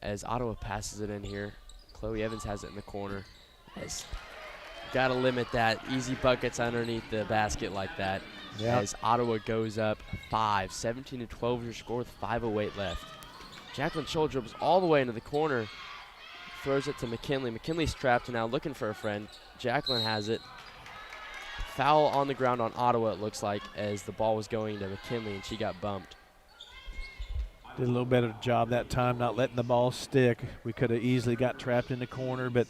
As Ottawa passes it in here, Chloe Evans has it in the corner. Got to limit that. Easy buckets underneath the basket like that. Yep. As Ottawa goes up 5, 17-12 your score with 5:08 left. Jacqueline Scholl dribbles all the way into the corner, throws it to McKinley. McKinley's trapped and now looking for a friend. Jacqueline has it. Foul on the ground on Ottawa, it looks like, as the ball was going to McKinley and she got bumped. Did a little better job that time not letting the ball stick. We could have easily got trapped in the corner, but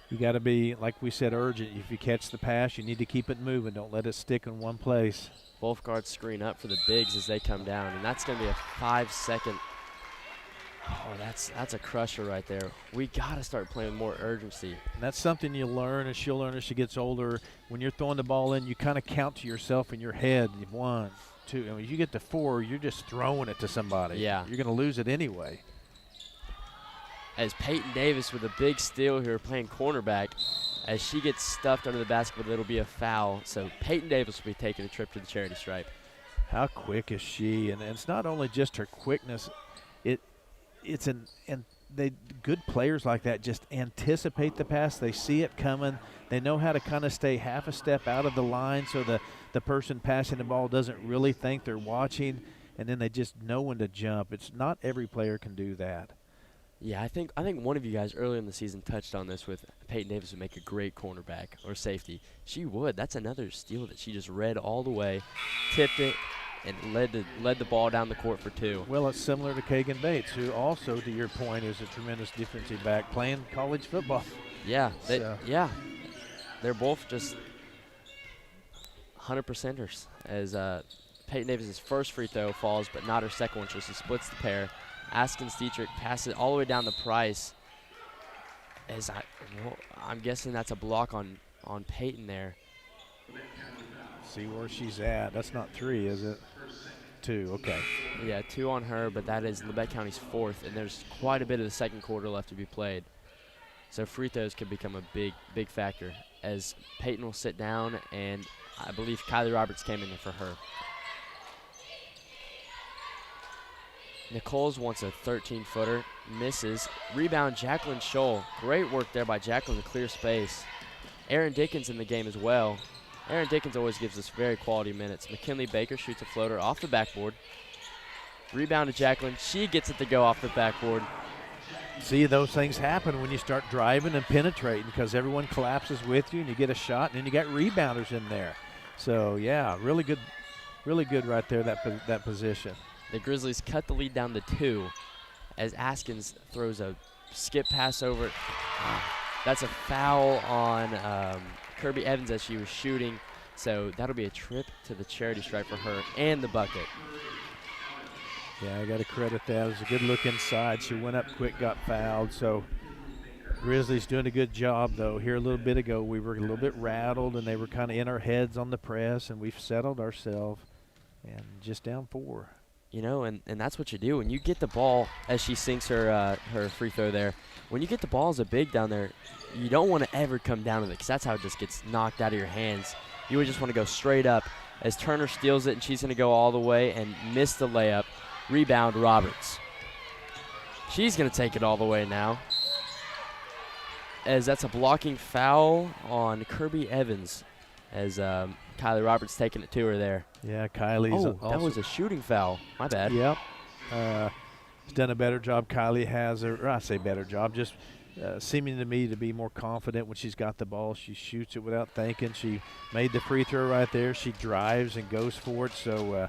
you got to be, like we said, urgent. If you catch the pass, you need to keep it moving. Don't let it stick in one place. Both guards screen up for the bigs as they come down, and that's going to be a 5-second. Oh, that's a crusher right there. We got to start playing with more urgency. And that's something you'll learn, and she'll learn as she gets older. When you're throwing the ball in, you kind of count to yourself in your head. 1, 2. And when you get to 4, you're just throwing it to somebody. Yeah. You're going to lose it anyway. As Peyton Davis with a big steal here playing cornerback, as she gets stuffed under the basket, but it'll be a foul. So Peyton Davis will be taking a trip to the charity stripe. How quick is she? And it's not only just her quickness. Good players like that just anticipate the pass. They see it coming. They know how to kind of stay half a step out of the line so the person passing the ball doesn't really think they're watching, and then they just know when to jump. It's not every player can do that. Yeah, I think one of you guys earlier in the season touched on this with Peyton Davis would make a great cornerback or safety. She would. That's another steal that she just read all the way, tipped it, and led the ball down the court for 2. Well, it's similar to Kagan Bates, who also, to your point, is a tremendous defensive back playing college football. Yeah, they're both just 100%ers. As Peyton Davis's first free throw falls, but not her second one, so she splits the pair. Askins Dietrich passes all the way down the Price. As I'm guessing that's a block on Peyton there. See where she's at. That's not 3, is it? 2, okay. Yeah, 2 on her, but that is Labette County's 4th, and there's quite a bit of the second quarter left to be played. So free throws could become a big factor, as Peyton will sit down, and I believe Kylie Roberts came in for her. Nichols wants a 13-footer, misses. Rebound, Jacqueline Scholl. Great work there by Jacqueline to clear space. Erin Dickens in the game as well. Erin Dickens always gives us very quality minutes. McKinley Baker shoots a floater off the backboard. Rebound to Jacqueline. She gets it to go off the backboard. See, those things happen when you start driving and penetrating because everyone collapses with you and you get a shot, and then you got rebounders in there. So, yeah, really good right there, that position. The Grizzlies cut the lead down to 2 as Askins throws a skip pass over it. That's a foul on Kirby Evans as she was shooting. So that'll be a trip to the charity stripe for her and the bucket. Yeah, I got to credit that. It was a good look inside. She went up quick, got fouled. So Grizzlies doing a good job, though. Here a little bit ago, we were a little bit rattled, and they were kind of in our heads on the press, and we've settled ourselves and just down 4. You know, and that's what you do. When you get the ball, as she sinks her free throw there, when you get the ball as a big down there, you don't want to ever come down with it because that's how it just gets knocked out of your hands. You would just want to go straight up as Turner steals it, and she's going to go all the way and miss the layup. Rebound, Roberts. She's going to take it all the way now, as that's a blocking foul on Kirby Evans, as Kylie Roberts taking it to her there. Yeah, Kylie's also. That was a shooting foul. My bad. Yep. She's done a better job. Kylie has, or I say better job, just seeming to me to be more confident when she's got the ball. She shoots it without thinking. She made the free throw right there. She drives and goes for it. So,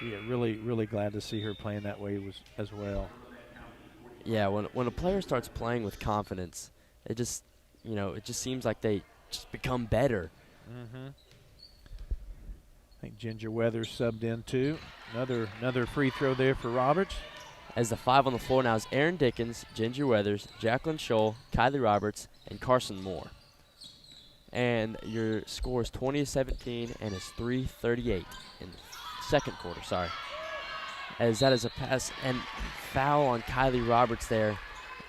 yeah, really glad to see her playing that way as well. Yeah, when a player starts playing with confidence, it just seems like they just become better. Mm-hmm. I think Ginger Weathers subbed in too. Another free throw there for Roberts. As the 5 on the floor now is Erin Dickens, Ginger Weathers, Jacqueline Scholl, Kylie Roberts, and Carson Moore. And your score is 20-17, and it's 3:38 in the second quarter. Sorry. As that is a pass and foul on Kylie Roberts there,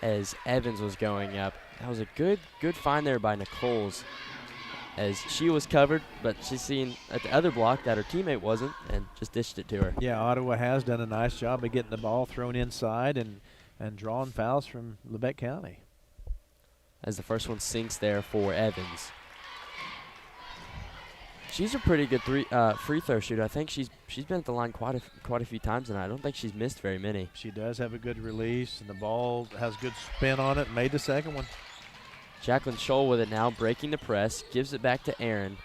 as Evans was going up. That was a good find there by Nichols. as she was covered, but she's seen at the other block that her teammate wasn't and just dished it to her. Yeah, Ottawa has done a nice job of getting the ball thrown inside and drawing fouls from Labette County. As the first one sinks there for Evans. She's a pretty good free throw shooter. I think she's been at the line quite a few times, and I don't think she's missed very many. She does have a good release, and the ball has good spin on it. Made the second one. Jacqueline Scholl with it now, breaking the press, gives it back to Aaron.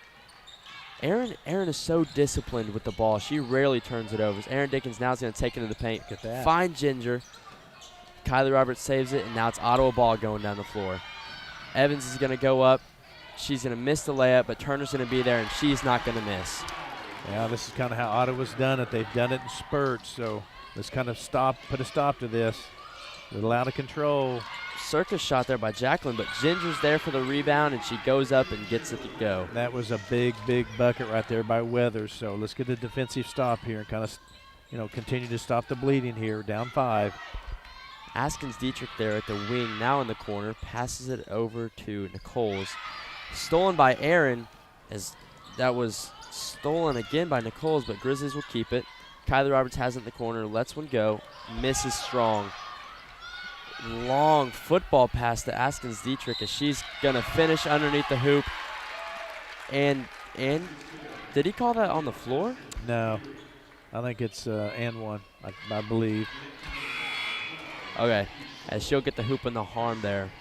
Aaron is so disciplined with the ball. She rarely turns it over. Aaron Dickens now is going to take it to the paint. Look at that. Find Ginger. Kylie Roberts saves it, and now it's Ottawa ball going down the floor. Evans is going to go up. She's going to miss the layup, but Turner's going to be there, and she's not going to miss. Yeah, this is kind of how Ottawa's done it. They've done it in spurts, so let's kind of put a stop to this. A little out of control. Circus shot there by Jacqueline, but Ginger's there for the rebound, and she goes up and gets it to go. That was a big, big bucket right there by Weathers, so let's get a defensive stop here and kind of, continue to stop the bleeding here, down 5. Askins Dietrich there at the wing, now in the corner, passes it over to Nichols. Stolen by Aaron, as that was stolen again by Nichols, but Grizzlies will keep it. Kylie Roberts has it in the corner, lets one go, misses strong. Long football pass to Askins Dietrich as she's going to finish underneath the hoop. And did he call that on the floor? No, I think it's and one, I believe. Okay, as she'll get the hoop in the harm there.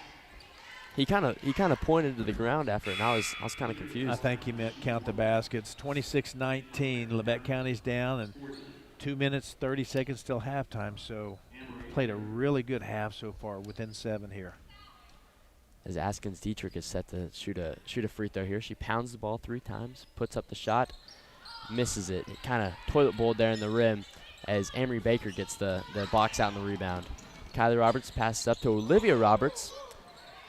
He kind of pointed to the ground after it, and I was kind of confused. I think he meant count the baskets. 26-19, Labette County's down, and 2 minutes, 30 seconds till halftime, so played a really good half so far, within 7 here. As Askins Dietrich is set to shoot a free throw here, she pounds the ball 3 times, puts up the shot, misses it. It kind of toilet bowled there in the rim as Amory Baker gets the box out in the rebound. Kylie Roberts passes up to Olivia Roberts,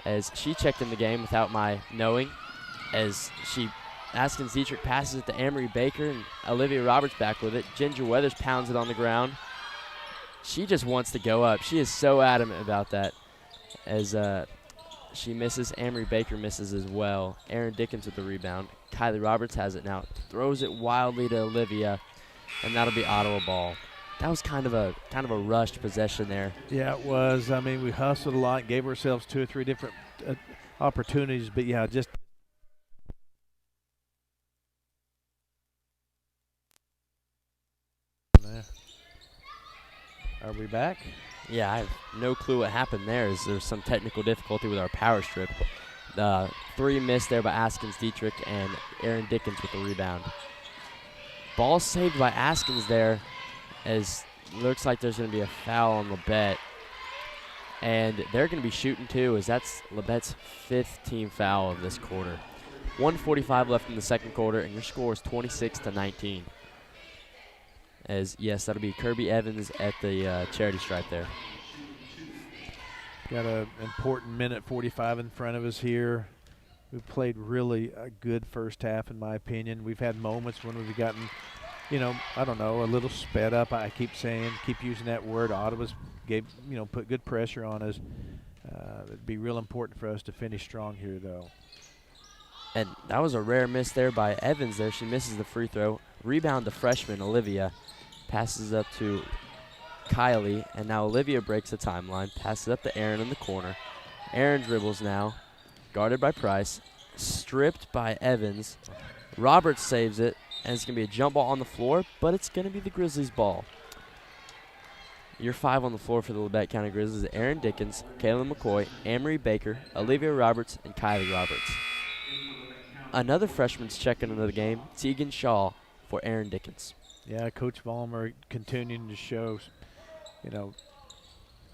as she checked in the game without my knowing, as Askins Dietrich passes it to Amory Baker, and Olivia Roberts back with it. Ginger Weathers pounds it on the ground. She just wants to go up. She is so adamant about that, as she misses. Amory Baker misses as well. Aaron Dickens with the rebound. Kylie Roberts has it now, throws it wildly to Olivia, and that'll be Ottawa ball. That was kind of a rushed possession there. Yeah, it was. I mean, we hustled a lot, gave ourselves 2 or 3 different opportunities, but yeah, just there. Are we back? Yeah, I have no clue what happened there. There's some technical difficulty with our power strip. 3 missed there by Askins Dietrich and Aaron Dickens with the rebound. Ball saved by Askins there, as looks like there's going to be a foul on Labette. And they're going to be shooting too, as that's Labette's 5th team foul of this quarter. 1:45 left in the second quarter, and your score is 26-19. As, yes, that'll be Kirby Evans at the charity stripe there. Got an important minute 45 in front of us here. We played really a good first half, in my opinion. We've had moments when we've gotten, I don't know, a little sped up. I keep using that word. Ottawa's put good pressure on us. It'd be real important for us to finish strong here, though. And that was a rare miss there by Evans there. She misses the free throw. Rebound the freshman, Olivia. Passes up to Kylie, and now Olivia breaks the timeline. Passes up to Aaron in the corner. Aaron dribbles now. Guarded by Price. Stripped by Evans. Roberts saves it, and it's going to be a jump ball on the floor, but it's going to be the Grizzlies' ball. Your 5 on the floor for the Labette County Grizzlies is Aaron Dickens, Kaylin McCoy, Amory Baker, Olivia Roberts, and Kylie Roberts. Another freshman's checking into the game, Tegan Shaw for Aaron Dickens. Yeah, Coach Vollmer continuing to show,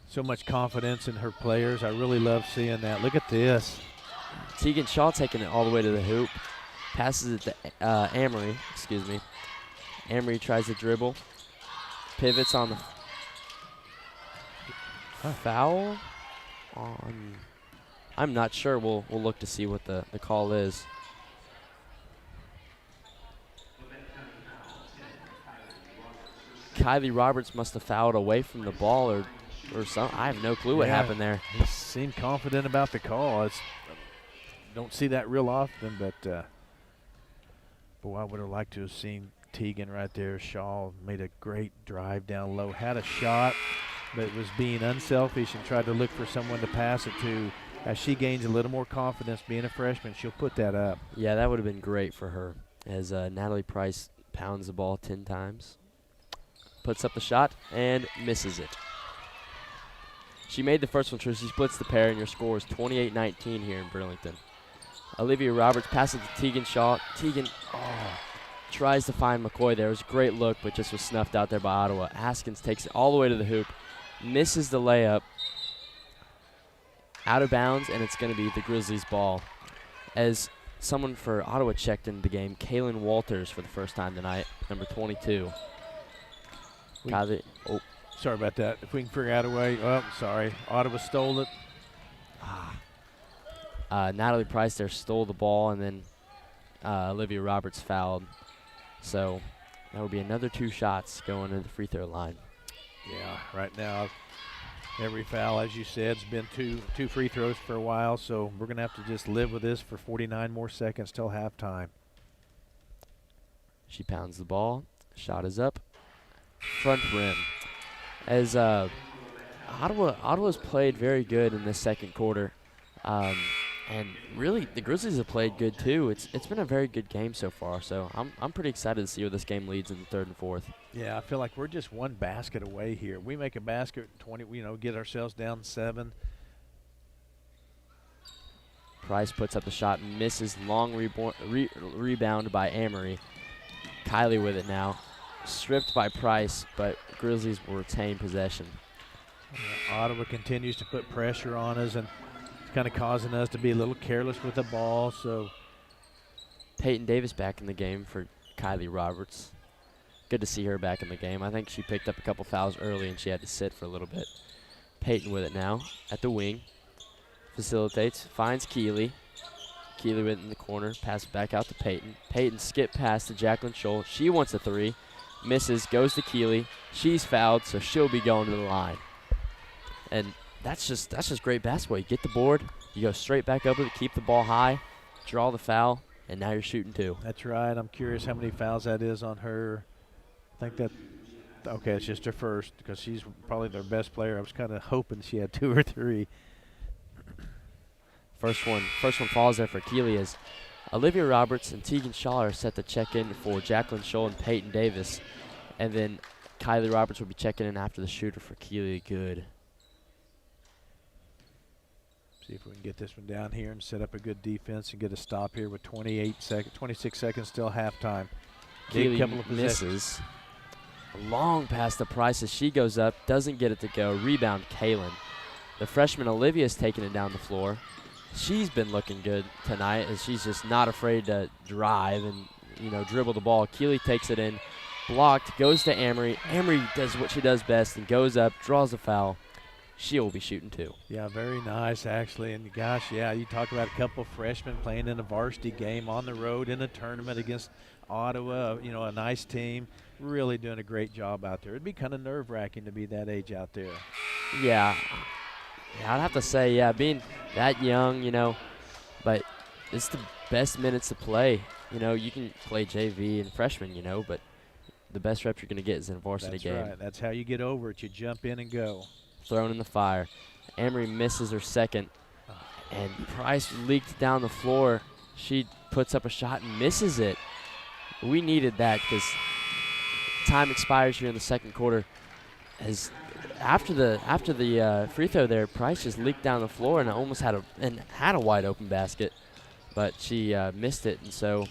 so much confidence in her players. I really love seeing that. Look at this. Tegan Shaw taking it all the way to the hoop. Passes it to Amory, Amory tries to dribble. Pivots on the foul. I'm not sure. We'll look to see what the call is. Kylie Roberts must have fouled away from the ball or something. I have no clue what happened there. He seemed confident about the call. don't see that real often, but boy, I would have liked to have seen Teagan right there. Shaw made a great drive down low, had a shot, but was being unselfish and tried to look for someone to pass it to. As she gains a little more confidence being a freshman, she'll put that up. Yeah, that would have been great for her as Natalie Price pounds the ball 10 times. Puts up the shot and misses it. She made the first one, so she splits the pair, and your score is 28-19 here in Burlington. Olivia Roberts passes to Teagan Shaw. Teagan tries to find McCoy there. It was a great look, but just was snuffed out there by Ottawa. Haskins takes it all the way to the hoop, misses the layup. Out of bounds, and it's going to be the Grizzlies' ball. As someone for Ottawa checked into the game, Kaylin Walters for the first time tonight, number 22. Sorry about that. If we can figure out a way. Oh, sorry. Ottawa stole it. Natalie Price there stole the ball, and then Olivia Roberts fouled. So that will be another 2 shots going to the free throw line. Yeah, right now, every foul, as you said, has been two free throws for a while, so we're going to have to just live with this for 49 more seconds till halftime. She pounds the ball. Shot is up. Front rim. As Ottawa's played very good in this second quarter. And really, the Grizzlies have played good too. It's been a very good game so far. So I'm pretty excited to see where this game leads in the third and fourth. Yeah, I feel like we're just one basket away here. We make a basket, 20. Get ourselves down 7. Price puts up the shot, misses. Long rebound by Amory. Kylie with it now, stripped by Price, but Grizzlies will retain possession. Ottawa continues to put pressure on us, and kind of causing us to be a little careless with the ball. So Peyton Davis back in the game for Kylie Roberts. Good to see her back in the game. I think she picked up a couple fouls early and she had to sit for a little bit. Peyton with it now at the wing. Facilitates, finds Keeley. Keeley with it in the corner, pass back out to Peyton. Peyton skip pass to Jacqueline Scholl. She wants a 3, misses, goes to Keeley. She's fouled, so she'll be going to the line. And that's just great basketball. You get the board, you go straight back up with it, keep the ball high, draw the foul, and now you're shooting 2. That's right. I'm curious how many fouls that is on her. I think okay, it's just her first because she's probably their best player. I was kind of hoping she had 2 or 3. First one falls there for Keeley as Olivia Roberts and Teagan Shaw are set to check in for Jacqueline Scholl and Peyton Davis. And then Kylie Roberts will be checking in after the shooter for Keeley Good. See if we can get this one down here and set up a good defense and get a stop here with 26 seconds till halftime. Keeley misses. A long pass to Price as she goes up, doesn't get it to go. Rebound, Kaylin. The freshman Olivia's taking it down the floor. She's been looking good tonight as she's just not afraid to drive and, dribble the ball. Keeley takes it in, blocked, goes to Amory. Amory does what she does best and goes up, draws a foul. She will be shooting 2. Yeah, very nice, actually. And, gosh, yeah, you talk about a couple freshmen playing in a varsity game on the road in a tournament against Ottawa, a nice team. Really doing a great job out there. It'd be kind of nerve-wracking to be that age out there. Yeah, I'd have to say, being that young, but it's the best minutes to play. You can play JV and freshman, but the best reps you're going to get is in a varsity game. That's right. That's how you get over it. You jump in and go. Thrown in the fire. Amory misses her second, and Price leaked down the floor. She puts up a shot and misses it. We needed that because time expires here in the second quarter. As after the free throw there, Price just leaked down the floor and almost had a wide open basket, but she missed it. And so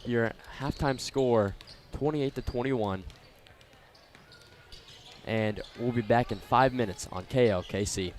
your halftime score, 28-21. And we'll be back in 5 minutes on KLKC.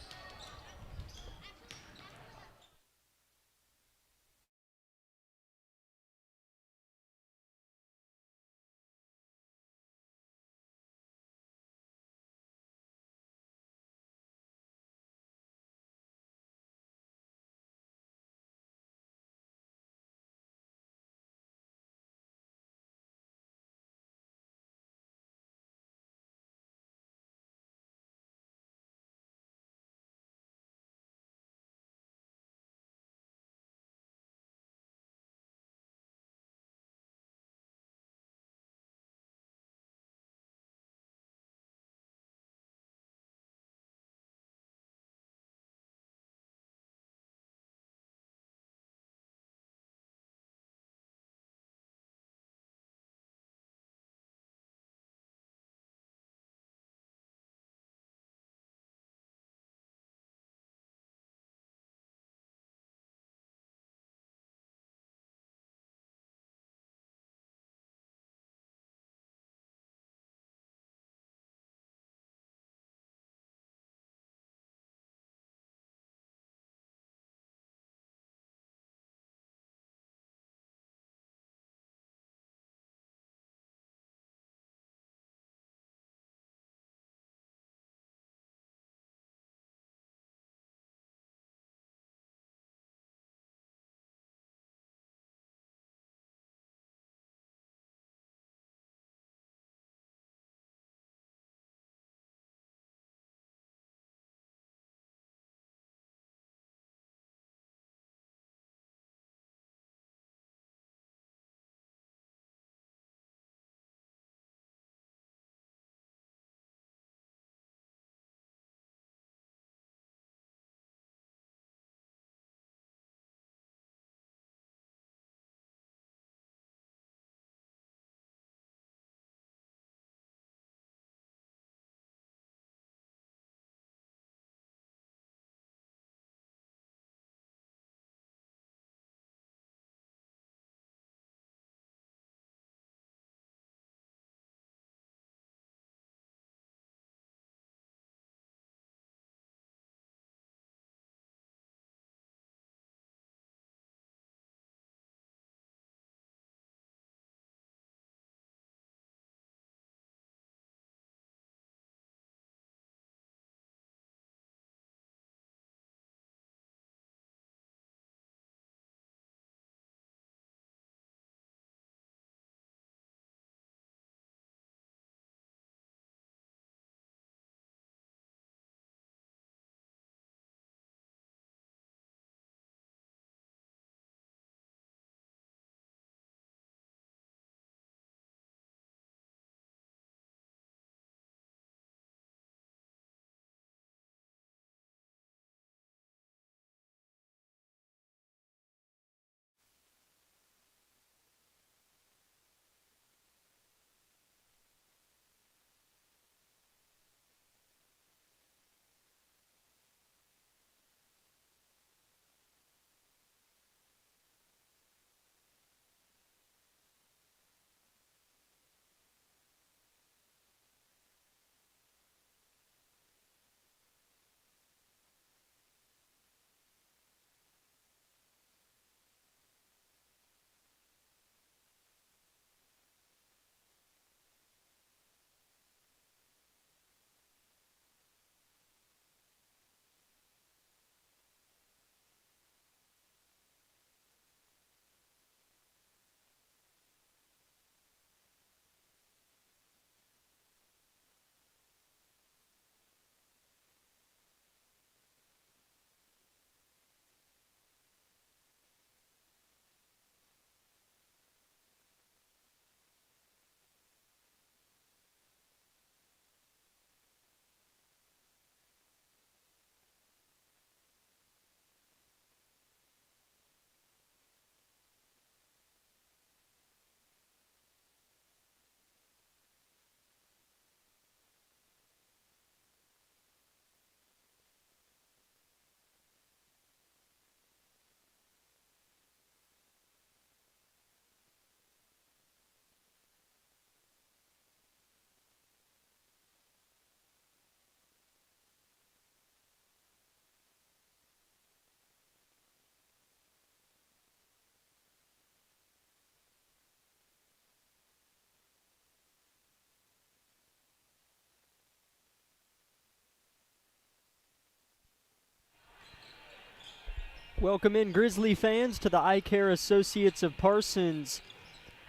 Welcome in, Grizzly fans, to the Eye Care Associates of Parsons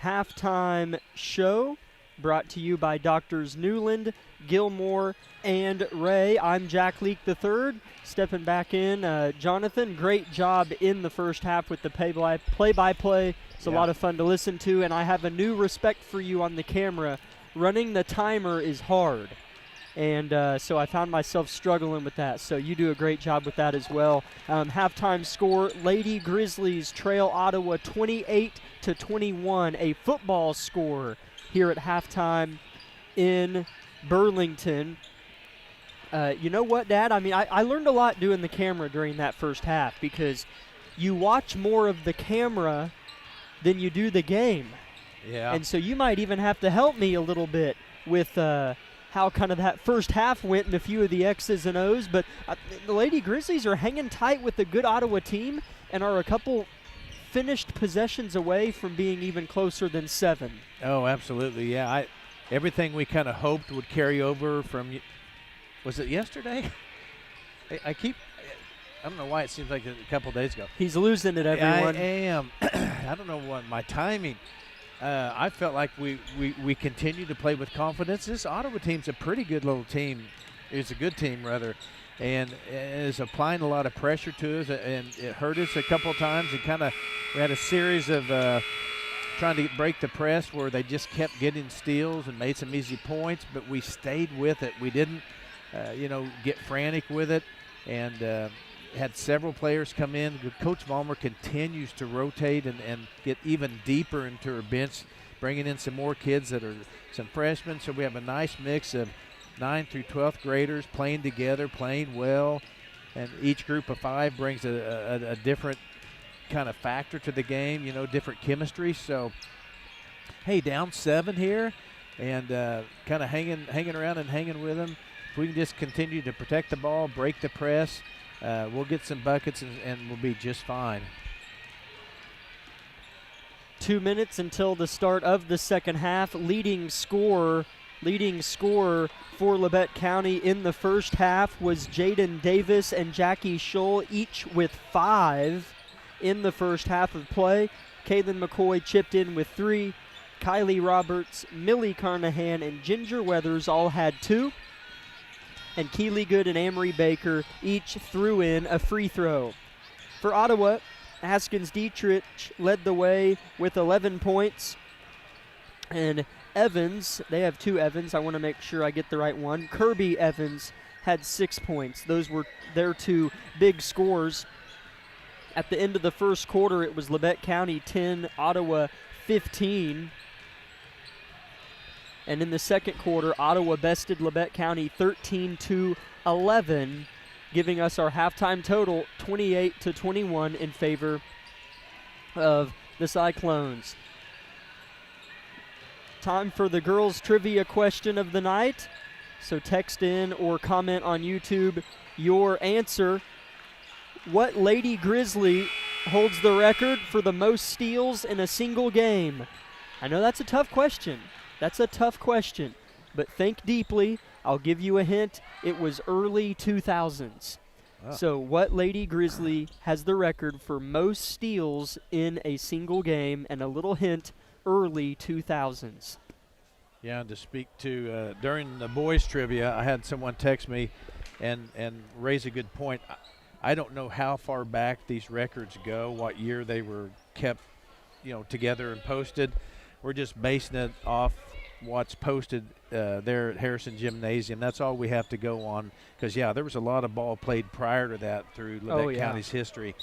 halftime show, brought to you by Doctors Newland, Gilmore, and Ray. I'm Jack Leake III, stepping back in. Jonathan, great job in the first half with the play-by-play. It's a lot of fun to listen to, and I have a new respect for you on the camera. Running the timer is hard, and so I found myself struggling with that. So you do a great job with that as well. Halftime score, Lady Grizzlies trail Ottawa 28-21, a football score here at halftime in Burlington. You know what, Dad? I mean, I learned a lot doing the camera during that first half, because you watch more of the camera than you do the game. Yeah. And so you might even have to help me a little bit with how kind of that first half went and a few of the X's and O's. But the Lady Grizzlies are hanging tight with a good Ottawa team and are a couple finished possessions away from being even closer than 7. Oh, absolutely, yeah. Everything we kind of hoped would carry over from, was it yesterday? I don't know why it seems like a couple days ago. He's losing it, everyone. I am. I don't know what my timing. I felt like we continue to play with confidence. This Ottawa team's a pretty good little team. It's a good team, rather, and is applying a lot of pressure to us, and it hurt us a couple times. And we had a series of trying to break the press where they just kept getting steals and made some easy points, but we stayed with it. We didn't, get frantic with it, and had several players come in. Coach Vollmer continues to rotate and get even deeper into her bench, bringing in some more kids that are some freshmen. So we have a nice mix of 9th through 12th graders playing together, playing well, and each group of 5 brings a different kind of factor to the game, different chemistry. So, hey, down 7 here, and kind of hanging around and hanging with them. If we can just continue to protect the ball, break the press, we'll get some buckets and we'll be just fine. 2 minutes until the start of the second half. Leading scorer for Labette County in the first half was Jaden Davis and Jackie Scholl, each with 5 in the first half of play. Kaylin McCoy chipped in with 3. Kylie Roberts, Millie Carnahan, and Ginger Weathers all had 2. And Keely Good and Amory Baker each threw in a free throw. For Ottawa, Haskins Dietrich led the way with 11 points. And Evans, they have 2 Evans. I want to make sure I get the right one. Kirby Evans had 6 points. Those were their 2 big scores. At the end of the first quarter, it was Labette County 10, Ottawa 15. And in the second quarter, Ottawa bested Labette County 13-11, giving us our halftime total 28-21 in favor of the Cyclones. Time for the girls' trivia question of the night. So text in or comment on YouTube your answer. What Lady Grizzly holds the record for the most steals in a single game? I know that's a tough question. But think deeply. I'll give you a hint. It was early 2000s. So what Lady Grizzly has the record for most steals in a single game? And a little hint, early 2000s. Yeah, and to speak to, during the boys' trivia, I had someone text me and raise a good point. I don't know how far back these records go, what year they were kept, together and posted. We're just basing it off what's posted there at Harrison Gymnasium. That's all we have to go on, because, there was a lot of ball played prior to that through Labette County's history.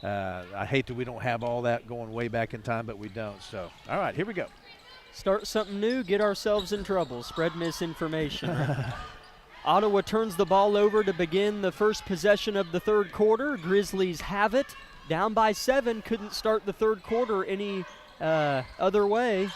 I hate that we don't have all that going way back in time, but we don't. So, all right, here we go. Start something new, get ourselves in trouble, spread misinformation. Ottawa turns the ball over to begin the first possession of the third quarter. Grizzlies have it. Down by 7, couldn't start the third quarter any other way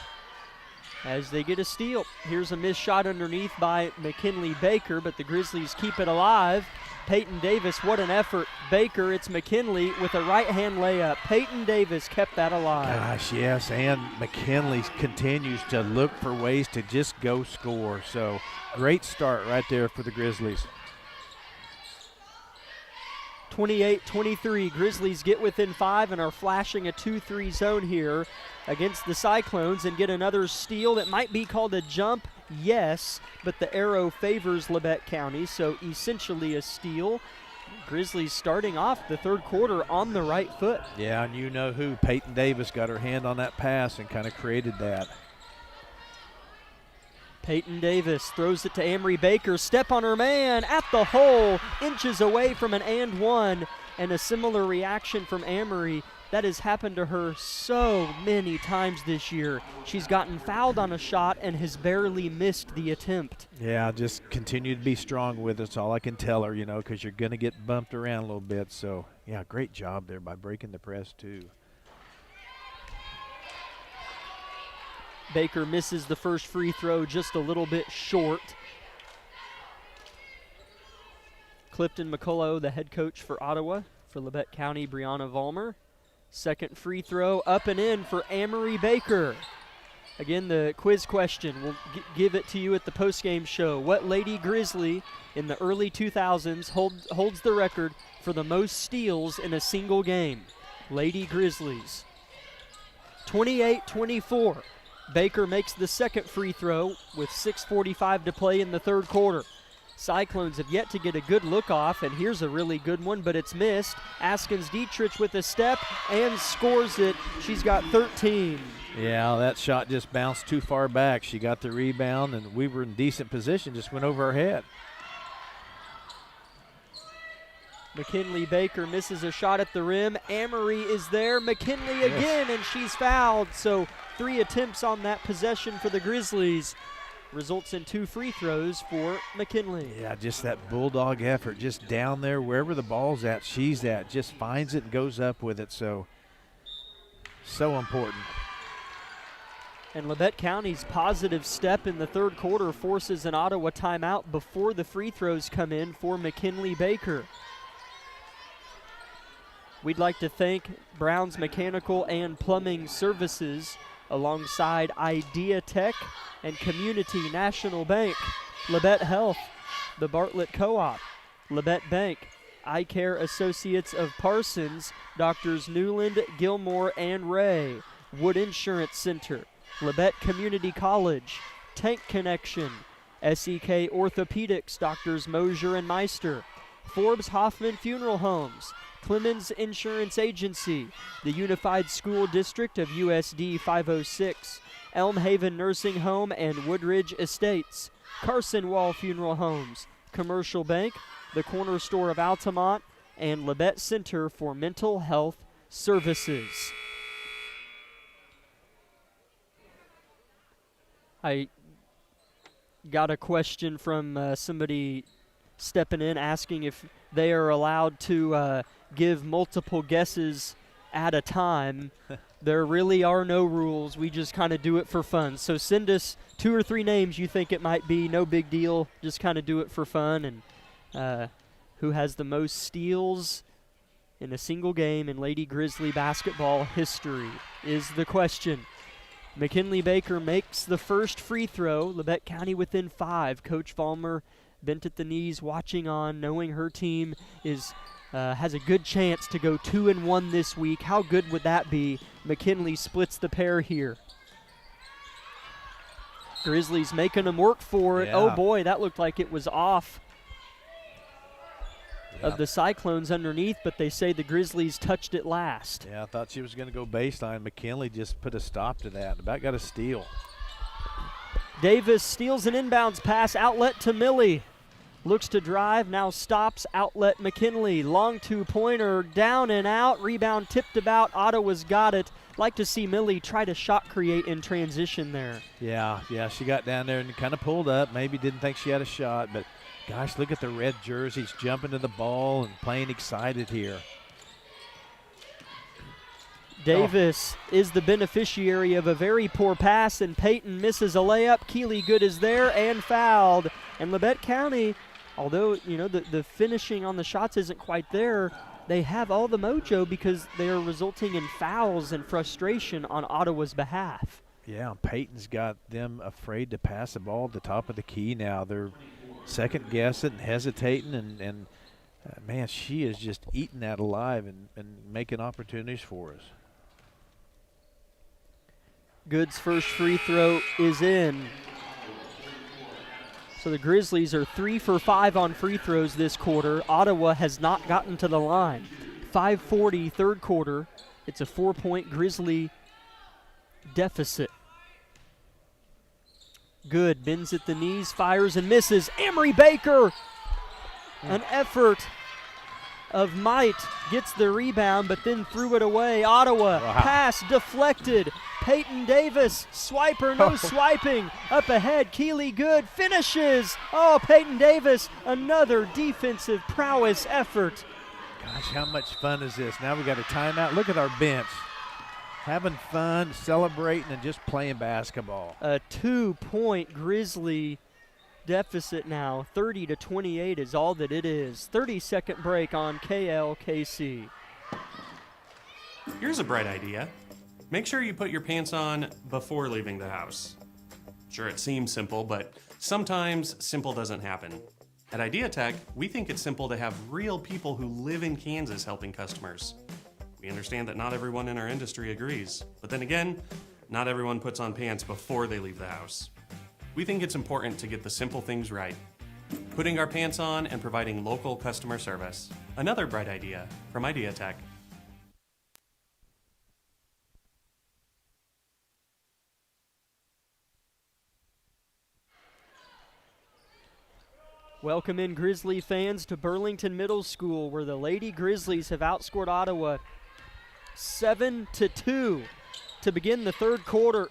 as they get a steal. Here's a missed shot underneath by McKinley Baker, but the Grizzlies keep it alive. Peyton Davis, what an effort. Baker, it's McKinley with a right-hand layup. Peyton Davis kept that alive. Gosh, yes, and McKinley continues to look for ways to just go score. So great start right there for the Grizzlies. 28-23. Grizzlies get within 5 and are flashing a 2-3 zone here against the Cyclones and get another steal that might be called a jump. Yes, but the arrow favors Labette County, so essentially a steal. Grizzlies starting off the third quarter on the right foot. Yeah, and you know who. Peyton Davis got her hand on that pass and kind of created that. Peyton Davis throws it to Amory Baker. Step on her man at the hole, inches away from an and one, and a similar reaction from Amory. That has happened to her so many times this year. She's gotten fouled on a shot and has barely missed the attempt. Yeah, just continue to be strong with it. That's all I can tell her, you know, because you're going to get bumped around a little bit. So, yeah, great job there by breaking the press, too. Baker misses the first free throw just a little bit short. Clifton McCullough, the head coach for Ottawa, for Labette County, Brianna Vollmer. Second free throw up and in for Amory Baker. Again, the quiz question, we'll give it to you at the postgame show. What Lady Grizzly in the early 2000s holds the record for the most steals in a single game? Lady Grizzlies. 28-24. Baker makes the second free throw with 6:45 to play in the third quarter. Cyclones have yet to get a good look off, and here's a really good one, but it's missed. Askins Dietrich with a step and scores it. She's got 13. Yeah, that shot just bounced too far back. She got the rebound, and we were in decent position, just went over her head. McKinley Baker misses a shot at the rim. Amory is there. McKinley again, and she's fouled. So 3 attempts on that possession for the Grizzlies results in 2 free throws for McKinley. Yeah, just that bulldog effort, just down there, wherever the ball's at, she's at, just finds it and goes up with it. So important. And Labette County's positive step in the third quarter forces an Ottawa timeout before the free throws come in for McKinley Baker. We'd like to thank Brown's Mechanical and Plumbing Services alongside Idea Tech and Community National Bank, Labette Health, the Bartlett Co-op, Labette Bank, Eye Care Associates of Parsons, Doctors Newland, Gilmore, and Ray, Wood Insurance Center, Labette Community College, Tank Connection, SEK Orthopedics, Doctors Mosier and Meister, Forbes Hoffman Funeral Homes, Clemens Insurance Agency, the Unified School District of USD 506, Elm Haven Nursing Home and Woodridge Estates, Carson Wall Funeral Homes, Commercial Bank, the Corner Store of Altamont, and Labette Center for Mental Health Services. I got a question from somebody stepping in asking if they are allowed to give multiple guesses at a time. There really are no rules. We just kind of do it for fun. So send us 2 or 3 names you think it might be. No big deal. Just kind of do it for fun. And who has the most steals in a single game in Lady Grizzly basketball history is the question. McKinley Baker makes the first free throw. Labette County within 5. Coach Vollmer bent at the knees, watching on, knowing her team is has a good chance to go 2-1 this week. How good would that be? McKinley splits the pair here. Grizzlies making them work for it. Yeah. Oh boy, that looked like it was off of the Cyclones underneath, but they say the Grizzlies touched it last. Yeah, I thought she was going to go baseline. McKinley just put a stop to that. About got a steal. Davis steals an inbounds pass, outlet to Millie. Looks to drive, now stops, outlet McKinley. Long 2-pointer, down and out, rebound tipped about, Ottawa's got it. Like to see Millie try to shot create in transition there. Yeah, she got down there and kind of pulled up. Maybe didn't think she had a shot, but gosh, look at the red jerseys jumping to the ball and playing excited here. Davis is the beneficiary of a very poor pass, and Peyton misses a layup. Keeley Good is there and fouled. And Labette County, although the finishing on the shots isn't quite there, they have all the mojo because they are resulting in fouls and frustration on Ottawa's behalf. Yeah, Peyton's got them afraid to pass the ball at the top of the key now. They're second guessing, hesitating, and Man, she is just eating that alive and making opportunities for us. Good's first free throw is in. So the Grizzlies are 3 for 5 on free throws this quarter. Ottawa has not gotten to the line. 5:40 third quarter. It's a 4-point Grizzly deficit. Good bends at the knees, fires and misses. Amory Baker, an effort of might, gets the rebound but then threw it away. Ottawa, pass deflected. Peyton Davis, swiper, no swiping. Up ahead, Keely Good finishes. Oh, Peyton Davis, another defensive prowess effort. Gosh, how much fun is this? Now we got a timeout. Look at our bench. Having fun, celebrating, and just playing basketball. A 2-point Grizzly deficit now. 30-28 is all that it is. 30-second break on KLKC. Here's a bright idea. Make sure you put your pants on before leaving the house. Sure, it seems simple, but sometimes simple doesn't happen. At Idea Tech, we think it's simple to have real people who live in Kansas helping customers. We understand that not everyone in our industry agrees, but then again, not everyone puts on pants before they leave the house. We think it's important to get the simple things right. Putting our pants on and providing local customer service. Another bright idea from Idea Tech. Welcome in Grizzly fans to Burlington Middle School, where the Lady Grizzlies have outscored Ottawa 7-2 to begin the third quarter.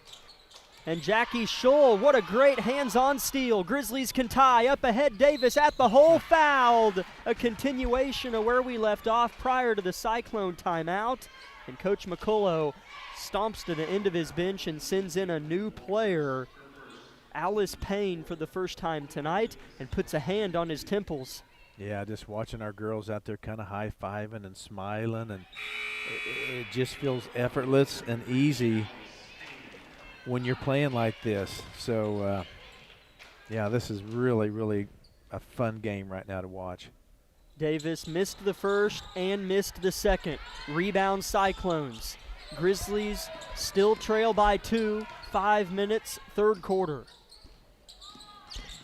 And Jackie Scholl, what a great hands-on steal. Grizzlies can tie. Up ahead, Davis at the hole, fouled. A continuation of where we left off prior to the Cyclone timeout. And Coach McCullough stomps to the end of his bench and sends in a new player, Alice Payne, for the first time tonight, and puts a hand on his temples. Yeah, just watching our girls out there kind of high-fiving and smiling, and it just feels effortless and easy when you're playing like this. So, yeah, this is really, really a fun game right now to watch. Davis missed the first and missed the second. Rebound Cyclones. Grizzlies still trail by 2, 5 minutes, third quarter.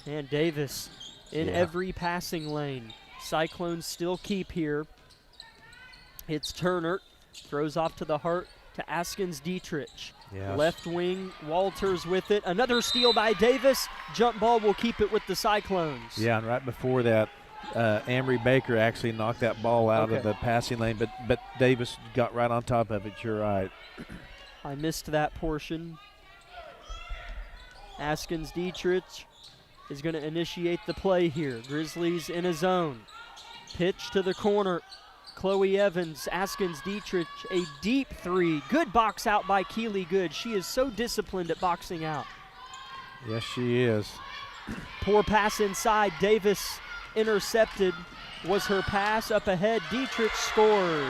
And Davis in every passing lane. Cyclones still keep here. It's Turner, throws off to the heart to Askins Dietrich. Yes. Left wing, Walters with it. Another steal by Davis. Jump ball will keep it with the Cyclones. Yeah, and right before that, Amory Baker actually knocked that ball out of the passing lane, but Davis got right on top of it. You're right. I missed that portion. Askins Dietrich is going to initiate the play here. Grizzlies in a zone. Pitch to the corner. Chloe Evans, Askins Dietrich, a deep three. Good box out by Keely Good. She is so disciplined at boxing out. Yes, she is. Poor pass inside. Davis intercepted. Was her pass up ahead. Dietrich scores.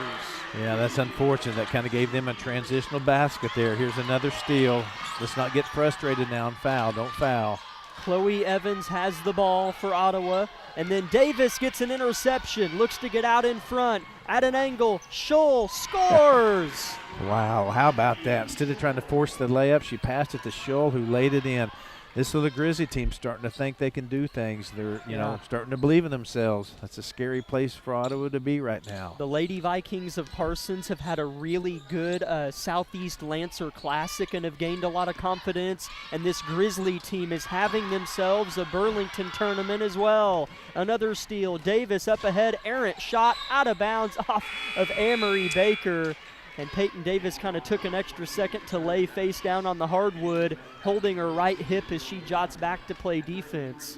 Yeah, that's unfortunate. That kind of gave them a transitional basket there. Here's another steal. Let's not get frustrated now and foul. Don't foul. Chloe Evans has the ball for Ottawa. And then Davis gets an interception. Looks to get out in front. At an angle, Scholl scores. Wow, how about that? Instead of trying to force the layup, she passed it to Scholl, who laid it in. This is the Grizzly team starting to think they can do things. They're, you know, starting to believe in themselves. That's a scary place for Ottawa to be right now. The Lady Vikings of Parsons have had a really good Southeast Lancer Classic and have gained a lot of confidence. And this Grizzly team is having themselves a Burlington tournament as well. Another steal. Davis up ahead. Errant shot out of bounds off of Amory Baker. And Peyton Davis kind of took an extra second to lay face down on the hardwood, holding her right hip as she jots back to play defense.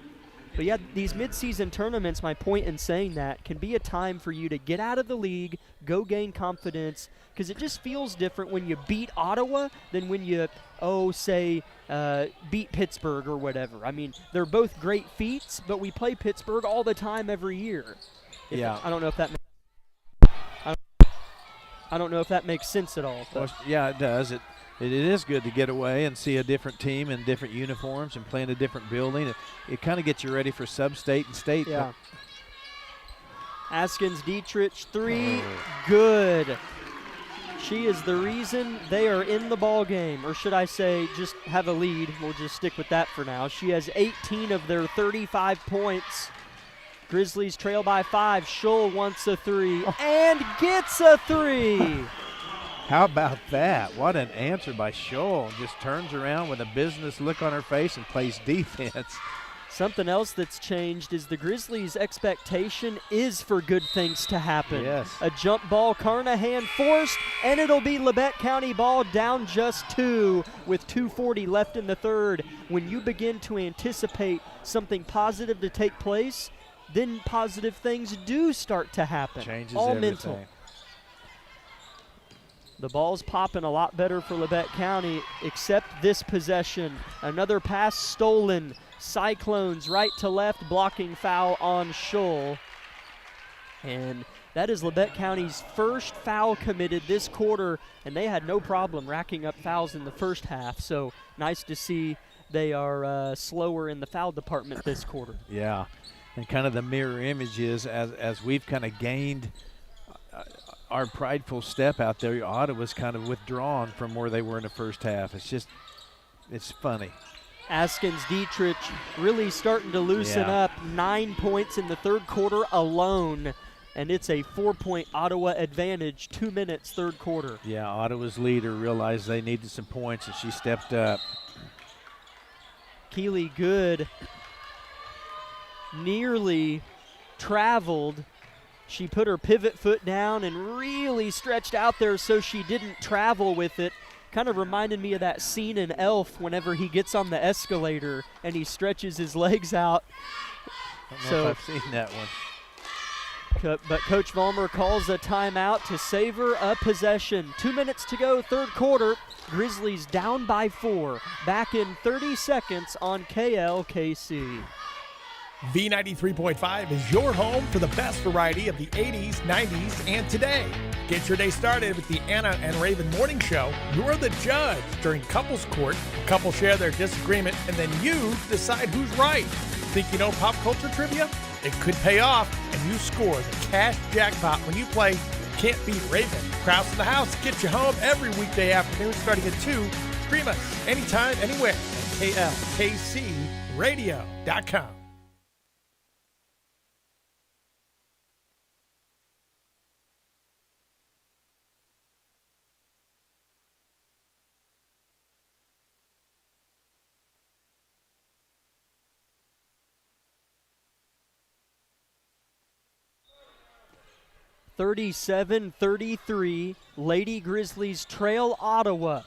But yeah, these midseason tournaments, my point in saying that, can be a time for you to get out of the league, go gain confidence, because it just feels different when you beat Ottawa than when you, beat Pittsburgh or whatever. I mean, they're both great feats, but we play Pittsburgh all the time every year. I don't know if that makes I don't know if that makes sense at all. Well, yeah, it does. It is good to get away and see a different team in different uniforms and play in a different building. It kind of gets you ready for sub-state and state. Yeah. Askins Dietrich, three, good. She is the reason they are in the ball game, or should I say just have a lead. We'll just stick with that for now. She has 18 of their 35 points. Grizzlies trail by 5. Schull wants a three and gets a three. How about that? What an answer by Schull. Just turns around with a business look on her face and plays defense. Something else that's changed is the Grizzlies' expectation is for good things to happen. Yes. A jump ball, Carnahan forced, and it'll be Labette County ball down just 2 with 2:40 left in the third. When you begin to anticipate something positive to take place, then positive things do start to happen. Changes all everything. Mental. The ball's popping a lot better for Labette County, except this possession. Another pass stolen. Cyclones right to left, blocking foul on Schull. And that is Labette County's first foul committed this quarter, and they had no problem racking up fouls in the first half. So nice to see they are slower in the foul department this quarter. Yeah, and kind of the mirror image is as we've kind of gained our prideful step out there, Ottawa's kind of withdrawn from where they were in the first half. It's funny. Askins Dietrich really starting to loosen up. 9 points in the third quarter alone, and it's a 4-point Ottawa advantage, 2 minutes, third quarter. Yeah, Ottawa's leader realized they needed some points, and she stepped up. Keely Good nearly traveled. She put her pivot foot down and really stretched out there so she didn't travel with it. Kind of reminded me of that scene in Elf whenever he gets on the escalator and he stretches his legs out. I don't know if I've seen that one. But Coach Vollmer calls a timeout to savor a possession. 2 minutes to go, third quarter. Grizzlies down by 4. Back in 30 seconds on KLKC. V93.5 is your home for the best variety of the 80s, 90s, and today. Get your day started with the Anna and Raven Morning Show. You're the judge during couples court. Couples share their disagreement, and then you decide who's right. Think you know pop culture trivia? It could pay off, and you score the cash jackpot when you play Can't Beat Raven. Krause in the House gets you home every weekday afternoon starting at 2. Stream us anytime, anywhere at KLKCRadio.com. (37-33), Lady Grizzlies trail Ottawa.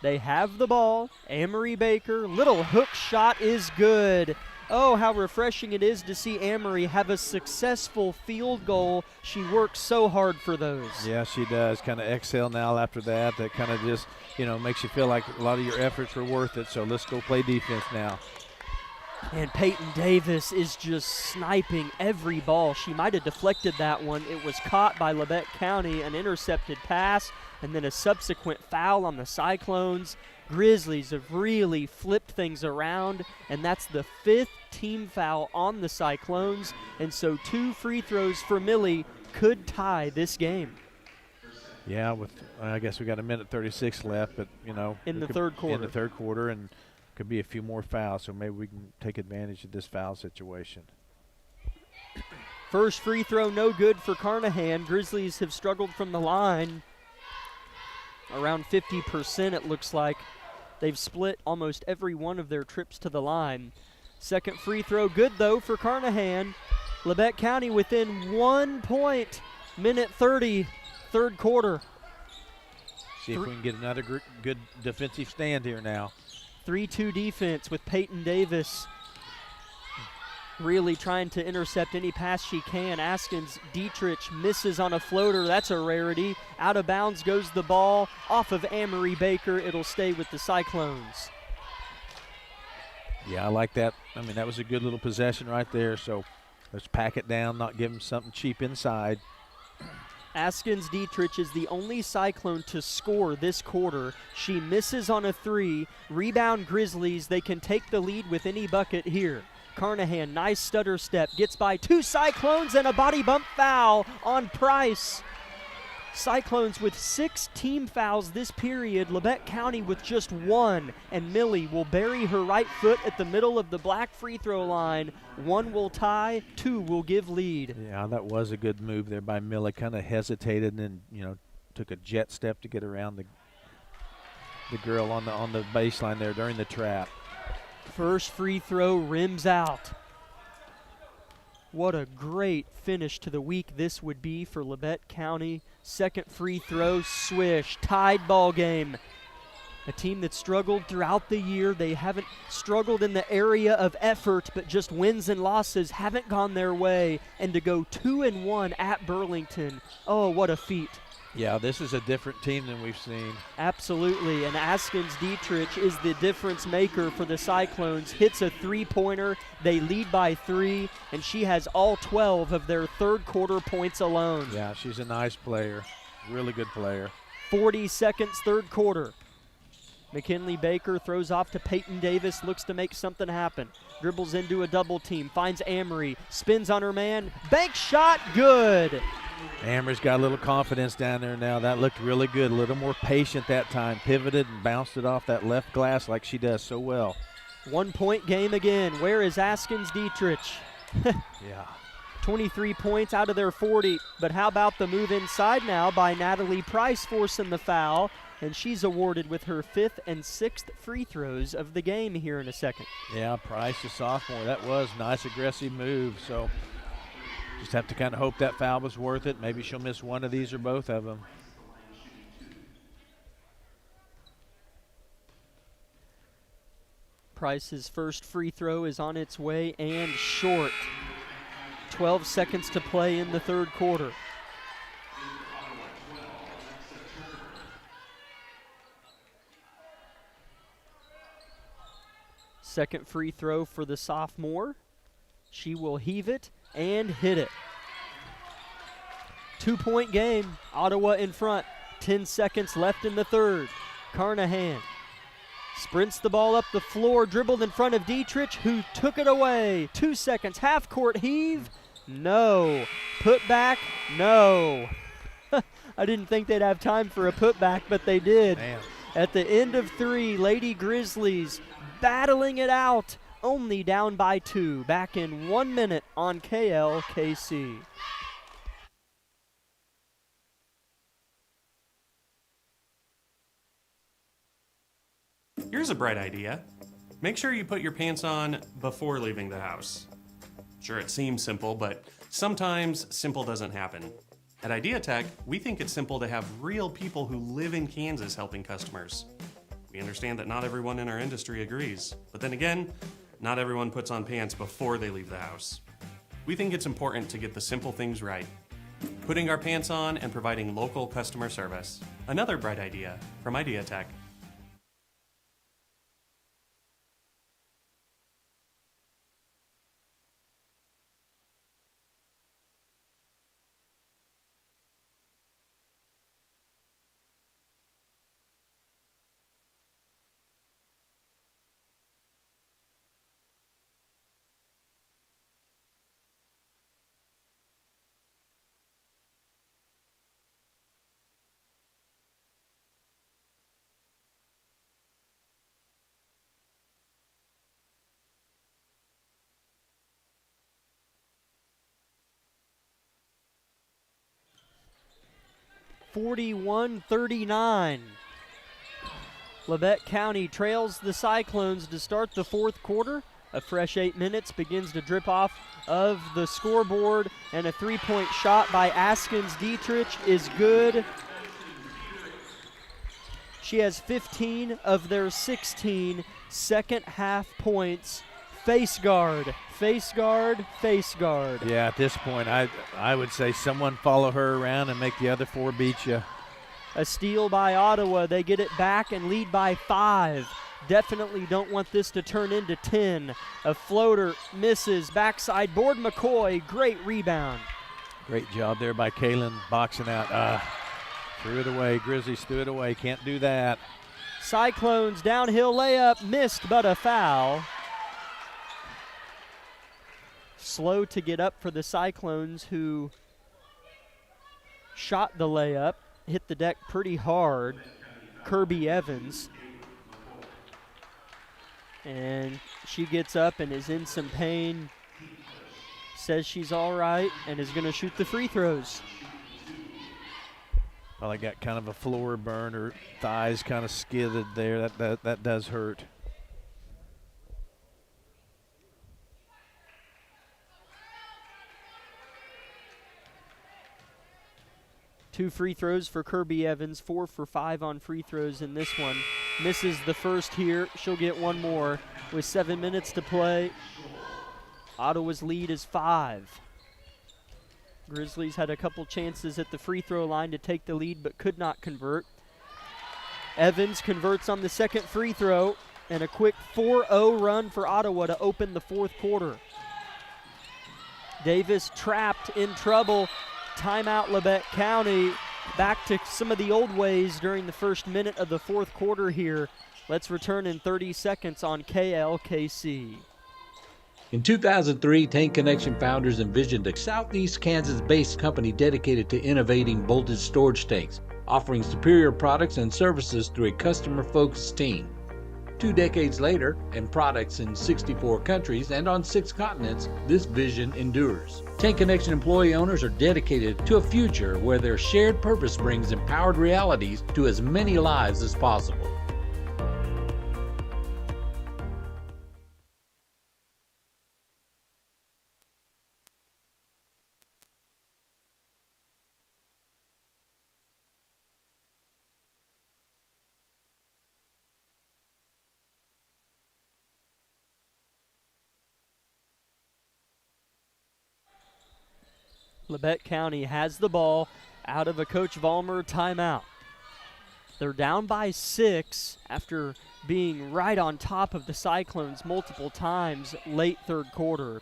They have the ball. Amory Baker, little hook shot is good. Oh, how refreshing it is to see Amory have a successful field goal. She works so hard for those. Yeah, she does. Kind of exhale now after that. That kind of just, makes you feel like a lot of your efforts were worth it. So let's go play defense now. And Peyton Davis is just sniping every ball. She might have deflected that one. It was caught by Labette County, an intercepted pass, and then a subsequent foul on the Cyclones. Grizzlies have really flipped things around, and that's the 5th team foul on the Cyclones. And so 2 free throws for Millie could tie this game. Yeah, I guess we got 1:36 left, but, in the third quarter. In the third quarter, and could be a few more fouls, so maybe we can take advantage of this foul situation. First free throw, no good for Carnahan. Grizzlies have struggled from the line. Around 50%, it looks like. They've split almost every one of their trips to the line. Second free throw, good though for Carnahan. Labette County within 1 point. Minute 30, third quarter. See if we can get another good defensive stand here now. 3-2 defense with Peyton Davis really trying to intercept any pass she can. Askins Dietrich misses on a floater. That's a rarity. Out of bounds goes the ball off of Amory Baker. It'll stay with the Cyclones. Yeah, I like that. I mean, that was a good little possession right there. So let's pack it down, not give them something cheap inside. Askins Dietrich is the only Cyclone to score this quarter. She misses on a 3. Rebound Grizzlies. They can take the lead with any bucket here. Carnahan, nice stutter step, gets by 2 Cyclones and a body bump foul on Price. Cyclones with 6 team fouls this period, Labette County with just 1, and Millie will bury her right foot at the middle of the black free throw line. 1 will tie, 2 will give lead. Yeah, that was a good move there by Millie. Kind of hesitated and then, took a jet step to get around the girl on the baseline there during the trap. First free throw rims out. What a great finish to the week this would be for Labette County. Second free throw, swish, tied ball game. A team that struggled throughout the year. They haven't struggled in the area of effort, but just wins and losses haven't gone their way. And to go 2-1 at Burlington, oh, what a feat. Yeah, this is a different team than we've seen. Absolutely, and Askins Dietrich is the difference maker for the Cyclones. Hits a three-pointer, they lead by 3, and she has all 12 of their third quarter points alone. Yeah, she's a nice player, really good player. 40 seconds, third quarter. McKinley Baker throws off to Peyton Davis, looks to make something happen. Dribbles into a double team, finds Amory, spins on her man, bank shot, good. Amory's got a little confidence down there now. That looked really good, a little more patient that time. Pivoted and bounced it off that left glass like she does so well. 1 point game again. Where is Askins Dietrich? Yeah. 23 points out of their 40. But how about the move inside now by Natalie Price forcing the foul? And she's awarded with her 5th and 6th free throws of the game here in a second. Yeah, Price, the sophomore. That was a nice aggressive move. So just have to kind of hope that foul was worth it. Maybe she'll miss one of these or both of them. Price's first free throw is on its way and short. 12 seconds to play in the third quarter. Second free throw for the sophomore. She will heave it and hit it. 2 point game. Ottawa in front. 10 seconds left in the third. Carnahan sprints the ball up the floor, dribbled in front of Dietrich, who took it away. 2 seconds. Half court heave. No. Put back. No. I didn't think they'd have time for a putback, but they did. Man. At the end of 3, Lady Grizzlies battling it out, only down by 2. Back in 1 minute on KLKC. Here's a bright idea. Make sure you put your pants on before leaving the house. Sure, it seems simple, but sometimes simple doesn't happen. At Idea Tech, we think it's simple to have real people who live in Kansas helping customers. We understand that not everyone in our industry agrees, but then again, not everyone puts on pants before they leave the house. We think it's important to get the simple things right. Putting our pants on and providing local customer service. Another bright idea from Idea Tech. (41-39). Labette County trails the Cyclones to start the fourth quarter. A fresh 8 minutes begins to drip off of the scoreboard, and a three-point shot by Askins Dietrich is good. She has 15 of their 16 second half points. Face guard, face guard, face guard. Yeah, at this point, I would say someone follow her around and make the other 4 beat you. A steal by Ottawa. They get it back and lead by 5. Definitely don't want this to turn into 10. A floater misses. Backside board McCoy. Great rebound. Great job there by Kaylin boxing out. Threw it away. Grizzlies threw it away. Can't do that. Cyclones downhill layup. Missed, but a foul. slow to get up for the Cyclones, who shot the layup, hit the deck pretty hard. Kirby Evans. And she gets up and is in some pain, says she's all right, and is going to shoot the free throws. Well, I got kind of a floor burn. Her thighs kind of skidded there. That does hurt. Two free throws for Kirby Evans, 4 for 5 on free throws in this one. Misses the first here. She'll get one more with 7 minutes to play. Ottawa's lead is 5. Grizzlies had a couple chances at the free throw line to take the lead but could not convert. Evans converts on the second free throw, and a quick 4-0 run for Ottawa to open the fourth quarter. Davis trapped in trouble. Timeout Labette County. Back to some of the old ways during the first minute of the fourth quarter here. Let's return in 30 seconds on KLKC. In 2003, Tank Connection founders envisioned a Southeast Kansas-based company dedicated to innovating voltage storage tanks, offering superior products and services through a customer-focused team. 2 decades later, and products in 64 countries and on 6 continents, this vision endures. Tank Connection employee owners are dedicated to a future where their shared purpose brings empowered realities to as many lives as possible. Labette County has the ball out of a Coach Vollmer timeout. They're down by 6 after being right on top of the Cyclones multiple times late third quarter.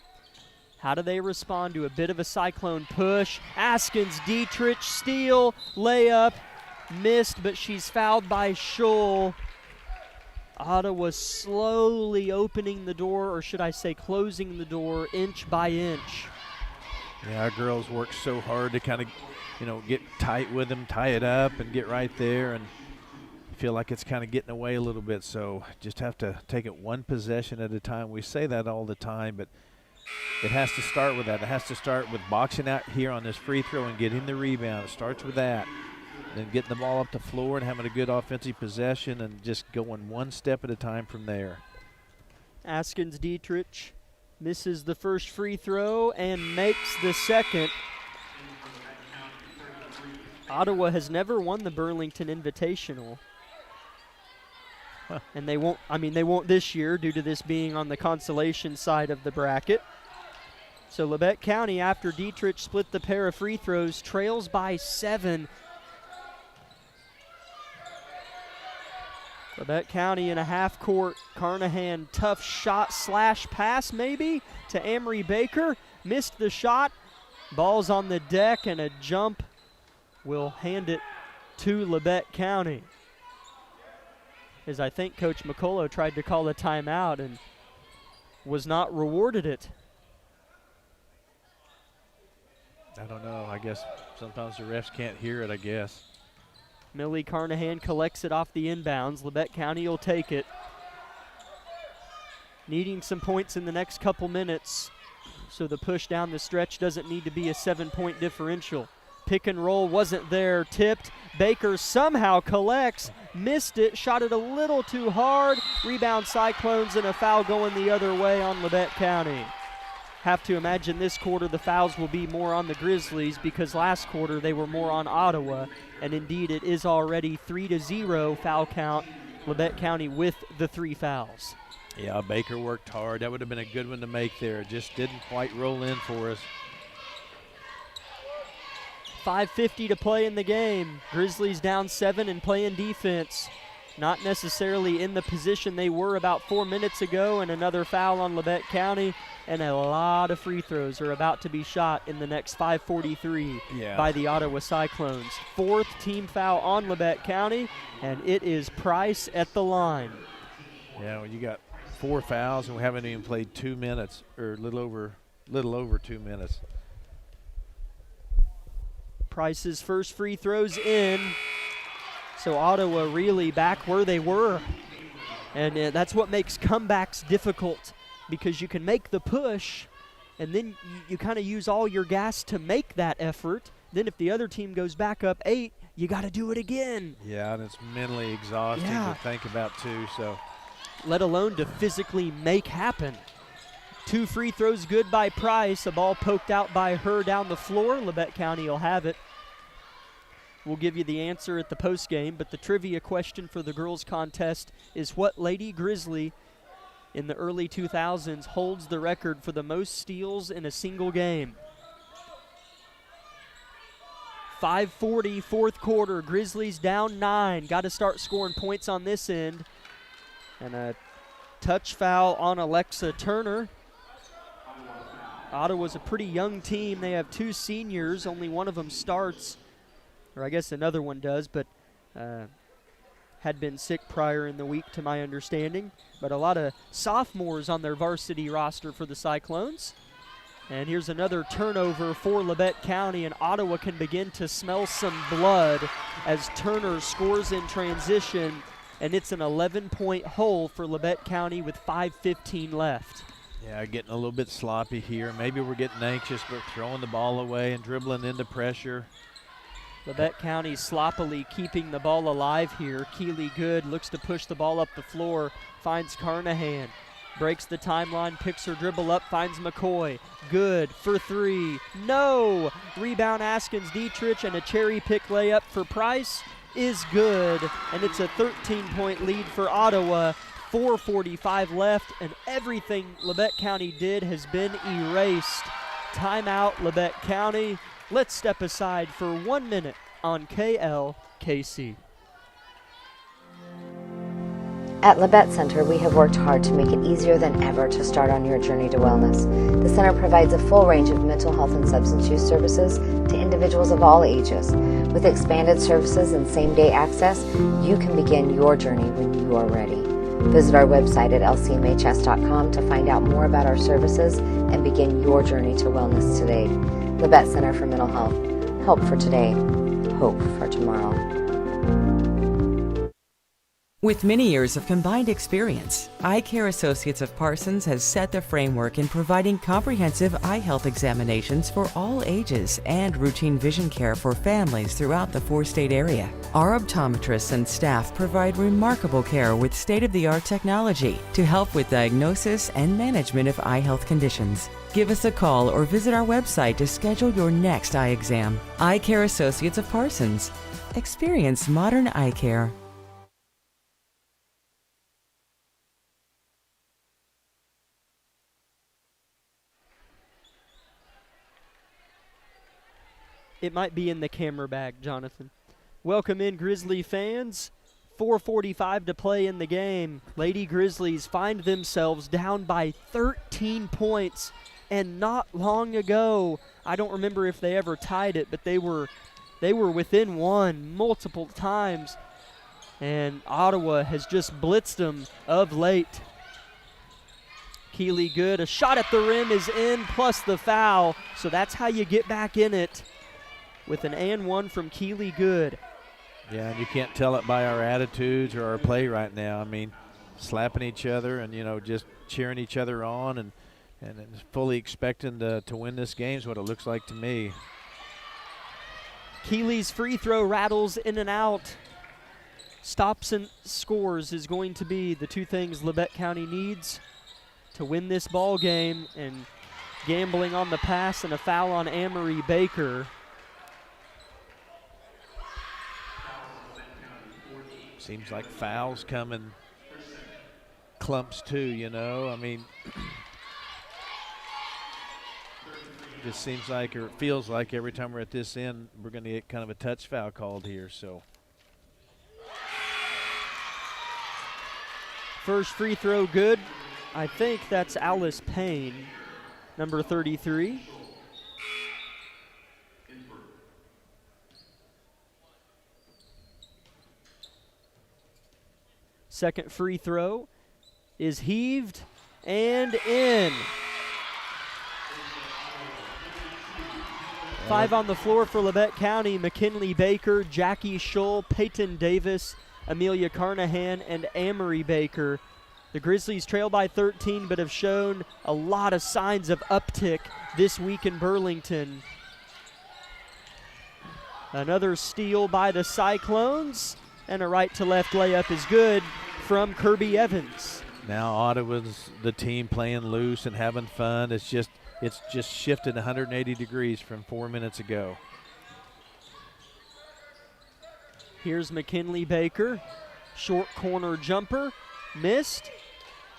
How do they respond to a bit of a Cyclone push? Askins, Dietrich, steal, layup, missed, but she's fouled by Scholl. Ottawa slowly opening the door, or should I say closing the door, inch by inch. Yeah, our girls work so hard to kind of, get tight with them, tie it up, and get right there, and feel like it's kind of getting away a little bit. So just have to take it one possession at a time. We say that all the time, but it has to start with that. It has to start with boxing out here on this free throw and getting the rebound. It starts with that. Then getting the ball up the floor and having a good offensive possession and just going one step at a time from there. Askins Dietrich misses the first free throw and makes the second. Ottawa has never won the Burlington Invitational. And they won't this year due to this being on the consolation side of the bracket. So Labette County, after Dietrich split the pair of free throws, trails by 7. Labette County in a half court. Carnahan, tough shot / pass maybe to Amory Baker. Missed the shot. Ball's on the deck, and a jump will hand it to Labette County. As I think Coach McCullough tried to call a timeout and was not rewarded it. I don't know. I guess sometimes the refs can't hear it, I guess. Millie Carnahan collects it off the inbounds. Labette County will take it. Needing some points in the next couple minutes, so the push down the stretch doesn't need to be a 7-point differential. Pick and roll wasn't there. Tipped. Baker somehow collects. Missed it. Shot it a little too hard. Rebound Cyclones, and a foul going the other way on Labette County. Have to imagine this quarter the fouls will be more on the Grizzlies because last quarter they were more on Ottawa. And indeed it is already 3-0 foul count. Labette County with the 3 fouls. Yeah, Baker worked hard. That would have been a good one to make there. Just didn't quite roll in for us. 5:50 to play in the game. Grizzlies down 7 and playing defense. Not necessarily in the position they were about 4 minutes ago, and another foul on Labette County, and a lot of free throws are about to be shot in the next 5:43 by the Ottawa Cyclones. 4th team foul on Labette County, and it is Price at the line. Yeah, well, you got 4 fouls, and we haven't even played 2 minutes, or a little over little over 2 minutes. Price's first free throw's in. So Ottawa really back where they were. And that's what makes comebacks difficult, because you can make the push and then you kind of use all your gas to make that effort. Then if the other team goes back up 8, you got to do it again. Yeah, and it's mentally exhausting to think about too. So, let alone to physically make happen. 2 free throws good by Price. A ball poked out by her down the floor. Labette County will have it. We'll give you the answer at the post game, but the trivia question for the girls contest is, what Lady Grizzly in the early 2000s holds the record for the most steals in a single game? 5:40, fourth quarter. Grizzlies down 9. Got to start scoring points on this end. And a touch foul on Alexa Turner. Ottawa's a pretty young team. They have 2 seniors. Only one of them starts, or I guess another one does, but had been sick prior in the week to my understanding. But a lot of sophomores on their varsity roster for the Cyclones. And here's another turnover for Labette County, and Ottawa can begin to smell some blood as Turner scores in transition, and it's an 11-point hole for Labette County with 5:15 left. Yeah, getting a little bit sloppy here. Maybe we're getting anxious, but throwing the ball away and dribbling into pressure. Labette County sloppily keeping the ball alive here. Keely Good looks to push the ball up the floor, finds Carnahan. Breaks the timeline, picks her dribble up, finds McCoy. Good for 3. No! Rebound Askins Dietrich, and a cherry pick layup for Price is good. And it's a 13-point lead for Ottawa. 4:45 left, and everything Labette County did has been erased. Timeout, Labette County. Let's step aside for 1 minute on KLKC. At Labette Center, we have worked hard to make it easier than ever to start on your journey to wellness. The center provides a full range of mental health and substance use services to individuals of all ages. With expanded services and same-day access, you can begin your journey when you are ready. Visit our website at lcmhs.com to find out more about our services and begin your journey to wellness today. Labette Center for Mental Health. Help for today. Hope for tomorrow. With many years of combined experience, Eye Care Associates of Parsons has set the framework in providing comprehensive eye health examinations for all ages and routine vision care for families throughout the 4-state area. Our optometrists and staff provide remarkable care with state-of-the-art technology to help with diagnosis and management of eye health conditions. Give us a call or visit our website to schedule your next eye exam. Eye Care Associates of Parsons. Experience modern eye care. It might be in the camera bag, Jonathan. Welcome in, Grizzly fans. 4:45 to play in the game. Lady Grizzlies find themselves down by 13 points. And not long ago, I don't remember if they ever tied it, but they were within 1 multiple times. And Ottawa has just blitzed them of late. Keely Good, a shot at the rim is in, plus the foul. So that's how you get back in it, with an and 1 from Keely Good. Yeah, and you can't tell it by our attitudes or our play right now. I mean, slapping each other and, just cheering each other on and fully expecting to win this game is what it looks like to me. Keely's free throw rattles in and out. Stops and scores is going to be the 2 things Labette County needs to win this ball game, and gambling on the pass and a foul on Amory Baker. Seems like fouls come in clumps too, I mean, just seems like, or it feels like every time we're at this end, we're going to get kind of a touch foul called here. So first free throw good. I think that's Alice Payne, number 33. Second free throw is heaved and in. 5 on the floor for Labette County: McKinley Baker, Jackie Schull, Peyton Davis, Amelia Carnahan, and Amory Baker. The Grizzlies trail by 13, but have shown a lot of signs of uptick this week in Burlington. Another steal by the Cyclones, and a right-to-left layup is good from Kirby Evans. Now Ottawa's the team playing loose and having fun. It's just shifted 180 degrees from 4 minutes ago. Here's McKinley Baker, short corner jumper, missed,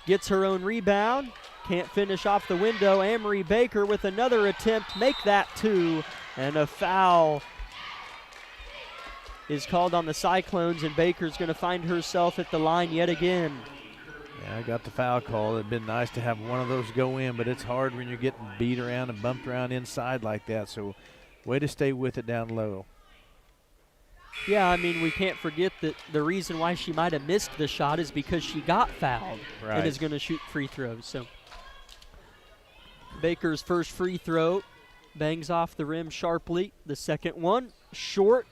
gets her own rebound, can't finish off the window. Amory Baker with another attempt, make that 2, and a foul is called on the Cyclones, and Baker's going to find herself at the line yet again. Yeah, I got the foul call. It'd been nice to have one of those go in, but it's hard when you're getting beat around and bumped around inside like that. So way to stay with it down low. Yeah, I mean, we can't forget that the reason why she might have missed the shot is because she got fouled and is going to shoot free throws. So Baker's first free throw bangs off the rim sharply. The second one, short,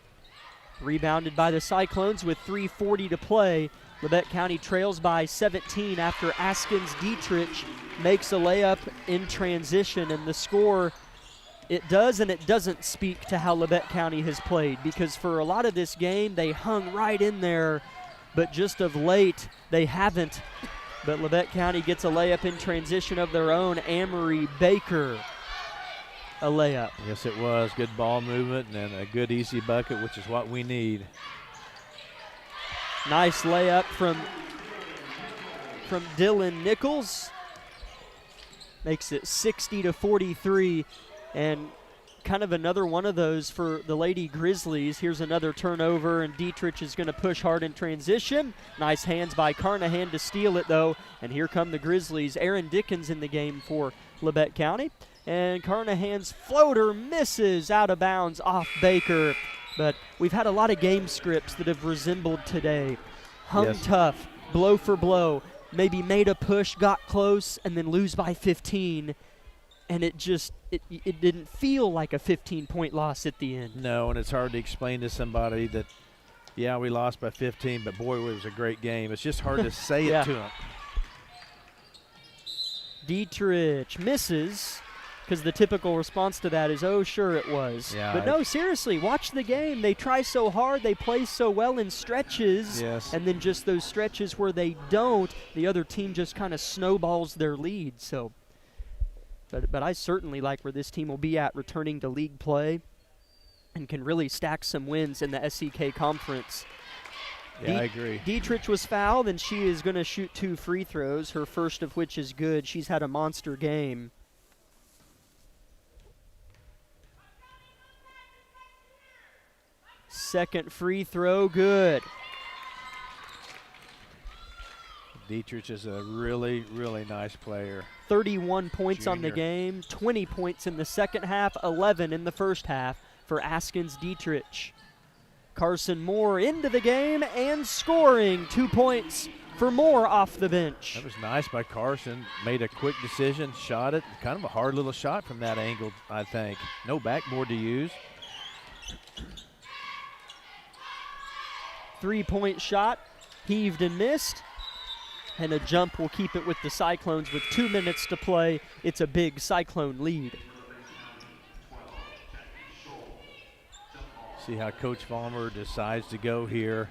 rebounded by the Cyclones with 3:40 to play. Labette County trails by 17 after Askins Dietrich makes a layup in transition, and the score, it does and it doesn't speak to how Labette County has played, because for a lot of this game they hung right in there, but just of late they haven't. But Labette County gets a layup in transition of their own. Amory Baker, a layup. Yes, it was. Good ball movement and a good easy bucket, which is what we need. Nice layup from Dylan Nichols. Makes it 60-43, and kind of another one of those for the Lady Grizzlies. Here's another turnover, and Dietrich is going to push hard in transition. Nice hands by Carnahan to steal it, though, and here come the Grizzlies. Aaron Dickens in the game for Labette County, and Carnahan's floater misses out of bounds off Baker. But we've had a lot of game scripts that have resembled today. Hung tough, blow for blow, maybe made a push, got close, and then lose by 15. And it didn't feel like a 15-point loss at the end. No, and it's hard to explain to somebody that, yeah, we lost by 15, but boy, it was a great game. It's just hard to say it to them. Dietrich misses, because the typical response to that is, oh, sure it was. Yeah, but no, seriously, watch the game. They try so hard. They play so well in stretches. Yes. And then just those stretches where they don't, the other team just kind of snowballs their lead. So, but I certainly like where this team will be at returning to league play and can really stack some wins in the SEK Conference. Yeah, I agree. Dietrich was fouled, and she is going to shoot 2 free throws, her first of which is good. She's had a monster game. Second free throw, good. Dietrich is a really, really nice player. 31 points on the game, 20 points in the second half, 11 in the first half for Askins Dietrich. Carson Moore into the game and scoring 2 points for Moore off the bench. That was nice by Carson. Made a quick decision, shot it. Kind of a hard little shot from that angle, I think. No backboard to use. 3-point shot, heaved and missed. And a jump will keep it with the Cyclones with 2 minutes to play. It's a big Cyclone lead. See how Coach Vollmer decides to go here.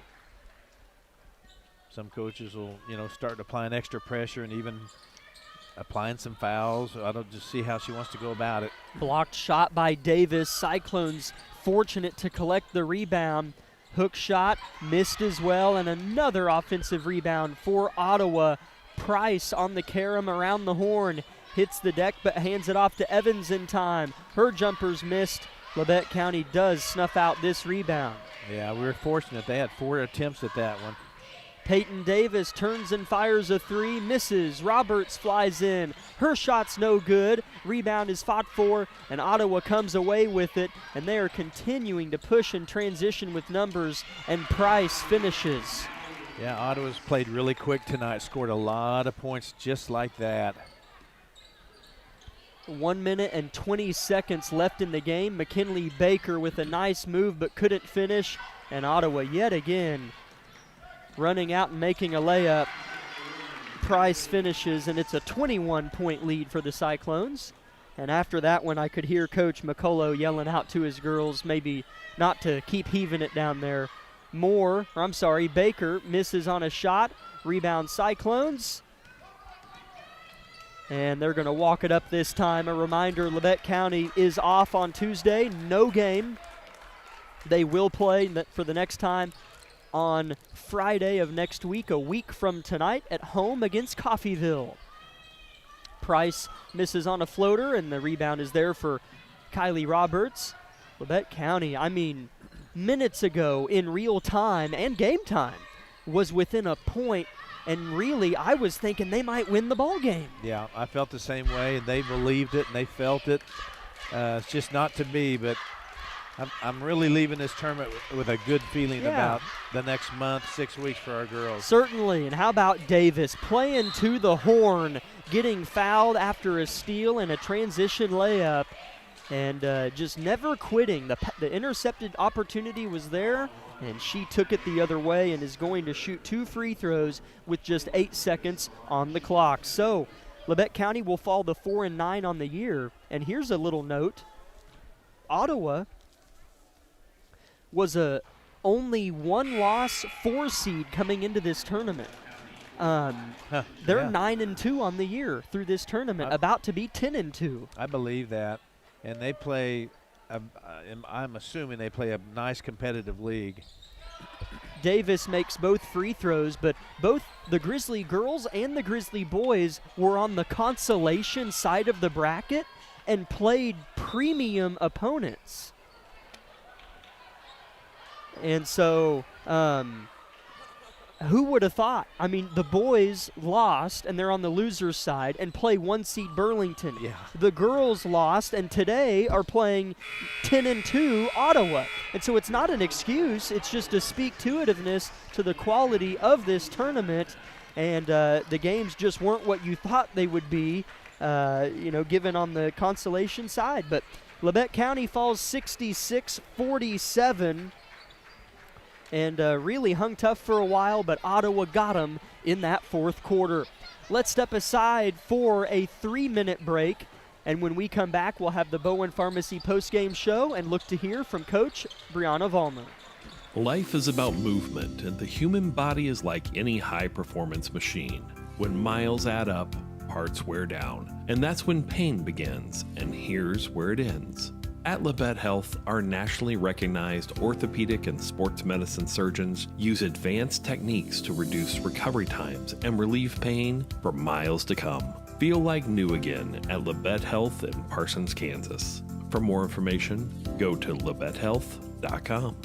Some coaches will, start applying extra pressure and even applying some fouls. I don't just see how she wants to go about it. Blocked shot by Davis. Cyclones fortunate to collect the rebound. Hook shot, missed as well, and another offensive rebound for Ottawa. Price on the carom around the horn. Hits the deck but hands it off to Evans in time. Her jumper's missed. Labette County does snuff out this rebound. Yeah, we were fortunate. They had 4 attempts at that one. Peyton Davis turns and fires a 3, misses. Roberts flies in. Her shot's no good. Rebound is fought for, and Ottawa comes away with it, and they are continuing to push and transition with numbers, and Price finishes. Yeah, Ottawa's played really quick tonight, scored a lot of points just like that. 1 minute and 20 seconds left in the game. McKinley Baker with a nice move but couldn't finish. And Ottawa yet again running out and making a layup. Price finishes, and it's a 21-point lead for the Cyclones. And after that one, I could hear Coach McCullough yelling out to his girls maybe not to keep heaving it down there. Baker misses on a shot. Rebound Cyclones. And they're going to walk it up this time. A reminder, Labette County is off on Tuesday. No game. They will play for the next time on Friday of next week, a week from tonight, at home against Coffeyville. Price misses on a floater, and the rebound is there for Kylie Roberts. Labette County, minutes ago in real time and game time, was within a point, and really I was thinking they might win the ball game. Yeah, I felt the same way, and they believed it, and they felt it. It's just not to be, but I'm really leaving this tournament with a good feeling about the next month, 6 weeks for our girls. Certainly, and how about Davis playing to the horn, getting fouled after a steal and a transition layup, and just never quitting. The intercepted opportunity was there, and she took it the other way and is going to shoot 2 free throws with just 8 seconds on the clock. So Labette County will fall to 4-9 on the year. And here's a little note. Ottawa was a only 1-loss 4 seed coming into this tournament. They're 9-2 on the year through this tournament, about to be 10-2. I believe that. And they play, I'm assuming they play a nice competitive league. Davis makes both free throws, but both the Grizzly girls and the Grizzly boys were on the consolation side of the bracket and played premium opponents. And so, who would have thought? The boys lost, and they're on the loser's side, and play 1-seed Burlington. Yeah. The girls lost, and today are playing 10-2 Ottawa. And so it's not an excuse. It's just a speak-to-itiveness to the quality of this tournament. And the games just weren't what you thought they would be, given on the consolation side. But Labette County falls 66-47. And really hung tough for a while, but Ottawa got them in that fourth quarter. Let's step aside for a 3-minute break, and when we come back, we'll have the Bowen Pharmacy postgame show and look to hear from Coach Brianna Vollmer. Life is about movement, and the human body is like any high-performance machine. When miles add up, parts wear down, and that's when pain begins, and here's where it ends. At Labette Health, our nationally recognized orthopedic and sports medicine surgeons use advanced techniques to reduce recovery times and relieve pain for miles to come. Feel like new again at Labette Health in Parsons, Kansas. For more information, go to labettehealth.com.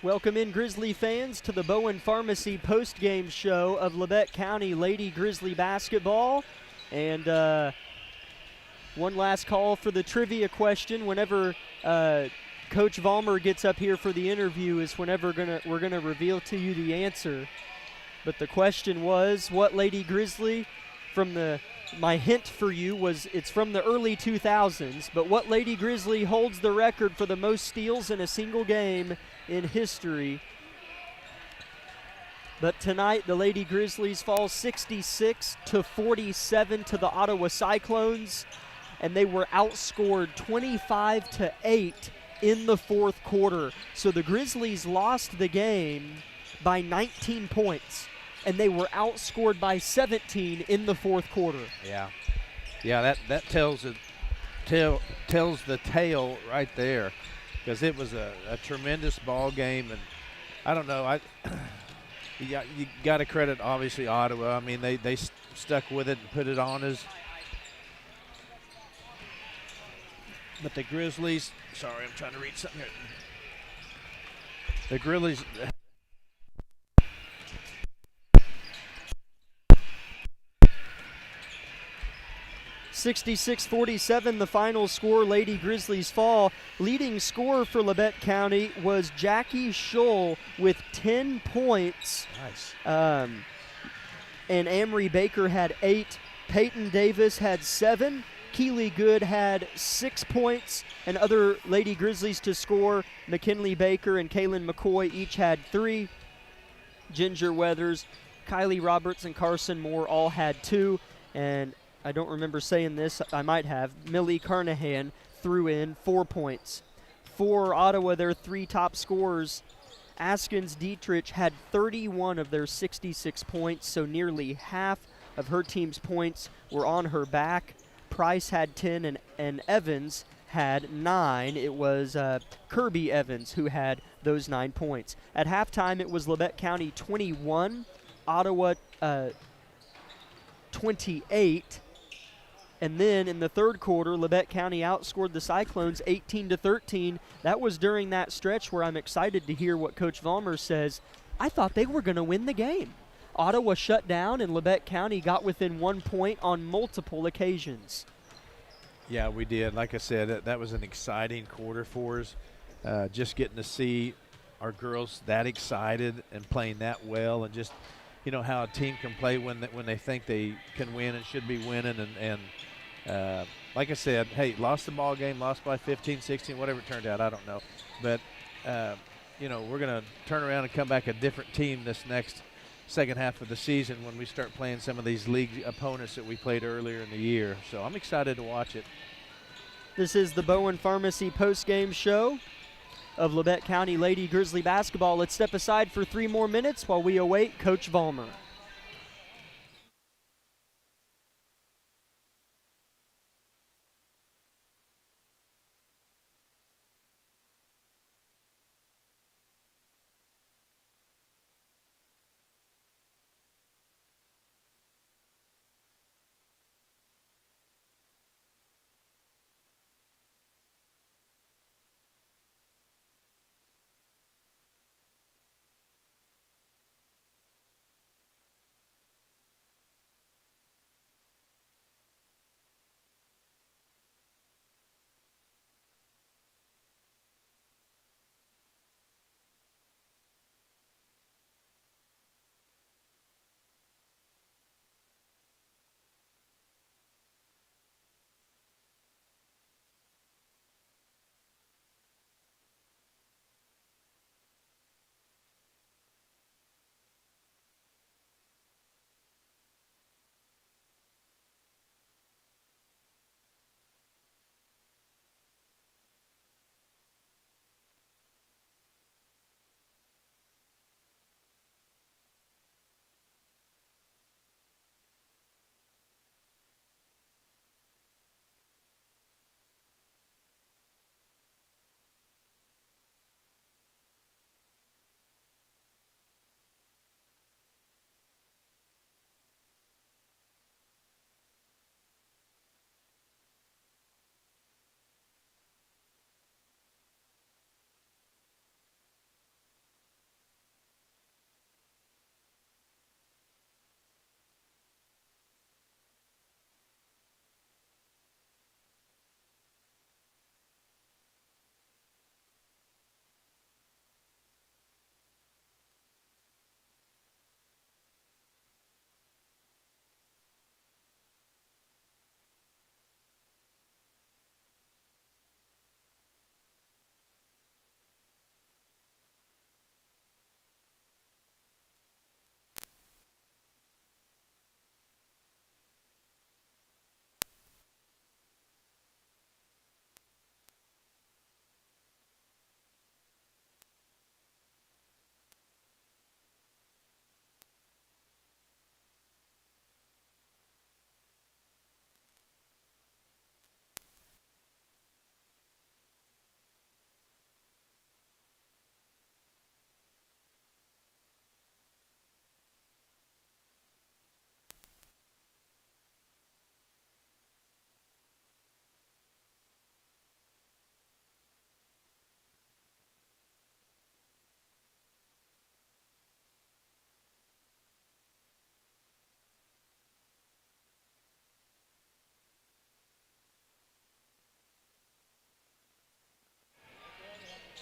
Welcome in, Grizzly fans, to the Bowen Pharmacy postgame show of Labette County Lady Grizzly basketball. And one last call for the trivia question. Whenever Coach Vollmer gets up here for the interview is whenever we're gonna reveal to you the answer. But the question was, what Lady Grizzly my hint for you was it's from the early 2000s, but what Lady Grizzly holds the record for the most steals in a single game in history? But tonight, the Lady Grizzlies fall 66-47 to the Ottawa Cyclones, and they were outscored 25-8 in the fourth quarter. So the Grizzlies lost the game by 19 points, and they were outscored by 17 in the fourth quarter. Yeah, that tells the tale right there, because it was a tremendous ball game, and I don't know, you got to credit obviously Ottawa. I mean, they stuck with it and put it on us. But the Grizzlies, sorry, I'm trying to read something here. The Grizzlies. 66-47, the final score. Lady Grizzlies fall. Leading scorer for Labette County was Jackie Scholl with 10 points. Nice. And Amory Baker had 8. Peyton Davis had 7. Keely Good had 6 points. And other Lady Grizzlies to score, McKinley Baker and Kaylin McCoy each had 3. Ginger Weathers, Kylie Roberts, and Carson Moore all had 2. And I don't remember saying this, I might have. Millie Carnahan threw in 4 points. For Ottawa, their 3 top scorers, Askins Dietrich had 31 of their 66 points, so nearly half of her team's points were on her back. Price had 10, and Evans had 9. It was Kirby Evans who had those 9 points. At halftime, it was Labette County 21, Ottawa 28. And then in the third quarter, Labette County outscored the Cyclones 18-13. That was during that stretch where I'm excited to hear what Coach Vollmer says. I thought they were going to win the game. Ottawa shut down, and Labette County got within 1 point on multiple occasions. Yeah, we did. Like I said, that was an exciting quarter for us. Just getting to see our girls that excited and playing that well, and just, you know, how a team can play when they think they can win and should be winning. And like I said, hey, lost the ball game, lost by 15, 16, whatever it turned out, I don't know. But, you know, we're going to turn around and come back a different team this next second half of the season when we start playing some of these league opponents that we played earlier in the year. So I'm excited to watch it. This is the Bowen Pharmacy postgame show of Labette County Lady Grizzly basketball. Let's step aside for 3 more minutes while we await Coach Vollmer.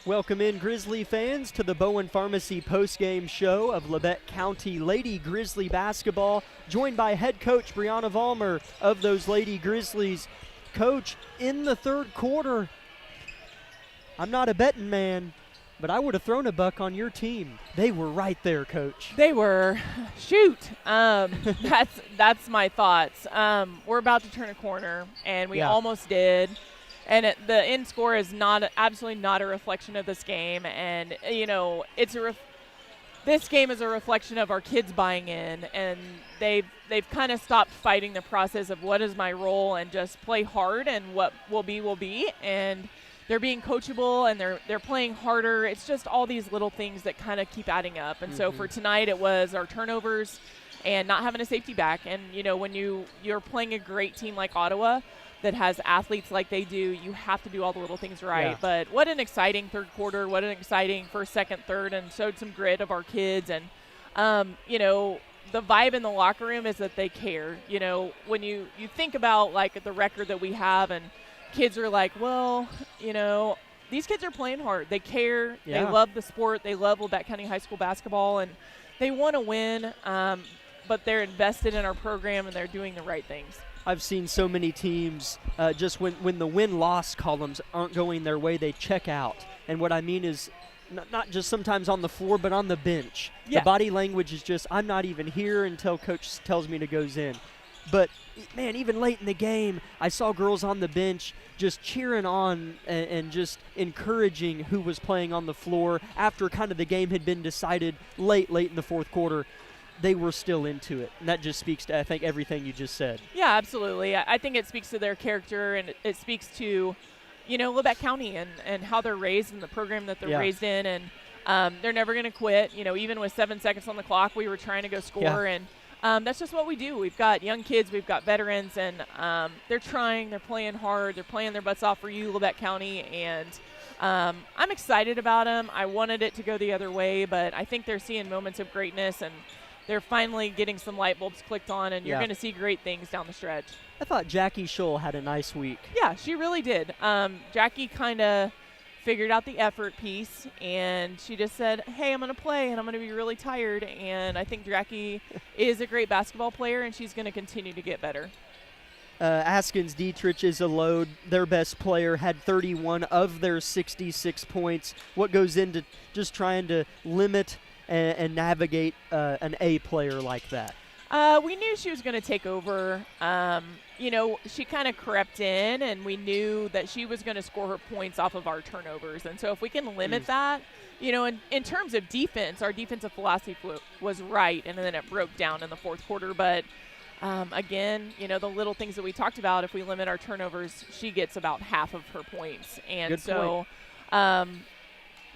Welcome in, Grizzly fans, to the Bowen Pharmacy postgame show of Labette County Lady Grizzly basketball, joined by head coach Brianna Vollmer of those Lady Grizzlies. Coach, in the third quarter, I'm not a betting man, but I would have thrown a buck on your team. They were right there, Coach. They were. Shoot. That's my thoughts. We're about to turn a corner, and we almost did. And the end score is absolutely not a reflection of this game. And, you know, this game is a reflection of our kids buying in, and they've kind of stopped fighting the process of what is my role and just play hard, and what will be. And they're being coachable, and they're playing harder. It's just all these little things that kind of keep adding up. And so for tonight, it was our turnovers and not having a safety back. And, you know, when you're playing a great team like Ottawa that has athletes like they do, you have to do all the little things right. Yeah. But what an exciting third quarter, what an exciting first, second, third, and showed some grit of our kids. And, you know, the vibe in the locker room is that they care. You know, when you think about, like, the record that we have, and kids are like, well, you know, these kids are playing hard. They care. Yeah. They love the sport. They love Labette County High School basketball, and they want to win, but they're invested in our program, and they're doing the right things. I've seen so many teams just when the win-loss columns aren't going their way, they check out. And what I mean is not just sometimes on the floor, but on the bench. Yeah. The body language is just, I'm not even here until coach tells me to go in. But, man, even late in the game, I saw girls on the bench just cheering on and just encouraging who was playing on the floor after kind of the game had been decided late in the fourth quarter. They were still into it. And that just speaks to, I think, everything you just said. Yeah, absolutely. I think it speaks to their character, and it speaks to, you know, Labette County and how they're raised and the program that they're raised in. And they're never going to quit. You know, even with 7 seconds on the clock, we were trying to go score. Yeah. And that's just what we do. We've got young kids. We've got veterans. And they're trying. They're playing hard. They're playing their butts off for you, Labette County. And I'm excited about them. I wanted it to go the other way, but I think they're seeing moments of greatness, and they're finally getting some light bulbs clicked on, and you're going to see great things down the stretch. I thought Jackie Scholl had a nice week. Yeah, she really did. Jackie kind of figured out the effort piece, and she just said, hey, I'm going to play, and I'm going to be really tired. And I think Jackie is a great basketball player, and she's going to continue to get better. Askins Dietrich is a load. Their best player had 31 of their 66 points. What goes into just trying to limit and navigate an A player like that? We knew she was going to take over. You know, she kind of crept in, and we knew that she was going to score her points off of our turnovers. And so if we can limit that, you know, in terms of defense, our defensive philosophy was right, and then it broke down in the fourth quarter. But, again, you know, the little things that we talked about, if we limit our turnovers, she gets about half of her points. And Good so point.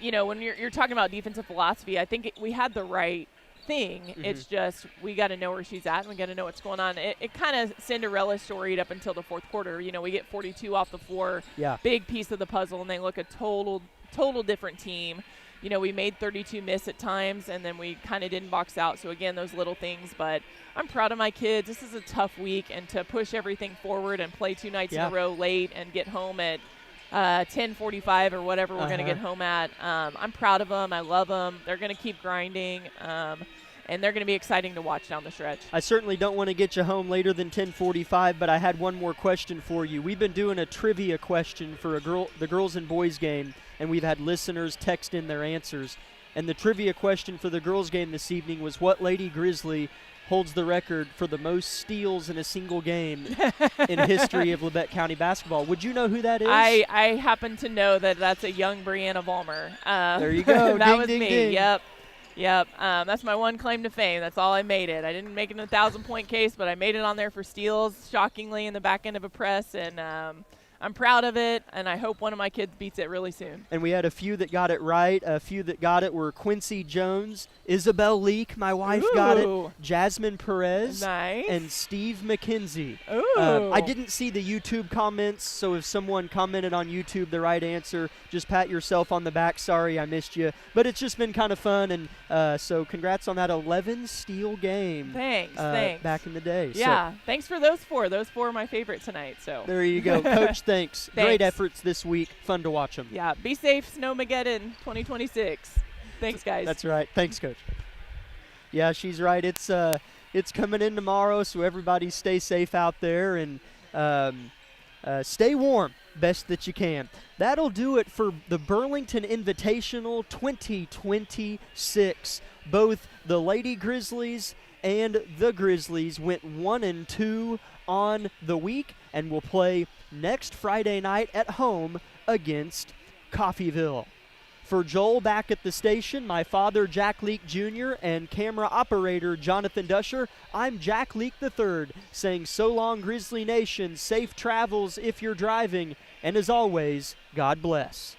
You know, when you're talking about defensive philosophy, I think we had the right thing. Mm-hmm. It's just we got to know where she's at, and we got to know what's going on. It kind of Cinderella storied up until the fourth quarter. You know, we get 42 off the floor, big piece of the puzzle, and they look a total different team. You know, we made 32 miss at times, and then we kind of didn't box out. So, again, those little things. But I'm proud of my kids. This is a tough week, and to push everything forward and play 2 nights in a row late and get home at 10:45 or whatever we're going to get home at. I'm proud of them. I love them. They're going to keep grinding, and they're going to be exciting to watch down the stretch. I certainly don't want to get you home later than 10:45, but I had one more question for you. We've been doing a trivia question for the girls and boys game, and we've had listeners text in their answers. And the trivia question for the girls game this evening was, what Lady Grizzly holds the record for the most steals in a single game in history of Labette County basketball? Would you know who that is? I happen to know that's a young Brianna Vollmer. There you go. That ding, was ding, me. Ding. Yep. That's my one claim to fame. That's all I made it. I didn't make it in a 1,000-point case, but I made it on there for steals, shockingly, in the back end of a press. And I'm proud of it, and I hope one of my kids beats it really soon. And we had a few that got it right. A few that got it were Quincy Jones, Isabel Leak, my wife, got it, Jasmine Perez, and Steve McKenzie. I didn't see the YouTube comments, so if someone commented on YouTube the right answer, just pat yourself on the back. Sorry, I missed you. But it's just been kind of fun, and so congrats on that 11-steal game. Thanks. Back in the day. Yeah, thanks for those 4. Those 4 are my favorite tonight. So there you go, Coach. thanks. Great efforts this week. Fun to watch them. Yeah, be safe, Snowmageddon 2026. Thanks, guys. That's right. Thanks, Coach. Yeah, she's right. It's coming in tomorrow, so everybody stay safe out there and stay warm best that you can. That'll do it for the Burlington Invitational 2026. Both the Lady Grizzlies and the Grizzlies went 1-2 on the week and will play next Friday night at home against Coffeyville. For Joel back at the station, my father Jack Leake Jr. and camera operator Jonathan Dusher, I'm Jack Leake III saying so long Grizzly Nation, safe travels if you're driving, and as always, God bless.